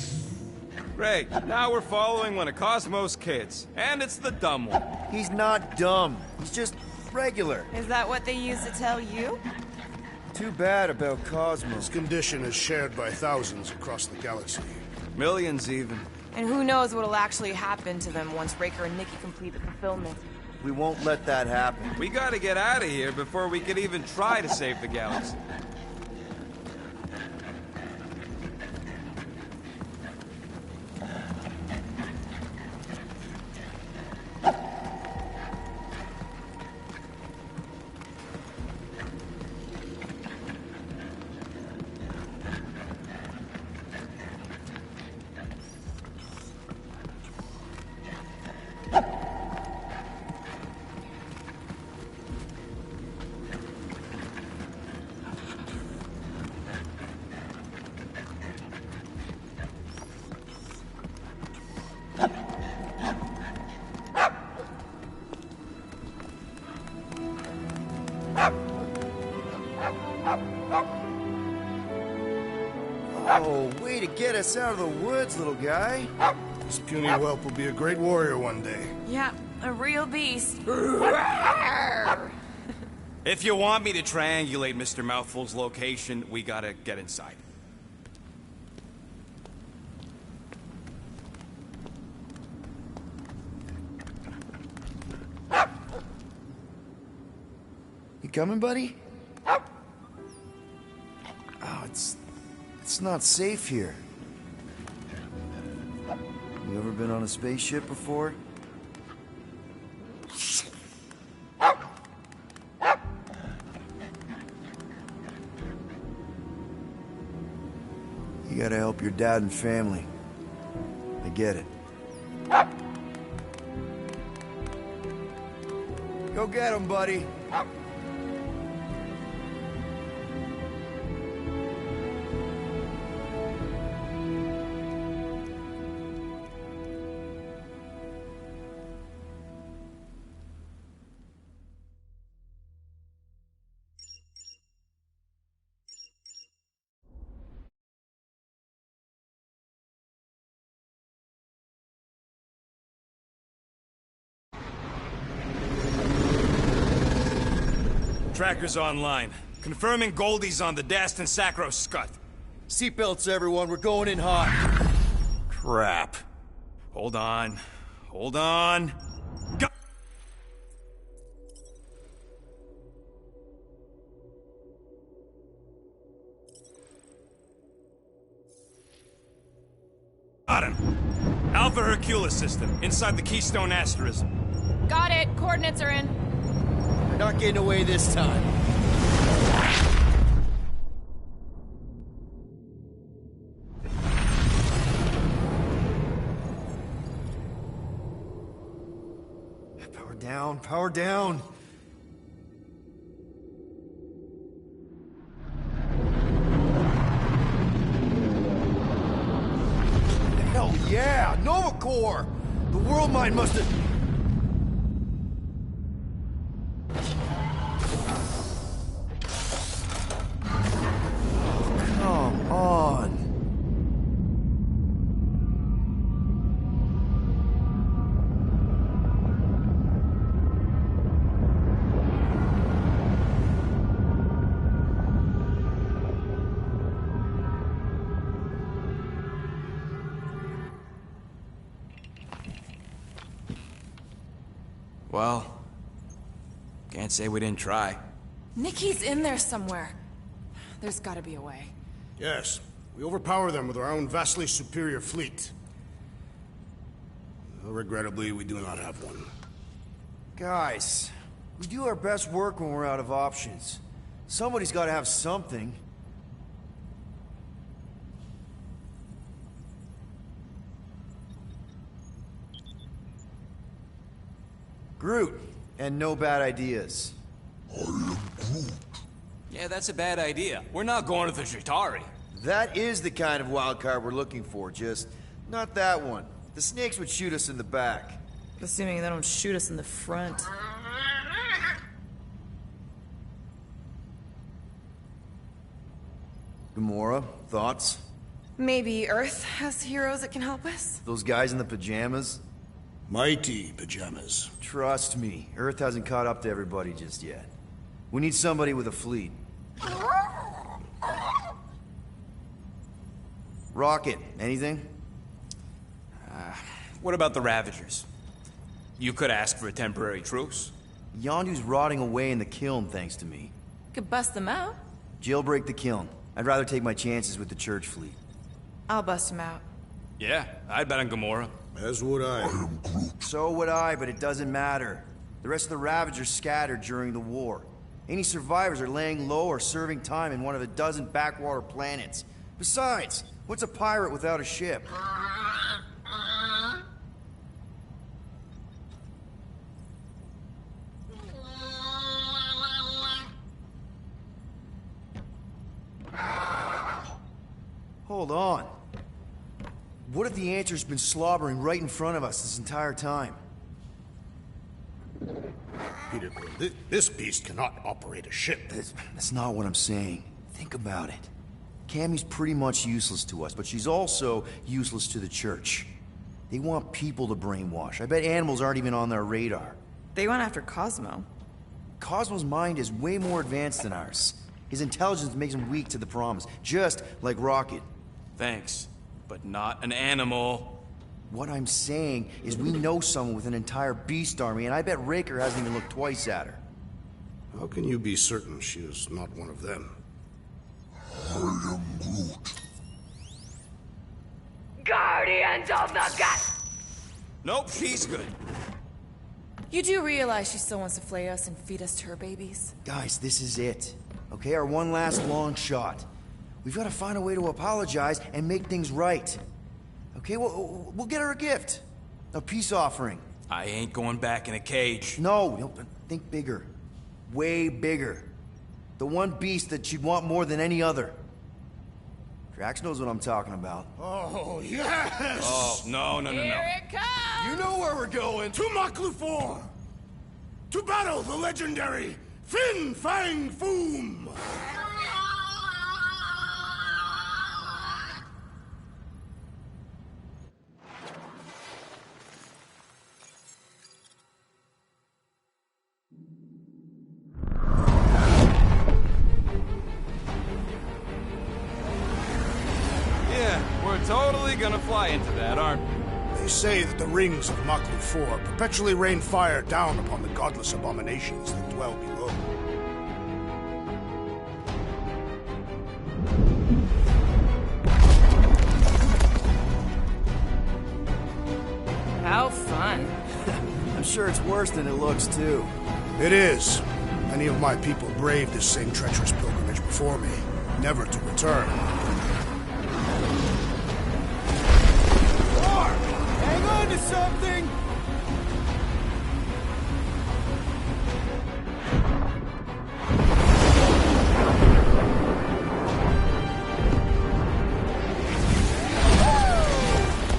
Great. Now we're following one of Cosmo's kids. And it's the dumb one. He's not dumb. He's just regular. Is that what they used to tell you? Too bad about Cosmo. This condition is shared by thousands across the galaxy. Millions even. And who knows what'll actually happen to them once Raker and Nikki complete the fulfillment. We won't let that happen. We gotta get out of here before we can even try to save the galaxy. Oh, way to get us out of the woods, little guy. This puny whelp will be a great warrior one day. Yeah, a real beast. If you want me to triangulate Mr. Mouthful's location, we gotta get inside. You coming, buddy? Oh, it's not safe here. You ever been on a spaceship before? You gotta help your dad and family. I get it. Go get him, buddy. Tracker's online. Confirming Goldie's on the Dastan Sacro Scut. Seatbelts, everyone. We're going in hot. Crap. Hold on. Hold on. Go! Got him. Alpha Hercules system, inside the Keystone Asterism. Got it. Coordinates are in. You're not getting away this time. Power down, power down. Hell yeah, Nova Corps! The World Mine must have... Come on. Well, can't say we didn't try. Nikki's in there somewhere. There's gotta be a way. Yes, we overpower them with our own vastly superior fleet. Regrettably, we do not have one. Guys, we do our best work when we're out of options. Somebody's got to have something. Groot, and no bad ideas. Yeah, that's a bad idea. We're not going to the Chitauri. That is the kind of wild card we're looking for, just not that one. The snakes would shoot us in the back. Assuming they don't shoot us in the front. Gamora, thoughts? Maybe Earth has heroes that can help us? Those guys in the pajamas? Mighty pajamas. Trust me, Earth hasn't caught up to everybody just yet. We need somebody with a fleet. Rocket, anything? What about the Ravagers? You could ask for a temporary truce. Yondu's rotting away in the kiln thanks to me. Could bust them out. Jailbreak the kiln. I'd rather take my chances with the church fleet. I'll bust them out. Yeah, I'd bet on Gamora. As would I. So would I, but it doesn't matter. The rest of the Ravagers scattered during the war. Any survivors are laying low or serving time in one of a dozen backwater planets. Besides, what's a pirate without a ship? Hold on. What if the Answer's been slobbering right in front of us this entire time? Peter Quill, this beast cannot operate a ship. That's not what I'm saying. Think about it. Cammy's pretty much useless to us, but she's also useless to the Church. They want people to brainwash. I bet animals aren't even on their radar. They went after Cosmo. Cosmo's mind is way more advanced than ours. His intelligence makes him weak to the promise, just like Rocket. Thanks, but not an animal. What I'm saying is we know someone with an entire beast army, and I bet Raker hasn't even looked twice at her. How can you be certain she is not one of them? I am Groot. Guardians of the Gut! Nope, she's good. You do realize she still wants to flay us and feed us to her babies? Guys, this is it. Okay, our one last long shot. We've got to find a way to apologize and make things right. Okay, we'll get her a gift. A peace offering. I ain't going back in a cage. No, think bigger. Way bigger. The one beast that she'd want more than any other. Drax knows what I'm talking about. Oh, yes! Oh, no. Here it comes! You know where we're going. To Maklufor! To battle the legendary Fin Fang Foom! gonna fly into that, aren't we? They say that the rings of Maklu 4 perpetually rain fire down upon the godless abominations that dwell below. How fun. I'm sure it's worse than it looks, too. It is. Many of my people braved this same treacherous pilgrimage before me, never to return. Hang on to something!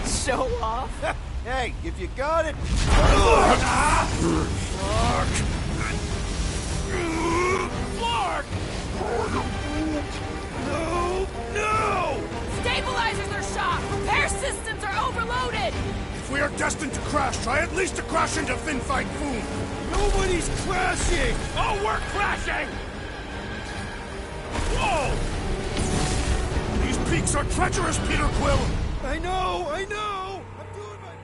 Show off. Hey, if you got it... Flark! No! Stabilizers are shot! Repair systems are overloaded! If we are destined to crash, try at least to crash into Fin Fang Foom! Nobody's crashing! Oh, we're crashing! Whoa! These peaks are treacherous, Peter Quill! I know! I'm doing my best!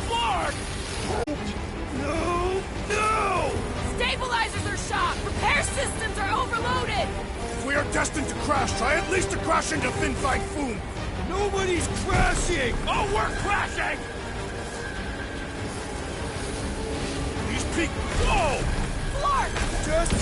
Flark! No! No! Stabilizers are shot! Repair systems are overloaded! If we are destined to crash, try at least to crash into Fin Fang Foom! Nobody's crashing! Oh, we're crashing! These peaks... Whoa! Flark! Just...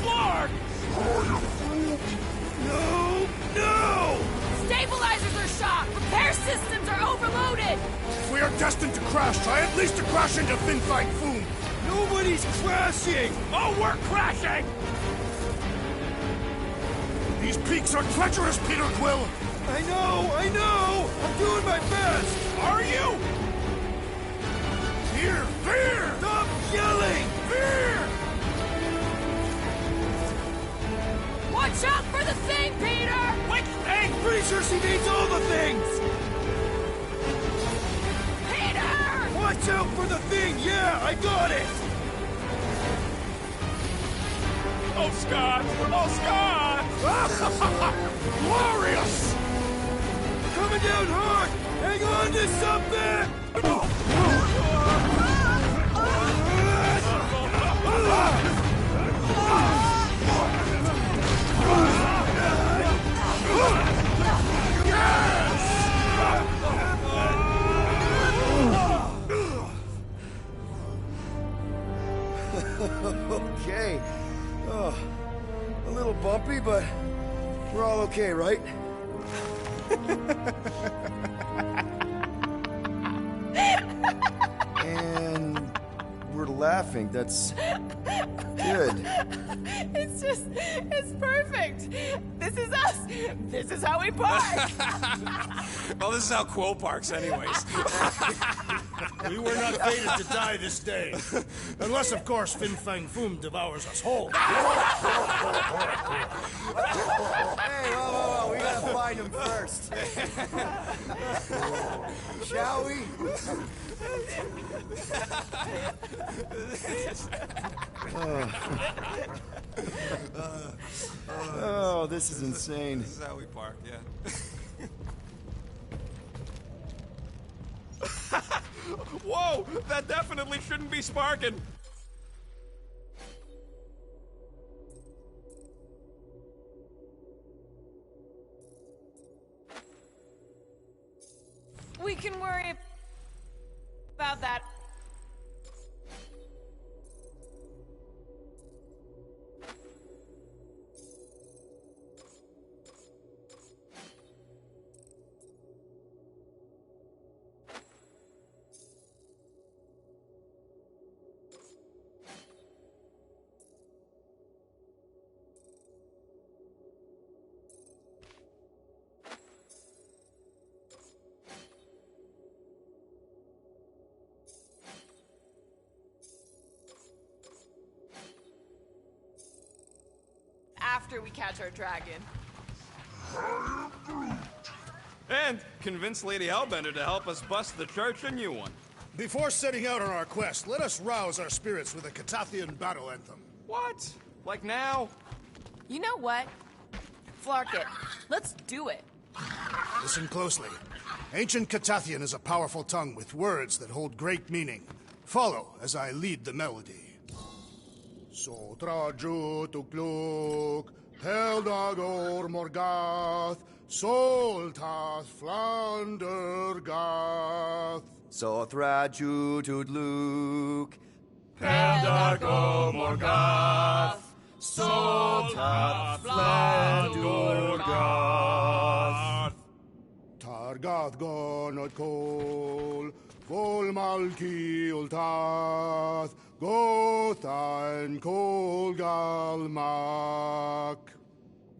Flark! No! No! Stabilizers are shot! Repair systems are overloaded! If we are destined to crash, try at least to crash into Fin Fang Foom! Nobody's crashing! Oh, we're crashing! These peaks are treacherous, Peter Quill! I know! I'm doing my best! Are you? Here! Fear! Stop yelling! Fear! Watch out for the thing, Peter! Which thing? Pretty sure she means all the things! Peter! Watch out for the thing! Yeah, I got it! Oh, Scott! Oh, Scott! Glorious! Coming down hard! Hang on to something! Okay. Oh, a little bumpy, but we're all okay, right? And we're laughing. That's good. It's perfect. This is us. This is how we park. Well, this is how Quill parks anyways. We were not fated to die this day. Unless, of course, Fin Fang Foom devours us whole. Hey, whoa. We gotta find him first. Shall we? Oh, this is insane. This is how we park, yeah. Whoa! That definitely shouldn't be sparking! We can worry about that. After we catch our dragon. And convince Lady Hellbender to help us bust the church a new one. Before setting out on our quest, let us rouse our spirits with a Catathian battle anthem. What? Like now? You know what? Flark it. Let's do it. Listen closely. Ancient Catathian is a powerful tongue with words that hold great meaning. Follow as I lead the melody. Sotra Jutukluk, Heldagor Morgath, Soltath Flandergath. Sothra Jutudluk, Peldago Morgath, Soltath Flandurgath. Targath Gonot Kol, Volmalki Ultath, Gothain Kolgalmak.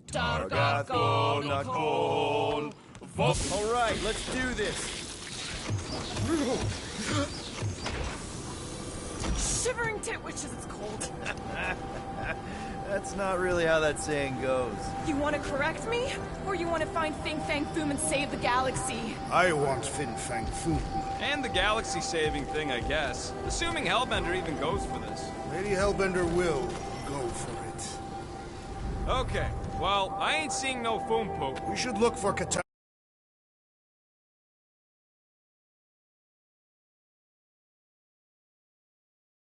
Targath Gonakol. All right, let's do this. Shivering tit witches, it's cold. That's not really how that saying goes. You want to correct me? Or you want to find Fin Fang Foom and save the galaxy? I want Fin Fang Foom. And the galaxy-saving thing, I guess. Assuming Hellbender even goes for this. Lady Hellbender will go for it. Okay, well, I ain't seeing no foom poop. We should look for Catathian.